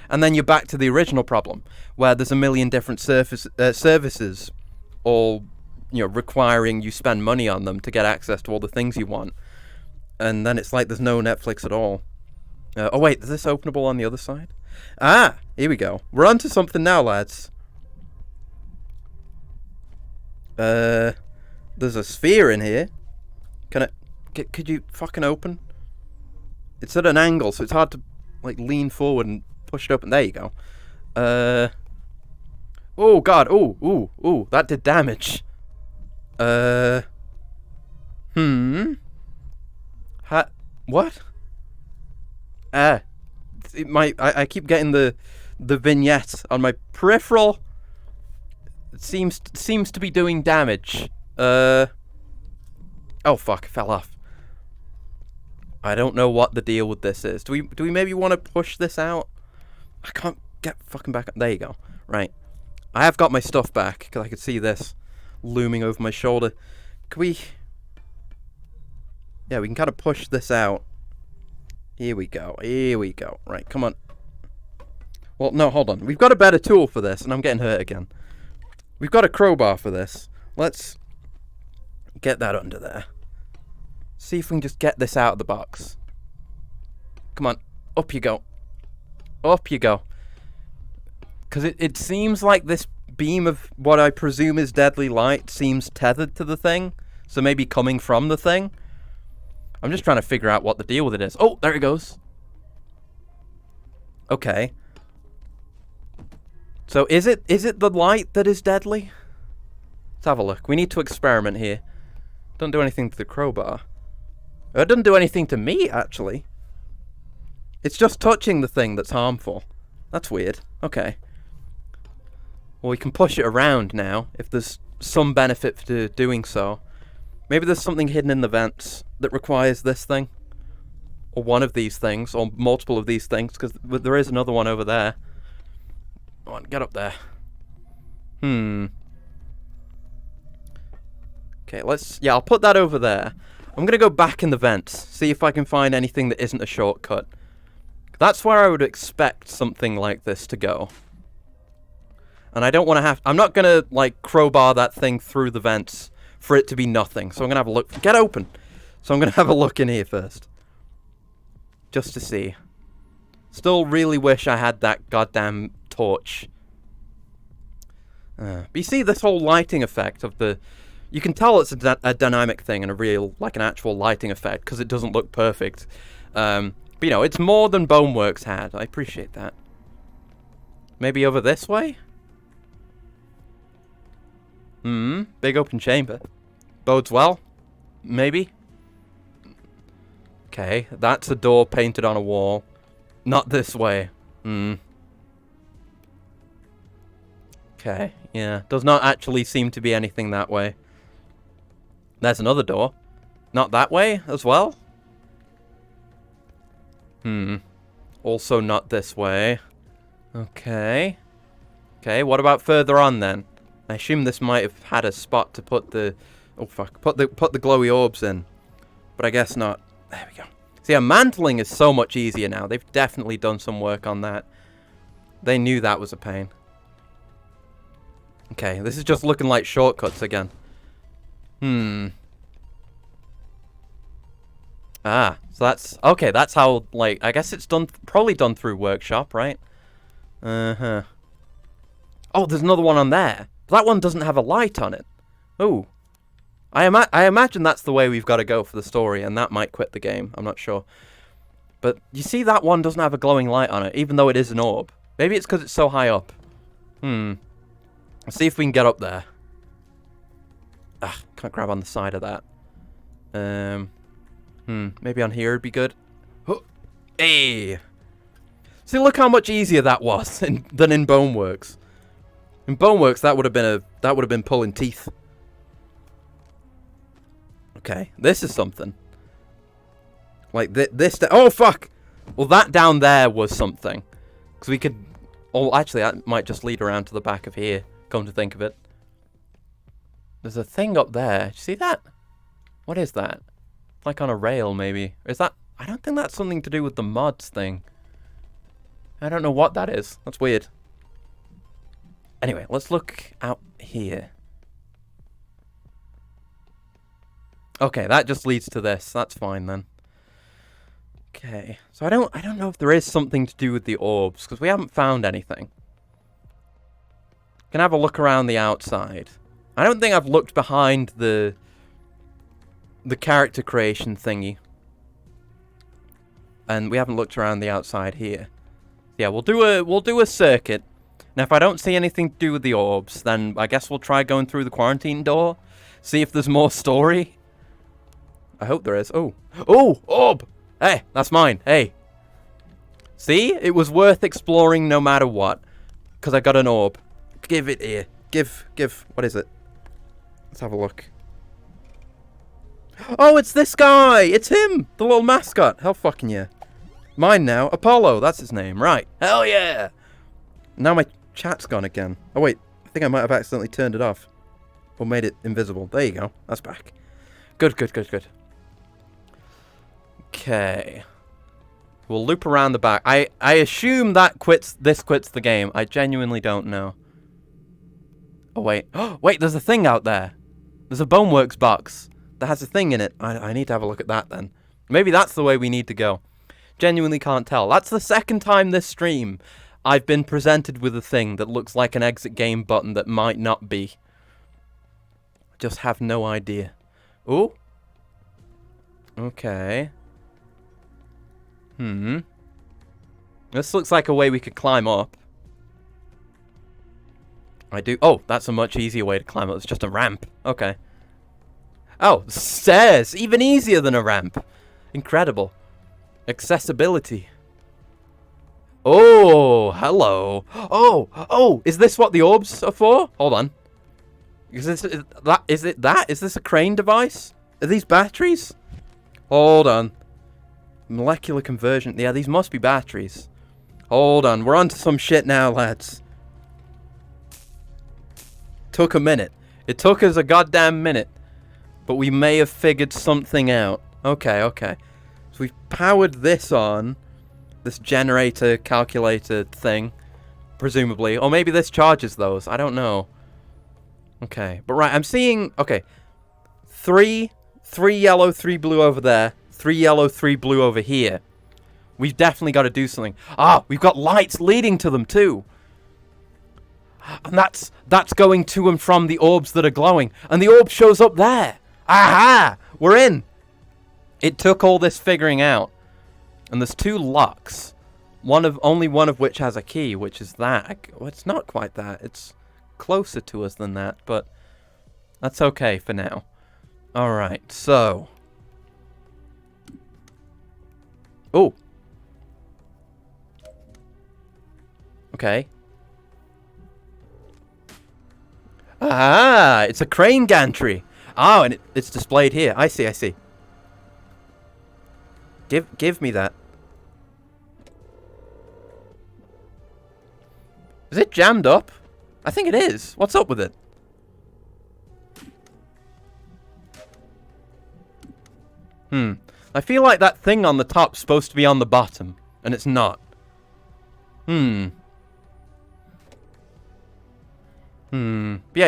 And then you're back to the original problem, where there's a million different services, all, you know, requiring you spend money on them to get access to all the things you want. And then it's like there's no Netflix at all. Oh wait, is this openable on the other side? Ah, here we go. We're on to something now, lads. There's a sphere in here. Could you fucking open? It's at an angle, so it's hard to, like, lean forward and push it open. There you go. Oh god, ooh, that did damage. What? I keep getting the vignette on my peripheral. It seems to be doing damage. Oh fuck, it fell off. I don't know what the deal with this is. Do we maybe want to push this out? I can't get fucking back up. There you go. Right. I have got my stuff back, because I could see this looming over my shoulder. Can we... Yeah, we can kind of push this out. Here we go. Here we go. Right, come on. Well, no, hold on. We've got a better tool for this, and I'm getting hurt again. We've got a crowbar for this. Let's get that under there. See if we can just get this out of the box. Come on. Up you go. Up you go. Because it seems like this beam of what I presume is deadly light seems tethered to the thing. So maybe coming from the thing. I'm just trying to figure out what the deal with it is. Oh, there it goes. Okay. So is it the light that is deadly? Let's have a look. We need to experiment here. Don't do anything to the crowbar. It doesn't do anything to me, actually. It's just touching the thing that's harmful. That's weird. Okay. Well, we can push it around now, if there's some benefit to doing so. Maybe there's something hidden in the vents that requires this thing. Or one of these things, or multiple of these things, because there is another one over there. Come on, get up there. Okay, yeah, I'll put that over there. I'm going to go back in the vents, see if I can find anything that isn't a shortcut. That's where I would expect something like this to go. And I don't want to I'm not going to, like, crowbar that thing through the vents for it to be nothing. So I'm going to have a look. Get open! So I'm going to have a look in here first. Just to see. Still really wish I had that goddamn torch. But you see this whole lighting effect of the... You can tell it's a dynamic thing and a real, like an actual lighting effect, because it doesn't look perfect. But, you know, it's more than Boneworks had. I appreciate that. Maybe over this way? Big open chamber. Bodes well. Maybe. Okay, that's a door painted on a wall. Not this way. Okay, yeah. Does not actually seem to be anything that way. There's another door. Not that way as well? Also not this way. Okay. Okay, what about further on then? I assume this might have had a spot to put the... Oh, fuck. Put the glowy orbs in. But I guess not. There we go. See, yeah, mantling is so much easier now. They've definitely done some work on that. They knew that was a pain. Okay, this is just looking like shortcuts again. Ah, so that's... Okay, that's how, like... I guess it's done... Probably done through workshop, right? Oh, there's another one on there. That one doesn't have a light on it. Oh. I imagine that's the way we've got to go for the story, and that might quit the game. I'm not sure. But you see that one doesn't have a glowing light on it, even though it is an orb. Maybe it's because it's so high up. Let's see if we can get up there. Ah, can't grab on the side of that. Maybe on here would be good. Oh, hey! See, look how much easier that was than in Boneworks. In Boneworks, that would have been pulling teeth. Okay, this is something. Like this. Oh fuck! Well, that down there was something, because we could. Oh, actually, that might just lead around to the back of here. Come to think of it, there's a thing up there. Do you see that? What is that? It's like on a rail, maybe. Is that? I don't think that's something to do with the mods thing. I don't know what that is. That's weird. Anyway, let's look out here. Okay, that just leads to this. That's fine then. Okay, so I don't know if there is something to do with the orbs, because we haven't found anything. Can have a look around the outside. I don't think I've looked behind the character creation thingy. And we haven't looked around the outside here. Yeah, we'll do a circuit. Now, if I don't see anything to do with the orbs, then I guess we'll try going through the quarantine door. See if there's more story. I hope there is. Oh. Oh! Orb! Hey, that's mine. Hey. See? It was worth exploring no matter what. Because I got an orb. Give it here. Give. What is it? Let's have a look. Oh, it's this guy! It's him! The little mascot. Hell fucking yeah. Mine now. Apollo. That's his name. Right. Hell yeah! Now my chat's gone again. Oh, wait. I think I might have accidentally turned it off. Or made it invisible. There you go. That's back. Good. Okay. We'll loop around the back. I assume that this quits the game. I genuinely don't know. Oh, wait. Oh, wait, there's a thing out there. There's a Boneworks box that has a thing in it. I need to have a look at that then. Maybe that's the way we need to go. Genuinely can't tell. That's the second time this stream I've been presented with a thing that looks like an exit game button that might not be. I just have no idea. Ooh. Okay. This looks like a way we could climb up. Oh, that's a much easier way to climb up. It's just a ramp. Okay. Oh, stairs! Even easier than a ramp. Incredible. Accessibility. Oh, hello. Oh, is this what the orbs are for? Hold on. Is this a crane device? Are these batteries? Hold on. Molecular conversion. Yeah, these must be batteries. Hold on. We're on to some shit now, lads. Took a minute. It took us a goddamn minute. But we may have figured something out. Okay. So we've powered this on. This generator calculator thing. Presumably. Or maybe this charges those. I don't know. Okay. But right, I'm seeing... Okay. 3 yellow, 3 blue over there. 3 yellow, 3 blue over here. We've definitely got to do something. Ah, we've got lights leading to them too. And that's going to and from the orbs that are glowing. And the orb shows up there. Aha! We're in. It took all this figuring out. And there's 2 locks. Only one of which has a key, which is that. Well, it's not quite that. It's closer to us than that, but that's okay for now. Alright, so... Oh! Okay. Ah! It's a crane gantry! Oh, and it's displayed here. I see, I see. Give me that. Is it jammed up? I think it is. What's up with it? I feel like that thing on the top's supposed to be on the bottom, and it's not. Yeah,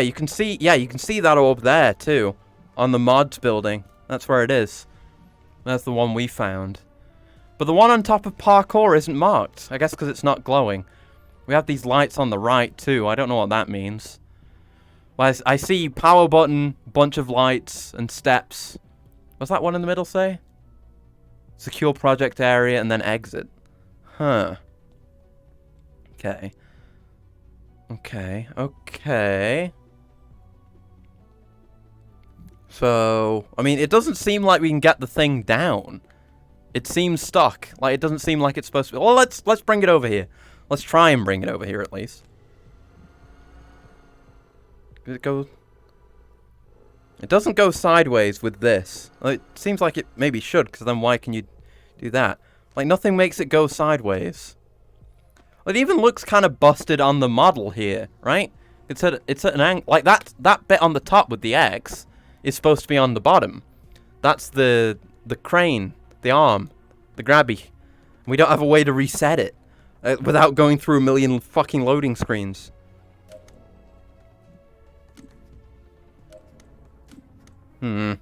you can see that orb there too, on the mods building. That's where it is. That's the one we found. But the one on top of parkour isn't marked. I guess because it's not glowing. We have these lights on the right too. I don't know what that means. Well, I see power button, bunch of lights, and steps. What's that one in the middle say? Secure project area and then exit. Huh. Okay. Okay. So, I mean, it doesn't seem like we can get the thing down. It seems stuck. Like, it doesn't seem like it's supposed to be. Well, let's bring it over here. Let's try and bring it over here, at least. Did it go... It doesn't go sideways with this. It seems like it maybe should, because then why can you do that? Like, nothing makes it go sideways. It even looks kind of busted on the model here, right? It's at an angle. Like, that bit on the top with the X is supposed to be on the bottom. That's the crane, the arm, the grabby. We don't have a way to reset it without going through a million fucking loading screens. Yeah,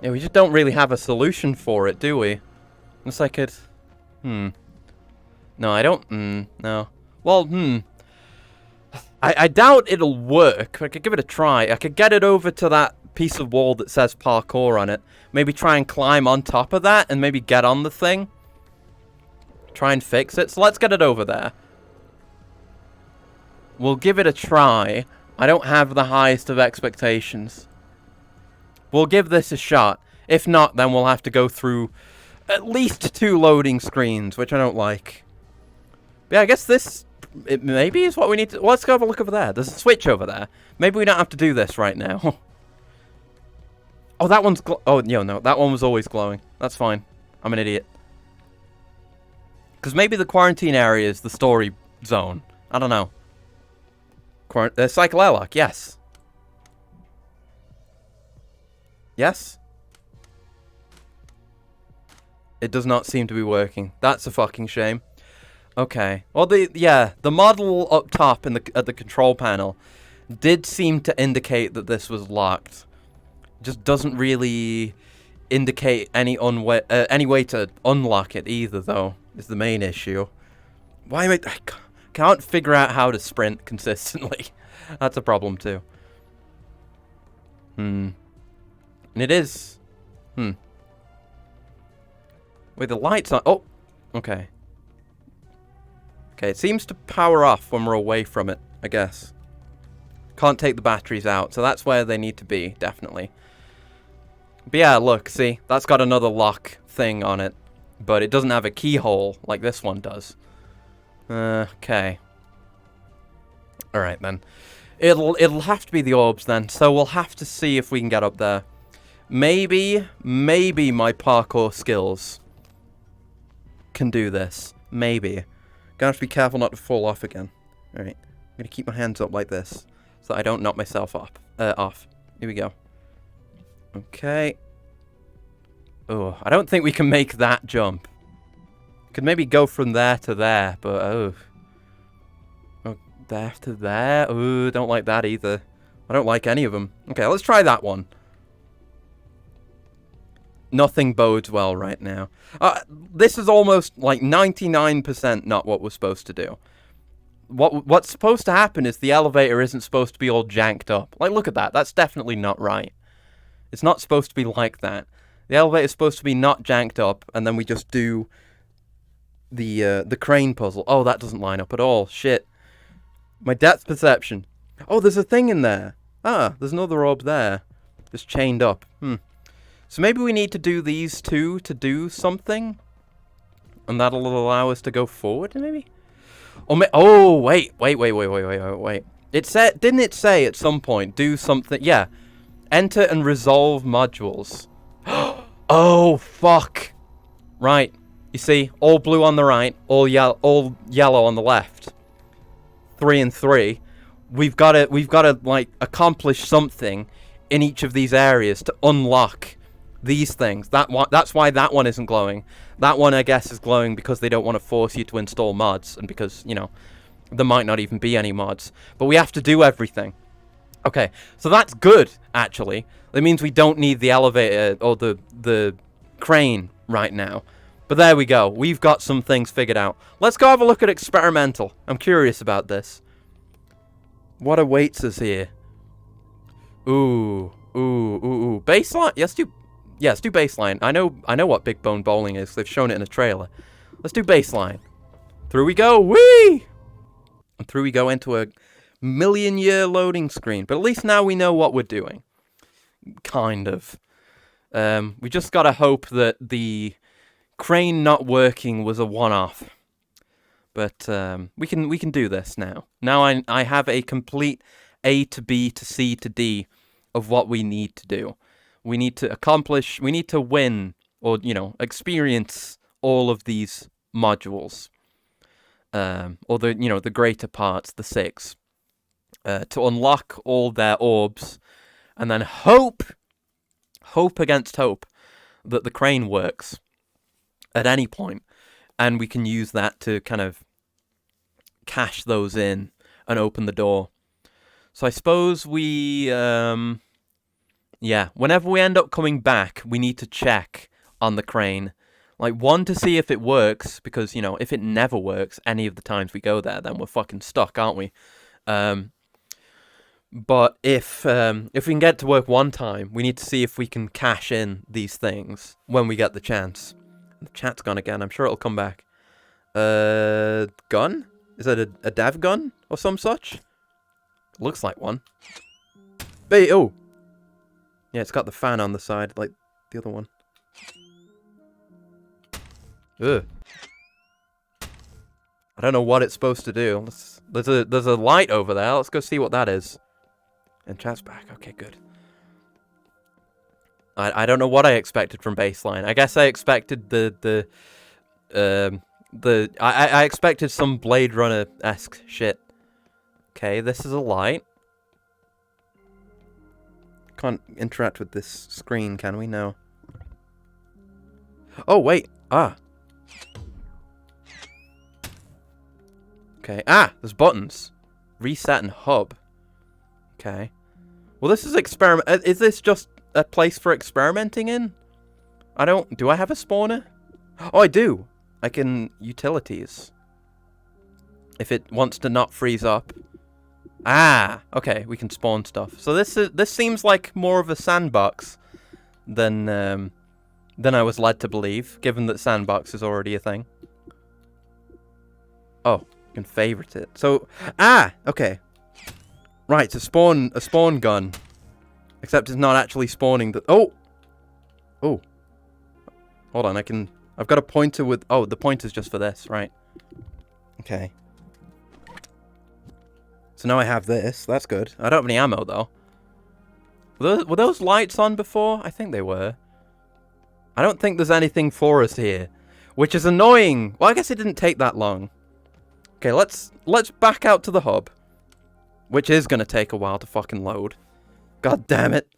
we just don't really have a solution for it, do we? Unless I could... No, I don't... No. Well, I doubt it'll work. I could give it a try. I could get it over to that piece of wall that says parkour on it. Maybe try and climb on top of that and maybe get on the thing. Try and fix it. So let's get it over there. We'll give it a try. I don't have the highest of expectations. We'll give this a shot. If not, then we'll have to go through at least 2 loading screens, which I don't like. But yeah, I guess this maybe is what we need to... Well, let's go have a look over there. There's a switch over there. Maybe we don't have to do this right now. Oh, that one's... Oh, no. That one was always glowing. That's fine. I'm an idiot. Because maybe the quarantine area is the story zone. I don't know. Cycle airlock, yes. Yes? It does not seem to be working. That's a fucking shame. Okay. Well, the model up top at the control panel did seem to indicate that this was locked. Just doesn't really indicate any way to unlock it either, though, is the main issue. Why am I can't figure out how to sprint consistently. That's a problem too. And it is. Wait, the lights on. Oh, okay. Okay, it seems to power off when we're away from it, I guess. Can't take the batteries out, so that's where they need to be, definitely. But yeah, look, see? That's got another lock thing on it. But it doesn't have a keyhole like this one does. Okay. Alright then. It'll have to be the orbs then, so we'll have to see if we can get up there. Maybe my parkour skills can do this. Maybe. Gonna have to be careful not to fall off again. Alright. I'm gonna keep my hands up like this, so that I don't knock myself off. Here we go. Okay. Oh, I don't think we can make that jump. Could maybe go from there to there, but oh, there to there. Oh, don't like that either. I don't like any of them. Okay, let's try that one. Nothing bodes well right now. This is almost like 99% not what we're supposed to do. What's supposed to happen is the elevator isn't supposed to be all janked up. Like, look at that. That's definitely not right. It's not supposed to be like that. The elevator's supposed to be not janked up, and then we just do the crane puzzle. Oh, that doesn't line up at all. Shit. My depth perception. Oh, there's a thing in there. Ah, there's another orb there. Just chained up. So maybe we need to do these two to do something? And that'll allow us to go forward, maybe? Oh, wait. It said, didn't it say at some point, do something? Yeah. Enter and resolve modules. Oh, fuck. Right. You see, all blue on the right, all yellow on the left. 3 and 3. We've got to like accomplish something in each of these areas to unlock these things. That's why that one isn't glowing. That one, I guess, is glowing because they don't want to force you to install mods, and because, you know, there might not even be any mods. But we have to do everything. Okay, so that's good, actually. That means we don't need the elevator or the crane right now. But there we go. We've got some things figured out. Let's go have a look at experimental. I'm curious about this. What awaits us here? Ooh. Baseline. Let's do baseline. I know what big bone bowling is. They've shown it in a trailer. Let's do baseline. Through we go. Whee! And through we go into a million-year loading screen. But at least now we know what we're doing. Kind of. We just gotta hope that the crane not working was a one-off. But we can do this now. Now I have a complete A to B to C to D of what we need to do. We need to accomplish, we need to win, or, you know, experience all of these modules. Or the, you know, the greater parts, the 6. To unlock all their orbs. And then hope against hope, that the crane works at any point. And we can use that to kind of cash those in and open the door. So I suppose we, whenever we end up coming back, we need to check on the crane. Like, 1, to see if it works, because, you know, if it never works any of the times we go there, then we're fucking stuck, aren't we? But if we can get it to work 1 time, we need to see if we can cash in these things when we get the chance. The chat's gone again. I'm sure it'll come back. Gun? Is that a dev gun or some such? Looks like one. Oh! Yeah, it's got the fan on the side, like the other one. Ugh. I don't know what it's supposed to do. There's a light over there. Let's go see what that is. And chat's back. Okay, good. I don't know what I expected from baseline. I guess I expected I expected some Blade Runner-esque shit. Okay, this is a light. Can't interact with this screen, can we? No. Oh, wait. Ah. Okay. Ah, there's buttons. Reset and hub. Okay. Well, this is experiment. Is this just a place for experimenting in? Do I have a spawner? Oh, I do. I can utilities. If it wants to not freeze up. Ah, okay, we can spawn stuff. So this seems like more of a sandbox than I was led to believe, given that sandbox is already a thing. Oh, you can favorite it. So, okay. Right, it's a spawn gun. Except it's not actually spawning the... Oh! Hold on, I've got a pointer with... Oh, the pointer's just for this, right. Okay. So now I have this. That's good. I don't have any ammo, though. Were those lights on before? I think they were. I don't think there's anything for us here. Which is annoying. Well, I guess it didn't take that long. Okay, let's back out to the hub. Which is going to take a while to fucking load. God damn it.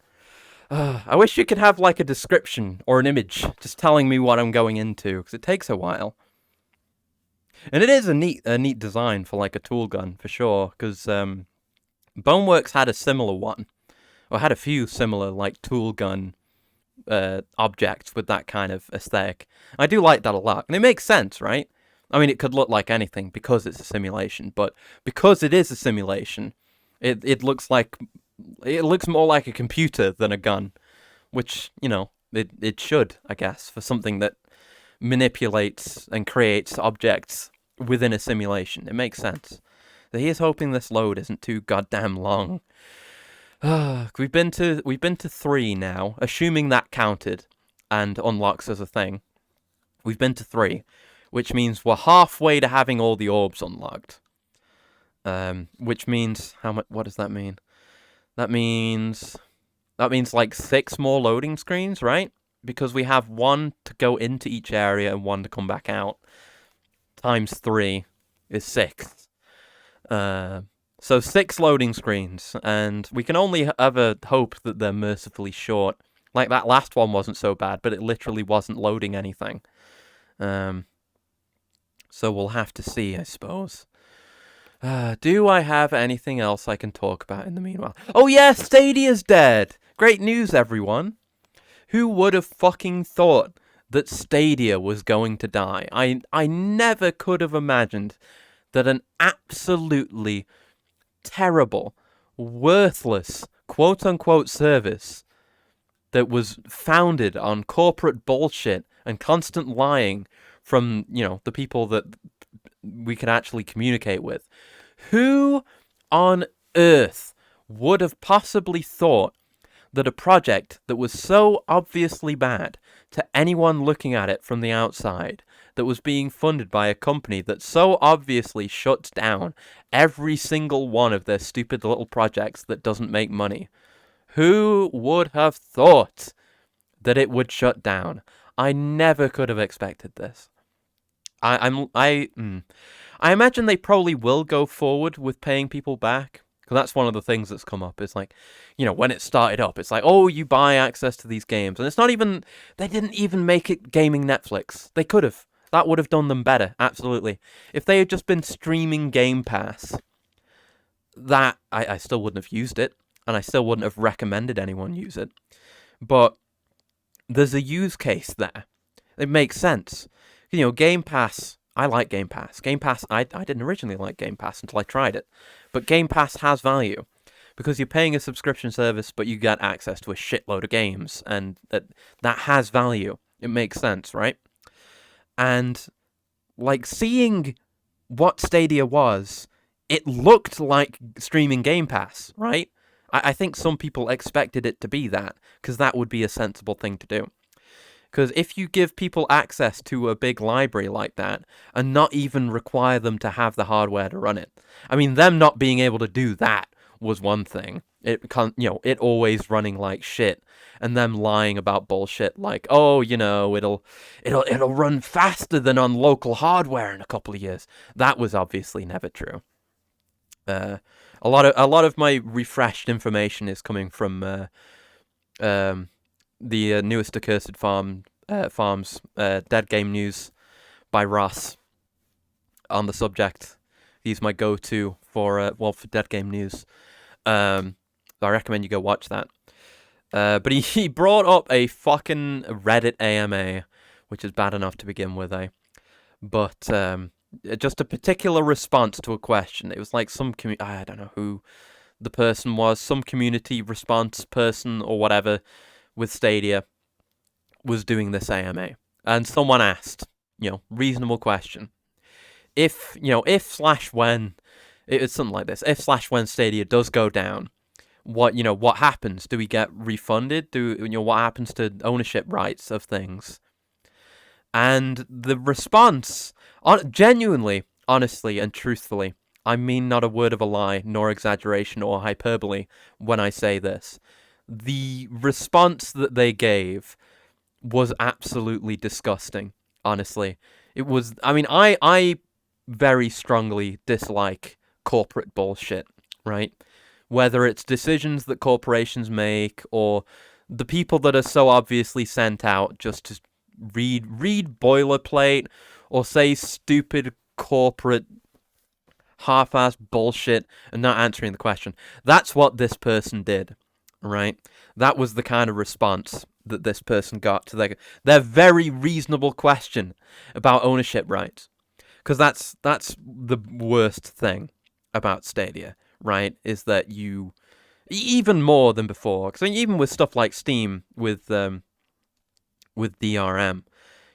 I wish you could have, like, a description or an image just telling me what I'm going into, because it takes a while. And it is a neat design for, like, a tool gun, for sure, because Boneworks had a similar one, or had a few similar, like, tool gun objects with that kind of aesthetic. I do like that a lot, and it makes sense, right? I mean, it could look like anything because it's a simulation, but because it is a simulation, it looks more like a computer than a gun, which, you know, it should, I guess, for something that manipulates and creates objects within a simulation. It makes sense. Here's hoping this load isn't too goddamn long. We've been to 3 now, assuming that counted and unlocks as a thing. We've been to 3, which means we're halfway to having all the orbs unlocked. Which means how much? What does that mean? That means like 6 more loading screens, right? Because we have 1 to go into each area and 1 to come back out. Times 3 is 6. So 6 loading screens, and we can only ever hope that they're mercifully short. Like that last one wasn't so bad, but it literally wasn't loading anything. So we'll have to see, I suppose. Do I have anything else I can talk about in the meanwhile? Oh yeah, Stadia's dead! Great news, everyone! Who would have fucking thought that Stadia was going to die? I never could have imagined that an absolutely terrible, worthless, quote-unquote service that was founded on corporate bullshit and constant lying from, the people that we can actually communicate with. Who on earth would have possibly thought that a project that was so obviously bad to anyone looking at it from the outside, that was being funded by a company that so obviously shuts down every single one of their stupid little projects that doesn't make money. Who would have thought that it would shut down? I never could have expected this. I imagine they probably will go forward with paying people back. Because that's one of the things that's come up. It's like, when it started up, it's like, oh, you buy access to these games. And it's not even, they didn't even make it gaming Netflix. They could have. That would have done them better, absolutely. If they had just been streaming Game Pass, that, I still wouldn't have used it. And I still wouldn't have recommended anyone use it. But there's a use case there. It makes sense. Game Pass, I like Game Pass. Game Pass, I didn't originally like Game Pass until I tried it. But Game Pass has value. Because you're paying a subscription service, but you get access to a shitload of games. And that has value. It makes sense, right? And, seeing what Stadia was, it looked like streaming Game Pass, right? I think some people expected it to be that, because that would be a sensible thing to do. Because if you give people access to a big library like that, and not even require them to have the hardware to run it, I mean, them not being able to do that was one thing. It always running like shit, and them lying about bullshit like, oh, it'll run faster than on local hardware in a couple of years. That was obviously never true. A lot of my refreshed information is coming from the newest Accursed Farms, Dead Game News by Ross on the subject. He's my go-to for Dead Game News. I recommend you go watch that. But he brought up a fucking Reddit AMA, which is bad enough to begin with, But just a particular response to a question. It was like some I don't know who the person was, some community response person or whatever with Stadia was doing this AMA. And someone asked, reasonable question. If/when, it's something like this, if/when Stadia does go down, what happens? Do we get refunded? What happens to ownership rights of things? And the response, genuinely, honestly, and truthfully, I mean not a word of a lie, nor exaggeration or hyperbole when I say this. The response that they gave was absolutely disgusting, honestly. It was, I very strongly dislike corporate bullshit, right? Whether it's decisions that corporations make, or the people that are so obviously sent out just to read boilerplate, or say stupid corporate half-assed bullshit and not answering the question. That's what this person did, right? That was the kind of response that this person got to their very reasonable question about ownership rights. Because that's the worst thing about Stadia, right? Is that you, even more than before, because even with stuff like Steam, with DRM,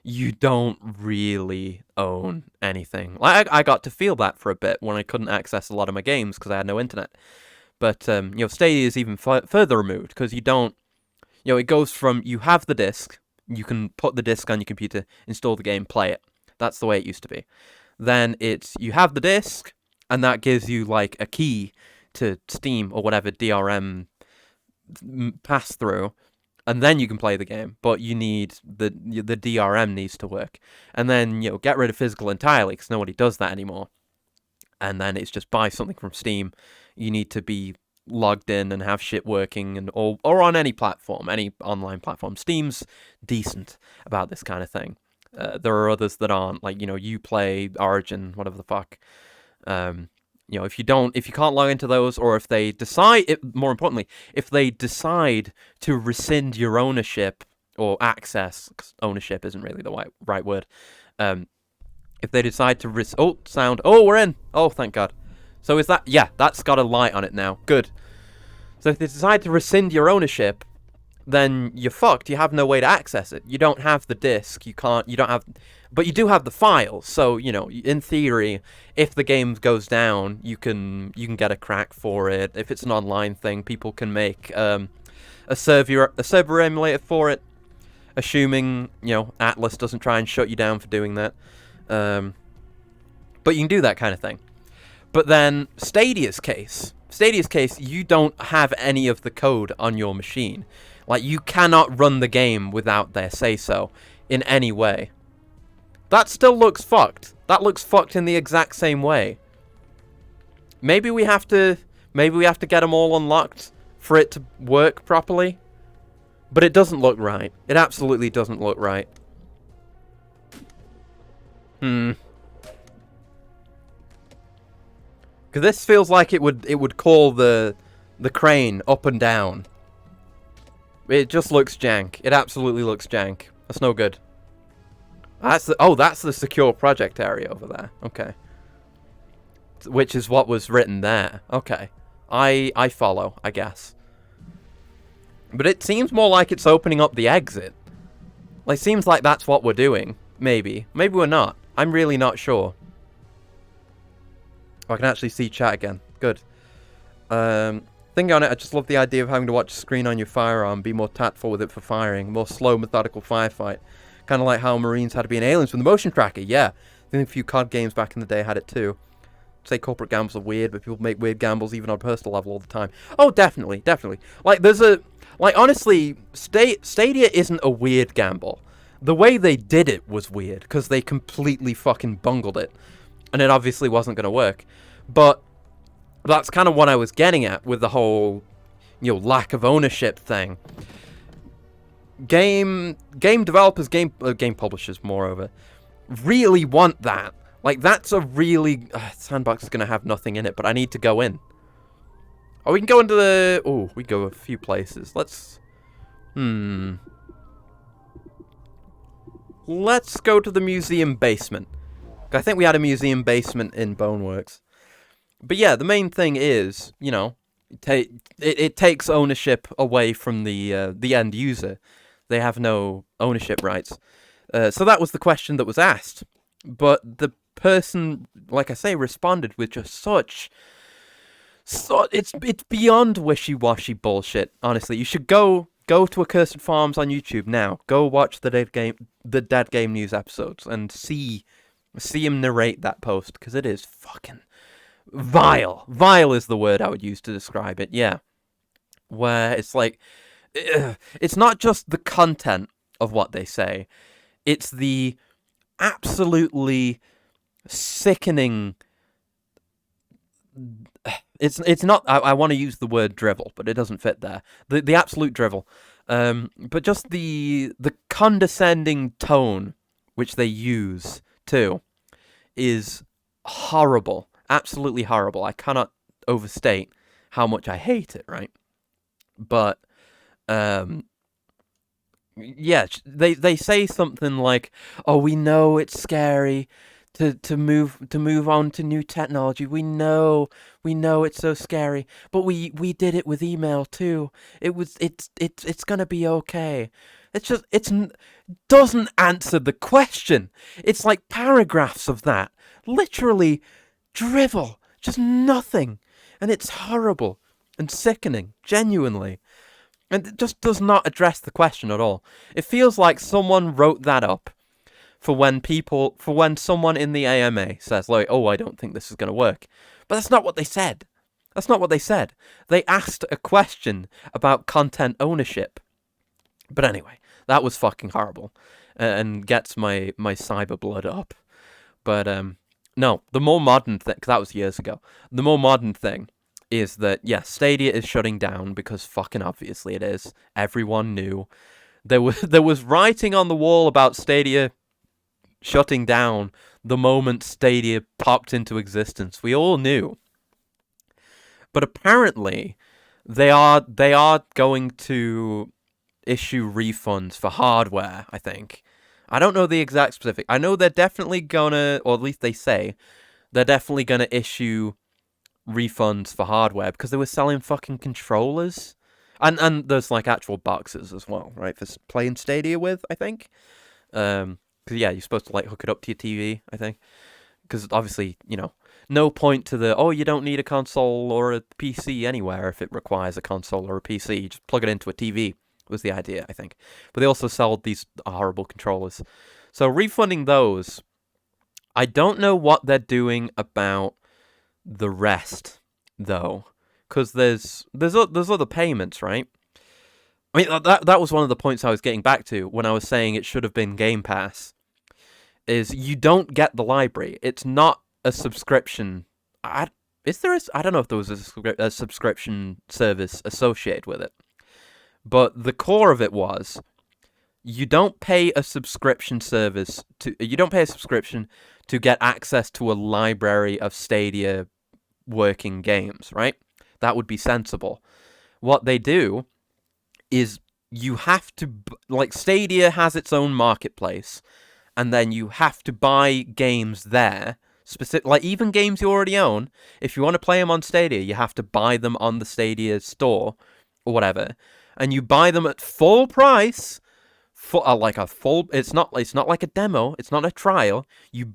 you don't really own anything. Like I got to feel that for a bit when I couldn't access a lot of my games because I had no internet. But Stadia is even further removed because you don't. It goes from you have the disc, you can put the disc on your computer, install the game, play it. That's the way it used to be. Then it's you have the disc, and that gives you like a key to Steam or whatever DRM pass through, and then you can play the game. But you need the DRM needs to work, and then get rid of physical entirely because nobody does that anymore. And then it's just buy something from Steam. You need to be logged in and have shit working, and or on any platform, any online platform. Steam's decent about this kind of thing. There are others that aren't, like Uplay, Origin, whatever the fuck. If you can't log into those, or if they decide, more importantly, if they decide to rescind your ownership or access, 'cause ownership isn't really the right word. If they decide to we're in. Oh, thank God. So is that, that's got a light on it now. Good. So if they decide to rescind your ownership, then you're fucked. You have no way to access it. You don't have the disc. But you do have the files. So, in theory, if the game goes down, you can get a crack for it. If it's an online thing, people can make a server emulator for it, assuming, Atlas doesn't try and shut you down for doing that. But you can do that kind of thing. But then Stadia's case, you don't have any of the code on your machine. Like, you cannot run the game without their say-so in any way. That still looks fucked. That looks fucked in the exact same way. Maybe we have to get them all unlocked for it to work properly. But it doesn't look right. It absolutely doesn't look right. Because this feels like it would call the crane up and down. It just looks jank. It absolutely looks jank. That's no good. That's the secure project area over there. Okay. Which is what was written there. Okay. I follow, I guess. But it seems more like it's opening up the exit. Like, seems like that's what we're doing. Maybe. Maybe we're not. I'm really not sure. Oh, I can actually see chat again. Good. Thinking on it, I just love the idea of having to watch the screen on your firearm, be more tactful with it for firing, more slow, methodical firefight. Kind of like how Marines had to be in Aliens with the motion tracker, yeah. I think a few COD games back in the day had it too. Say corporate gambles are weird, but people make weird gambles even on a personal level all the time. Oh, definitely, definitely. Like, honestly, Stadia isn't a weird gamble. The way they did it was weird, because they completely fucking bungled it. And it obviously wasn't going to work. But that's kind of what I was getting at with the whole, lack of ownership thing. Game developers, game publishers, moreover, really want that. Like, that's a really... Sandbox is going to have nothing in it, but I need to go in. Oh, we can go into the... Oh, we go a few places. Let's go to the museum basement. I think we had a museum basement in Boneworks. But yeah, the main thing is, it takes ownership away from the end user. They have no ownership rights. So that was the question that was asked. But the person, like I say, responded with just such it's beyond wishy-washy bullshit. Honestly, you should go to Accursed Farms on YouTube now. Go watch the Dead Game News episodes and see him narrate that post, because it is fucking vile. Vile is the word I would use to describe it, yeah. Where it's like, it's not just the content of what they say, it's the absolutely sickening... It's not... I want to use the word drivel, but it doesn't fit there. The absolute drivel. But just the condescending tone which they use, too, is horrible. Absolutely horrible. I cannot overstate how much I hate it, right? But, yeah, they say something like, "Oh, we know it's scary to move on to new technology. We know it's so scary, but we did it with email too. It's gonna be okay." Doesn't answer the question. It's like paragraphs of that. Literally drivel. Just nothing. And it's horrible and sickening, genuinely. And it just does not address the question at all. It feels like someone wrote that up for when someone in the AMA says, like, oh, I don't think this is going to work. But that's not what they said. That's not what they said. They asked a question about content ownership. But anyway, that was fucking horrible. And gets my cyber blood up. But, no, the more modern thing, 'cause that was years ago. The more modern thing is that, yes, Stadia is shutting down because fucking obviously it is. Everyone knew. There was writing on the wall about Stadia shutting down the moment Stadia popped into existence. We all knew. But apparently, they are going to issue refunds for hardware, I think. I don't know the exact specific. I know they're definitely gonna, or at least they say, they're definitely gonna issue refunds for hardware because they were selling fucking controllers. And there's like actual boxes as well, right? For playing Stadia with, I think. Because yeah, you're supposed to like hook it up to your TV, I think. Because obviously, no point to you don't need a console or a PC anywhere if it requires a console or a PC. You just plug it into a TV was the idea, I think. But they also sold these horrible controllers. So refunding those, I don't know what they're doing about the rest, though. Because there's other payments, right? I mean, that was one of the points I was getting back to when I was saying it should have been Game Pass. Is you don't get the library. It's not a subscription. I don't know if there was a subscription service associated with it. But the core of it was, you don't pay a subscription to get access to a library of Stadia working games, right? That would be sensible. What they do is you have to, like, Stadia has its own marketplace, and then you have to buy games there, like even games you already own. If you want to play them on Stadia, you have to buy them on the Stadia store or whatever. And you buy them at full price for it's not like a demo, it's not a trial. You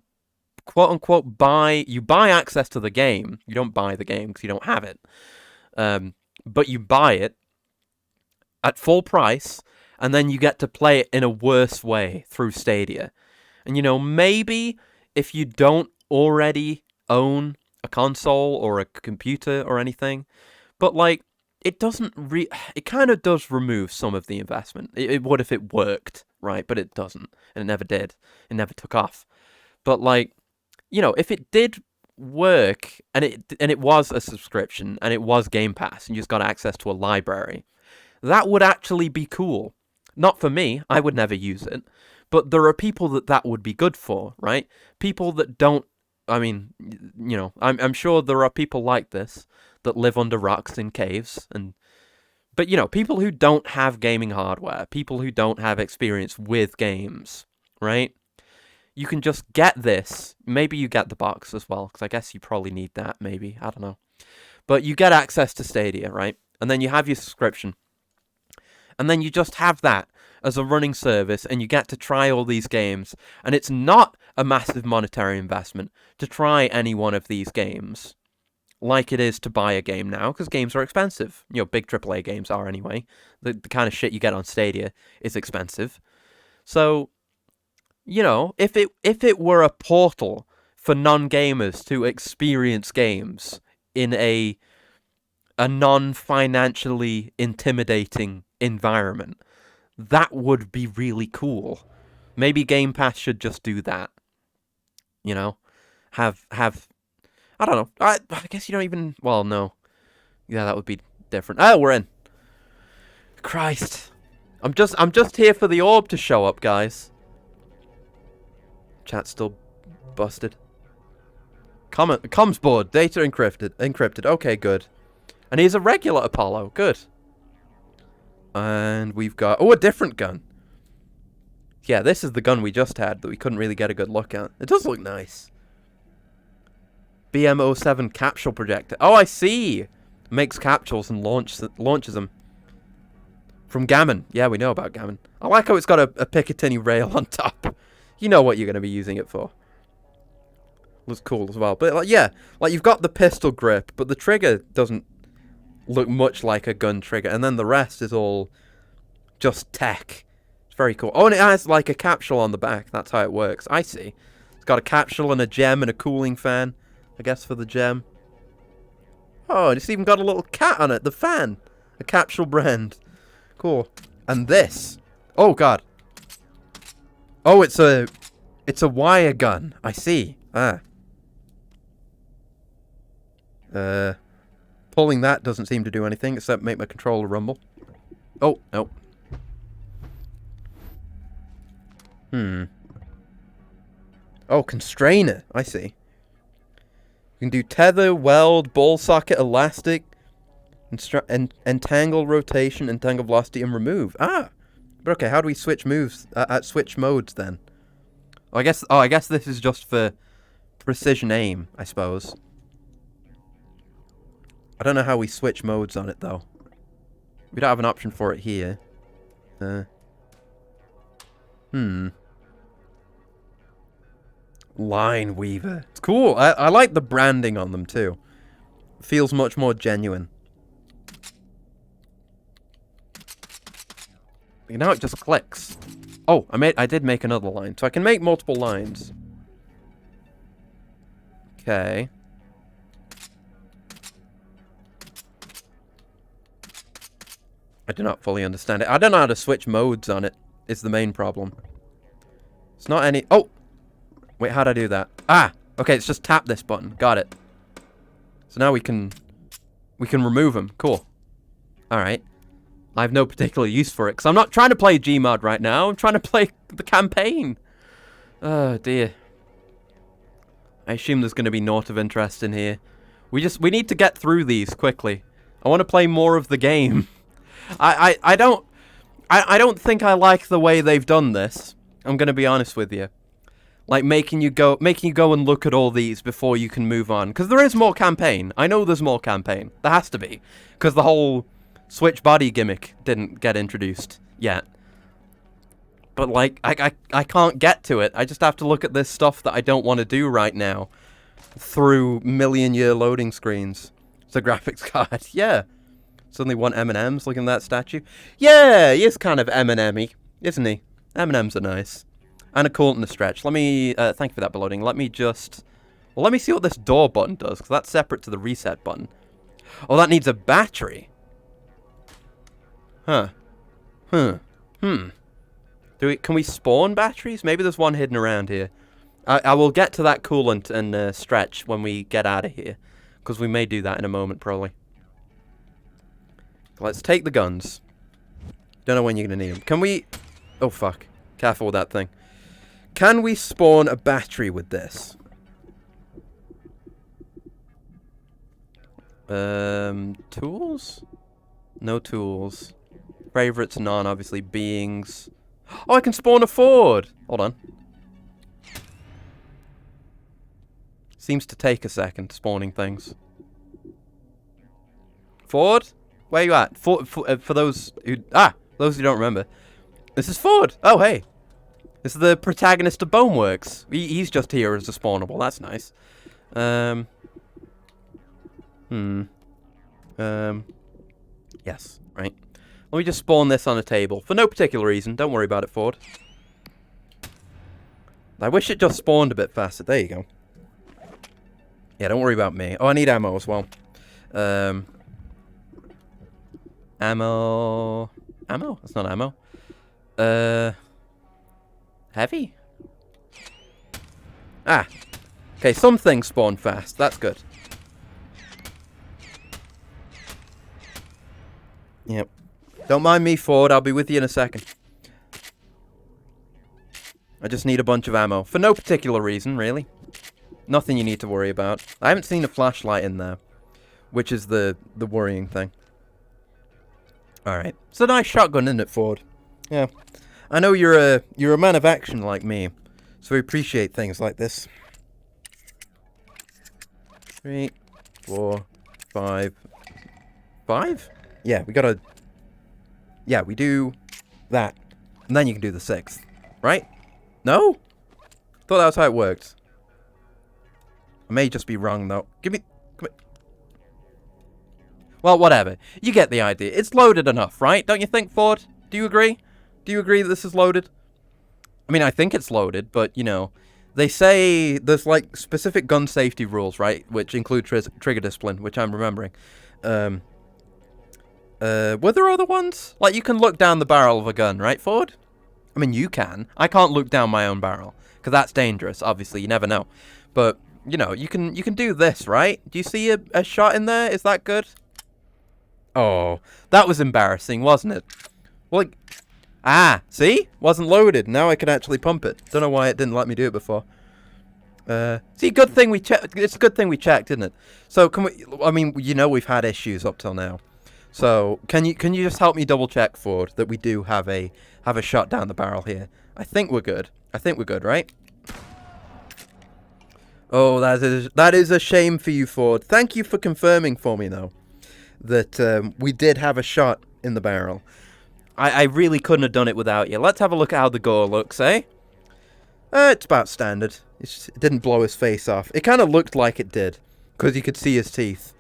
quote unquote buy access to the game. You don't buy the game because you don't have it. But you buy it at full price, and then you get to play it in a worse way through Stadia. And maybe if you don't already own a console or a computer or anything, but like, it doesn't it kind of does remove some of the investment. It would if it worked, right? But it doesn't, and it never did. It never took off. But like, if it did work and it was a subscription and it was Game Pass and you just got access to a library, that would actually be cool. Not for me, I would never use it. But there are people that would be good for, right? People that don't, I mean, I'm sure there are people like this that live under rocks in caves, but people who don't have gaming hardware, people who don't have experience with games, right? You can just get this. Maybe you get the box as well, because I guess you probably need that, maybe. I don't know. But you get access to Stadia, right? And then you have your subscription. And then you just have that as a running service, and you get to try all these games. And it's not a massive monetary investment to try any one of these games, like it is to buy a game now, because games are expensive. Big AAA games are anyway. The kind of shit you get on Stadia is expensive. So, if it were a portal for non-gamers to experience games in a non-financially intimidating environment, that would be really cool. Maybe Game Pass should just do that. Have I don't know. I guess you don't even... Well, no. Yeah, that would be different. Oh, we're in. Christ. I'm just here for the orb to show up, guys. Chat's still busted. Comms board. Data encrypted. Okay, good. And he's a regular Apollo. Good. And we've got... Oh, a different gun. Yeah, this is the gun we just had that we couldn't really get a good look at. It does look nice. BM07 capsule projector. Oh, I see. Makes capsules and launches them. From Gammon. Yeah, we know about Gammon. I like how it's got a Picatinny rail on top. You know what you're going to be using it for. Looks cool as well. But, like, yeah, like, you've got the pistol grip, but the trigger doesn't look much like a gun trigger. And then the rest is all just tech. It's very cool. Oh, and it has, like, a capsule on the back. That's how it works. I see. It's got a capsule and a gem and a cooling fan, I guess, for the gem. Oh, and it's even got a little cat on it. The fan. A capsule brand. Cool. And this. Oh, God. Oh, it's a wire gun. I see. Ah. Pulling that doesn't seem to do anything except make my controller rumble. Oh, no. Oh, constrainer. I see. You can do tether, weld, ball socket, elastic, entangle rotation, entangle velocity, and remove. Ah! But okay, how do we switch moves, switch modes then? Oh, I guess this is just for precision aim, I suppose. I don't know how we switch modes on it, though. We don't have an option for it here. Line Weaver. It's cool. I like the branding on them, too. Feels much more genuine. Now it just clicks. Oh, I did make another line. So I can make multiple lines. Okay. I do not fully understand it. I don't know how to switch modes on it. Is the main problem. It's not any... Oh! Wait, how'd I do that? Ah! Okay, it's just tap this button. Got it. So now we can remove them. Cool. Alright. I have no particular use for it, because I'm not trying to play Gmod right now. I'm trying to play the campaign. Oh, dear. I assume there's going to be naught of interest in here. We need to get through these quickly. I want to play more of the game. I don't think I like the way they've done this. I'm going to be honest with you. Like, making you go and look at all these before you can move on. Because there is more campaign. I know there's more campaign. There has to be. Because the whole switch body gimmick didn't get introduced yet. But, like, I can't get to it. I just have to look at this stuff that I don't want to do right now. Through million-year loading screens. It's a graphics card. Yeah. Suddenly want M&M's looking at that statue. Yeah, he is kind of M&M-y, isn't he? M&M's are nice. And a cool and a stretch. Let me, thank you for that, Beloading. Let me just, well, let me see what this door button does, because that's separate to the reset button. Oh, that needs a battery. Huh. Can we spawn batteries? Maybe there's one hidden around here. I will get to that coolant and stretch when we get out of here, because we may do that in a moment, probably. Let's take the guns. Don't know when you're going to need them. Can we... Oh, fuck. Careful with that thing. Can we spawn a battery with this? Tools? No tools. Favorites, none, obviously. Beings. Oh, I can spawn a Ford! Hold on. Seems to take a second, spawning things. Ford? Where you at? For those who... those who don't remember. This is Ford! Oh, hey! This is the protagonist of Boneworks. He's just here as a spawnable. That's nice. Yes, right. Let me just spawn this on a table. For no particular reason. Don't worry about it, Ford. I wish it just spawned a bit faster. There you go. Yeah, don't worry about me. Oh, I need ammo as well. Ammo... Ammo? That's not ammo. Heavy? Ah. Okay, some things spawn fast. That's good. Yep. Don't mind me, Ford. I'll be with you in a second. I just need a bunch of ammo. For no particular reason, really. Nothing you need to worry about. I haven't seen a flashlight in there. Which is the worrying thing. Alright. It's a nice shotgun, isn't it, Ford? Yeah. I know you're a man of action like me. So we appreciate things like this. 3, 4, 5. 5? Yeah, we got a... Yeah, we do that. And then you can do the 6th. Right? No? Thought that was how it worked. I may just be wrong, though. Give me... Come here. Well, whatever. You get the idea. It's loaded enough, right? Don't you think, Ford? Do you agree? Do you agree that this is loaded? I mean, I think it's loaded, but, you know... They say there's, like, specific gun safety rules, right? Which include trigger discipline, which I'm remembering. Were there other ones? Like, you can look down the barrel of a gun, right, Ford? I mean, you can. I can't look down my own barrel, because that's dangerous, obviously. You never know. But, you know, you can do this, right? Do you see a shot in there? Is that good? Oh, that was embarrassing, wasn't it? Well, like... Ah, see? Wasn't loaded. Now I can actually pump it. Don't know why it didn't let me do it before. See, good thing we checked. It's a good thing we checked, isn't it? So can we? I mean, you know, we've had issues up till now. So can you just help me double check, Ford, that we do have a shot down the barrel here? I think we're good. I think we're good, right? Oh, that is a shame for you, Ford. Thank you for confirming for me, though, that we did have a shot in the barrel. I really couldn't have done it without you. Let's have a look at how the gore looks, eh? It's about standard. It didn't blow his face off. It kind of looked like it did, because you could see his teeth.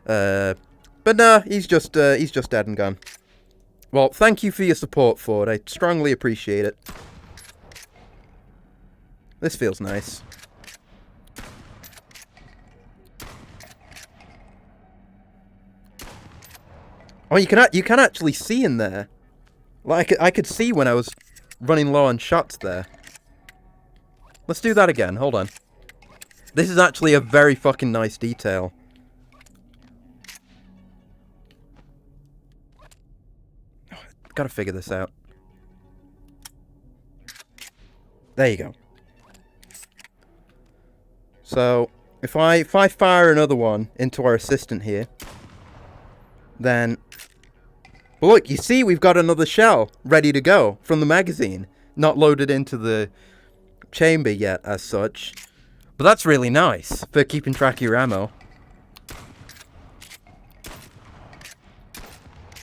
But nah, he's just dead and gone. Well, thank you for your support, Ford. I strongly appreciate it. This feels nice. Oh, you can actually see in there. Like, I could see when I was running low on shots there. Let's do that again. Hold on. This is actually a very fucking nice detail. Gotta figure this out. There you go. So, if I fire another one into our assistant here, then... But look, you see we've got another shell ready to go from the magazine. Not loaded into the chamber yet, as such. But that's really nice for keeping track of your ammo.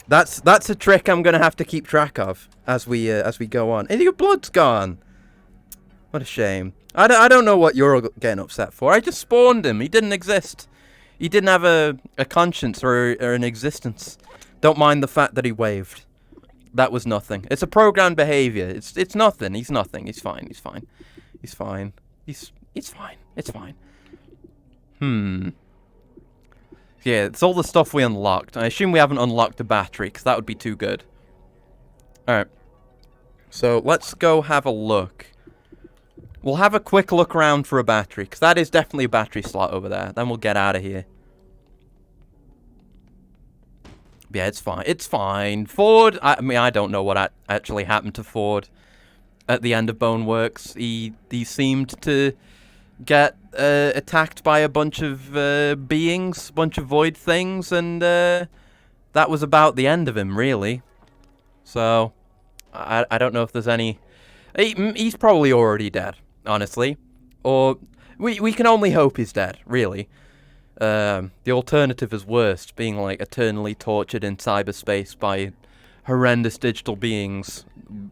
That's a trick I'm going to have to keep track of as we go on. And your blood's gone. What a shame. I don't know what you're getting upset for. I just spawned him. He didn't exist. He didn't have a conscience or an existence. Don't mind the fact that he waved. That was nothing. It's a programmed behavior. It's nothing. He's nothing. He's fine. He's fine. He's fine. He's fine. It's fine. Yeah, it's all the stuff we unlocked. I assume we haven't unlocked the battery, because that would be too good. Alright. So, let's go have a look. We'll have a quick look around for a battery, because that is definitely a battery slot over there. Then we'll get out of here. Yeah, it's fine. It's fine. Ford, I mean, I don't know what actually happened to Ford at the end of Boneworks. He seemed to get attacked by a bunch of beings, bunch of void things, and that was about the end of him, really. So, I don't know if there's any... He's probably already dead, honestly. Or, we can only hope he's dead, really. The alternative is worse, being like eternally tortured in cyberspace by horrendous digital beings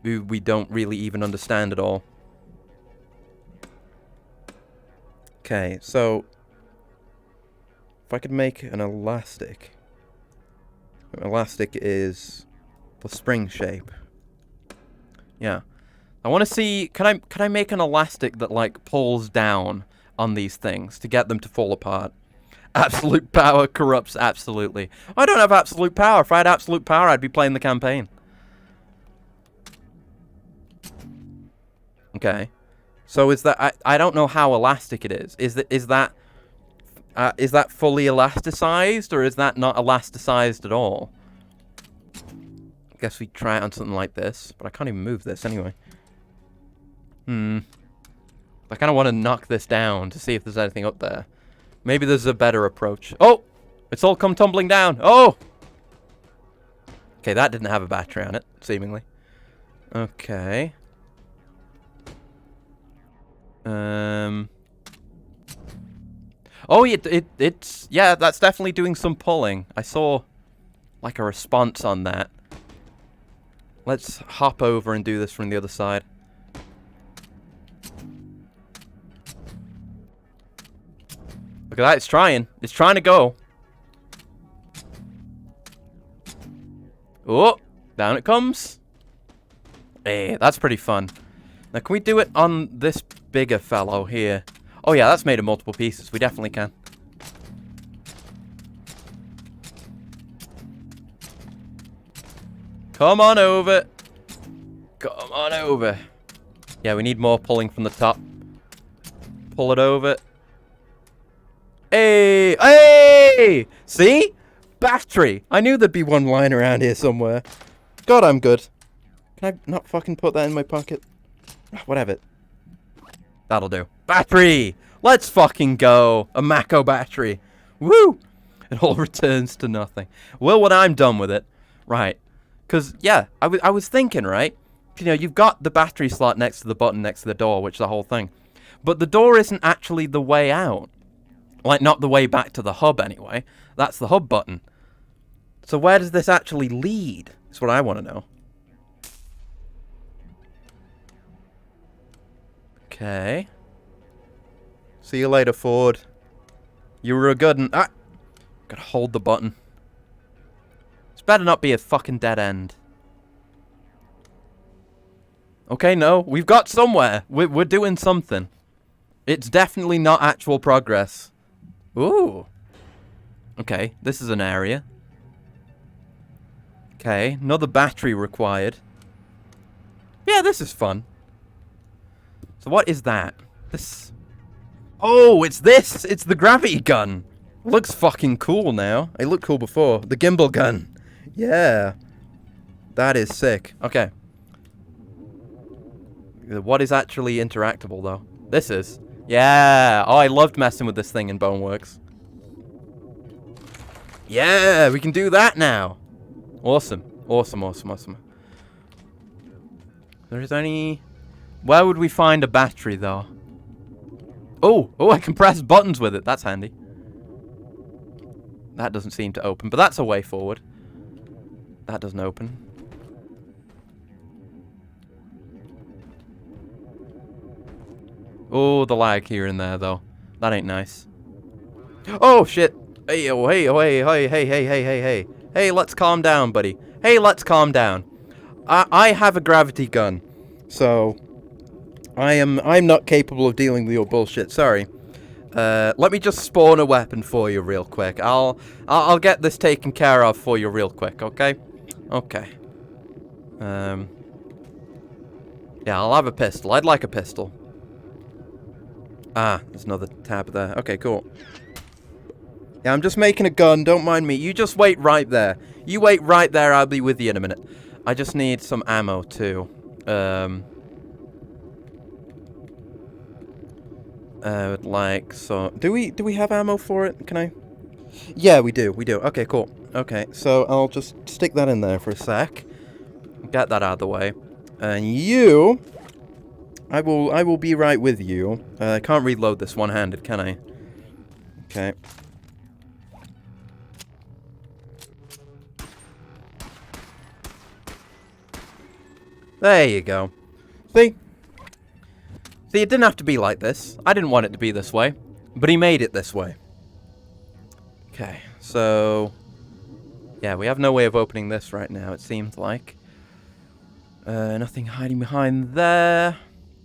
who we don't really even understand at all. Okay, so if I could make an elastic. Elastic is the spring shape. Yeah. I want to see, can I make an elastic that like pulls down on these things to get them to fall apart? Absolute power corrupts absolutely. I don't have absolute power. If I had absolute power, I'd be playing the campaign. Okay. So is that... I don't know how elastic it is. Is that fully elasticized, or is that not elasticized at all? I guess we try it on something like this, but I can't even move this anyway. I kind of want to knock this down to see if there's anything up there. Maybe there's a better approach. Oh! It's all come tumbling down. Oh! Okay, that didn't have a battery on it, seemingly. Okay. Oh, it's... Yeah, that's definitely doing some pulling. I saw, like, a response on that. Let's hop over and do this from the other side. Look at that, it's trying. It's trying to go. Oh, down it comes. Hey, that's pretty fun. Now, can we do it on this bigger fellow here? Oh yeah, that's made of multiple pieces. We definitely can. Come on over. Come on over. Yeah, we need more pulling from the top. Pull it over. Hey! Hey! See? Battery! I knew there'd be one lying around here somewhere. God, I'm good. Can I not fucking put that in my pocket? Whatever. That'll do. Battery! Let's fucking go! A Mako battery. Woo! It all returns to nothing. Well, when I'm done with it. Right. Because, yeah, I was thinking, right? You know, you've got the battery slot next to the button next to the door, which is the whole thing. But the door isn't actually the way out. Like, not the way back to the hub, anyway. That's the hub button. So where does this actually lead? Is what I want to know. Okay. See you later, Ford. You were a good one. Ah! Gotta hold the button. This better not be a fucking dead end. Okay, no. We've got somewhere. We're doing something. It's definitely not actual progress. Ooh. Okay, this is an area. Okay, another battery required. Yeah, this is fun. So what is that? This... Oh, it's this! It's the gravity gun! Looks fucking cool now. It looked cool before. The gimbal gun. Yeah. That is sick. Okay. What is actually interactable, though? This is. Yeah! Oh, I loved messing with this thing in Boneworks. Yeah! We can do that now! Awesome. Awesome, awesome, awesome. There is any... Where would we find a battery, though? Oh! Oh, I can press buttons with it. That's handy. That doesn't seem to open, but that's a way forward. That doesn't open. Oh, the lag here and there, though. That ain't nice. Oh, shit! Hey, oh, hey, oh, hey, hey, hey, hey, hey, hey, hey. Hey, let's calm down, buddy. Hey, let's calm down. I have a gravity gun, so I'm not capable of dealing with your bullshit. Sorry. Let me just spawn a weapon for you real quick. I'll get this taken care of for you real quick, okay? Okay. Yeah, I'll have a pistol. I'd like a pistol. Ah, there's another tab there. Okay, cool. Yeah, I'm just making a gun. Don't mind me. You just wait right there. You wait right there. I'll be with you in a minute. I just need some ammo, too. Like, so... Do we have ammo for it? Can I... Yeah, we do. We do. Okay, cool. Okay, so I'll just stick that in there for a sec. Get that out of the way. And you... I will be right with you. I can't reload this one-handed, can I? Okay. There you go. See? See, it didn't have to be like this. I didn't want it to be this way. But he made it this way. Okay, so... Yeah, we have no way of opening this right now, it seems like. Nothing hiding behind there.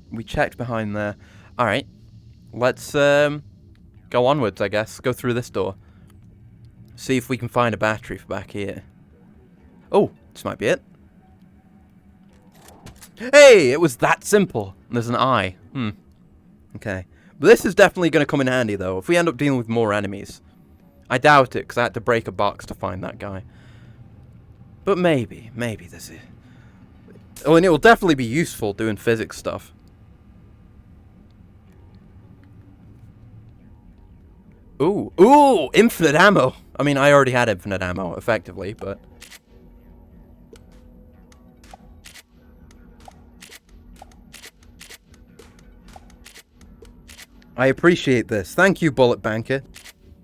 We checked behind there. Alright. Let's, go onwards, I guess. Go through this door. See if we can find a battery for back here. Oh, this might be it. Hey, it was that simple. There's an eye. Okay. But this is definitely going to come in handy, though, if we end up dealing with more enemies. I doubt it, because I had to break a box to find that guy. But maybe this is... Oh, and it will definitely be useful doing physics stuff. Ooh, ooh, infinite ammo. I mean, I already had infinite ammo, effectively, but... I appreciate this. Thank you, Bullet Banker.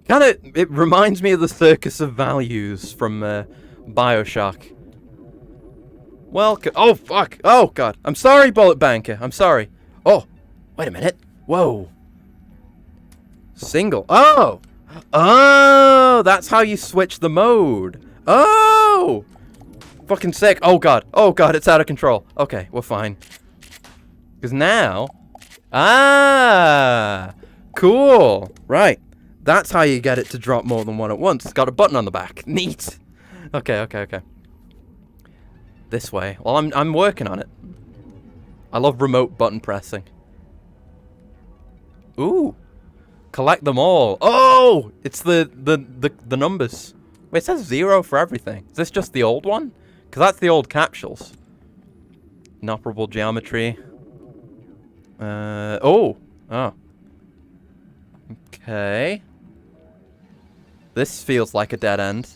It reminds me of the Circus of Values from BioShock. Welcome. Oh, fuck. Oh, God. I'm sorry, Bullet Banker. I'm sorry. Oh, wait a minute. Whoa. Single. Oh. Oh, that's how you switch the mode. Oh. Fucking sick. Oh, God. Oh, God. It's out of control. Okay, we're fine. Because now... Ah. Cool. Right. That's how you get it to drop more than one at once. It's got a button on the back. Neat. Okay. This way. Well, I'm working on it. I love remote button pressing. Ooh. Collect them all. Oh! It's the numbers. Wait, it says 0 for everything. Is this just the old one? Because that's the old capsules. Inoperable geometry. Oh. Okay. This feels like a dead end.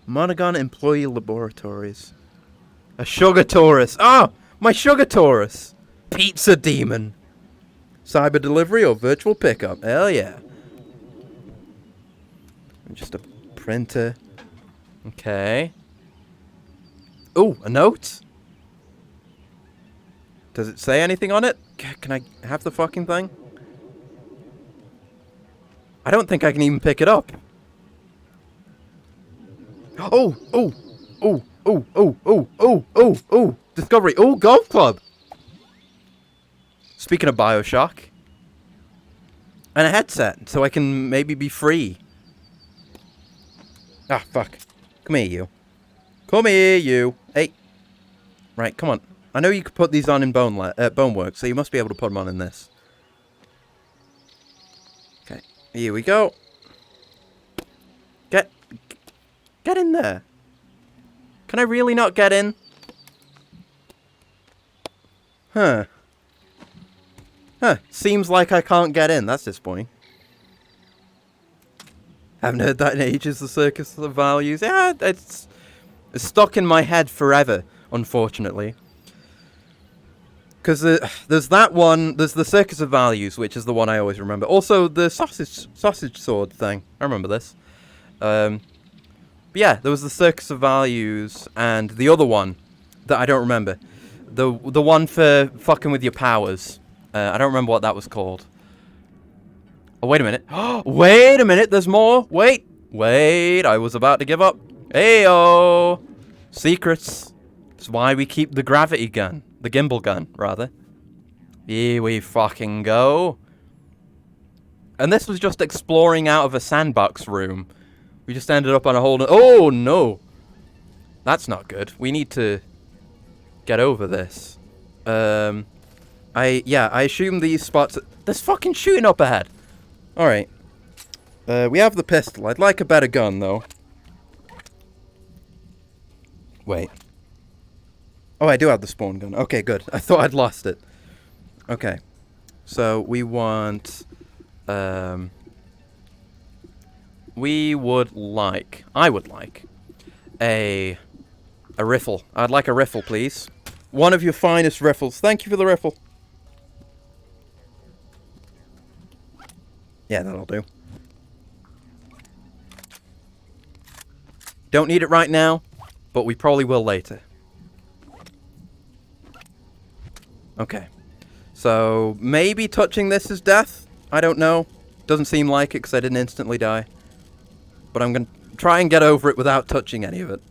Monogon Employee Laboratories. A Sugar Taurus. Oh! My Sugar Taurus! Pizza Demon. Cyber delivery or virtual pickup. Hell yeah. Just a printer. Okay. Oh, a note? Does it say anything on it? Can I have the fucking thing? I don't think I can even pick it up. Oh! Discovery. Oh, golf club. Speaking of Bioshock. And a headset, so I can maybe be free. Ah, fuck. Come here, you. Come here, you. Hey. Right, come on. I know you could put these on in Boneworks, so you must be able to put them on in this. Okay, here we go. Get in there. Can I really not get in? Huh. Seems like I can't get in. That's disappointing. Haven't heard that in ages, the Circus of Values. Yeah, it's stuck in my head forever, unfortunately. Because there's that one, there's the Circus of Values, which is the one I always remember. Also, the sausage sword thing. I remember this. But yeah, there was the Circus of Values, and the other one that I don't remember. The one for fucking with your powers. I don't remember what that was called. Oh, wait a minute. Wait a minute, there's more. Wait, I was about to give up. Heyo! Secrets. That's why we keep the gravity gun. The gimbal gun, rather. Here we fucking go. And this was just exploring out of a sandbox room. We just ended up on a whole... Oh, no. That's not good. We need to get over this. I assume these spots... There's fucking shooting up ahead. Alright. We have the pistol. I'd like a better gun, though. Wait. Oh, I do have the spawn gun. Okay, good. I thought I'd lost it. Okay. So, we want... we would like... I would like... A riffle. I'd like a riffle, please. One of your finest riffles. Thank you for the riffle. Yeah, that'll do. Don't need it right now, but we probably will later. Okay. So, maybe touching this is death? I don't know. Doesn't seem like it because I didn't instantly die. But I'm going to try and get over it without touching any of it.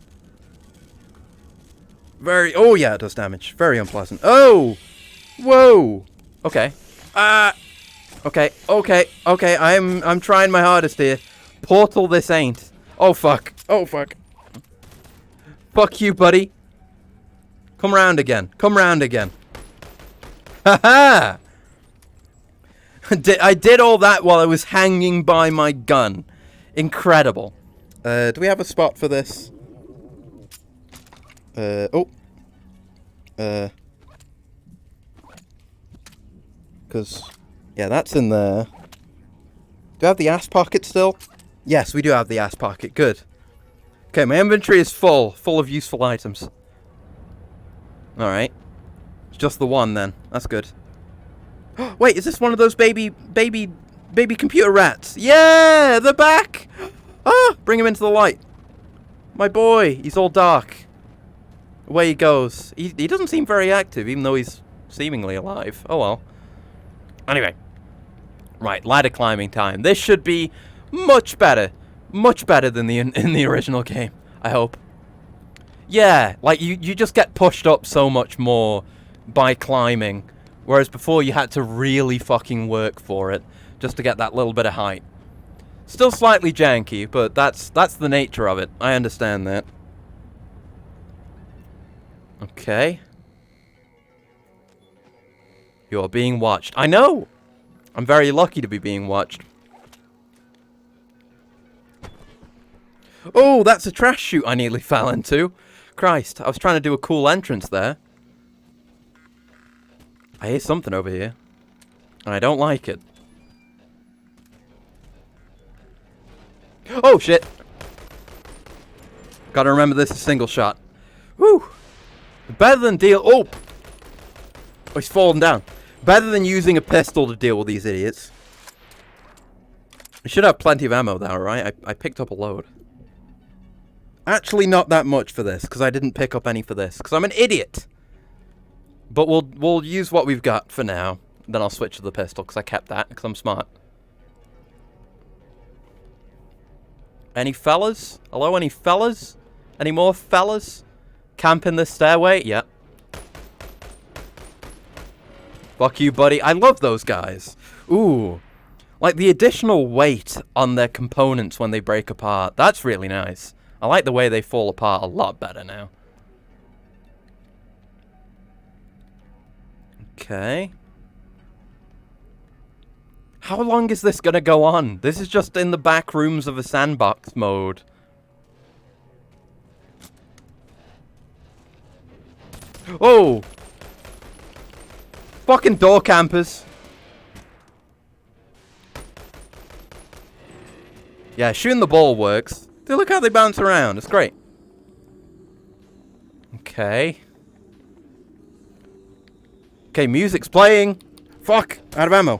Oh yeah, it does damage. Very unpleasant. Oh! Whoa! Okay. Okay. I'm trying my hardest here. Portal this ain't. Oh fuck. Fuck you, buddy. Come round again. Haha! I did all that while I was hanging by my gun. Incredible. Do we have a spot for this? Because, yeah, that's in there. Do I have the ass pocket still? Yes, we do have the ass pocket. Good. Okay, my inventory is full of useful items. Alright. It's just the one, then. That's good. Wait, is this one of those baby computer rats? Yeah, they're back! Ah, bring him into the light. My boy! He's all dark. Away he goes. He doesn't seem very active, even though he's seemingly alive. Oh well. Anyway. Right, ladder climbing time. This should be much better. Much better than in the original game, I hope. Yeah, like, you just get pushed up so much more by climbing. Whereas before you had to really fucking work for it, just to get that little bit of height. Still slightly janky, but that's the nature of it. I understand that. Okay. You're being watched. I know! I'm very lucky to be being watched. Oh, that's a trash chute I nearly fell into. Christ, I was trying to do a cool entrance there. I hear something over here. And I don't like it. Oh, shit! Gotta remember this is a single shot. Woo! Better than deal... Oh! Oh, he's fallen down. Better than using a pistol to deal with these idiots. I should have plenty of ammo though, right? I picked up a load. Actually, not that much for this, because I didn't pick up any for this, because I'm an idiot. But we'll use what we've got for now. Then I'll switch to the pistol, because I kept that, because I'm smart. Any fellas? Hello, any fellas? Any more fellas? Camping the stairway? Yep. Fuck you, buddy. I love those guys. Ooh. Like, the additional weight on their components when they break apart. That's really nice. I like the way they fall apart a lot better now. Okay. How long is this gonna go on? This is just in the back rooms of a sandbox mode. Oh! Fucking door campers. Yeah, shooting the ball works. Dude, look how they bounce around. It's great. Okay. Okay, music's playing. Fuck, out of ammo.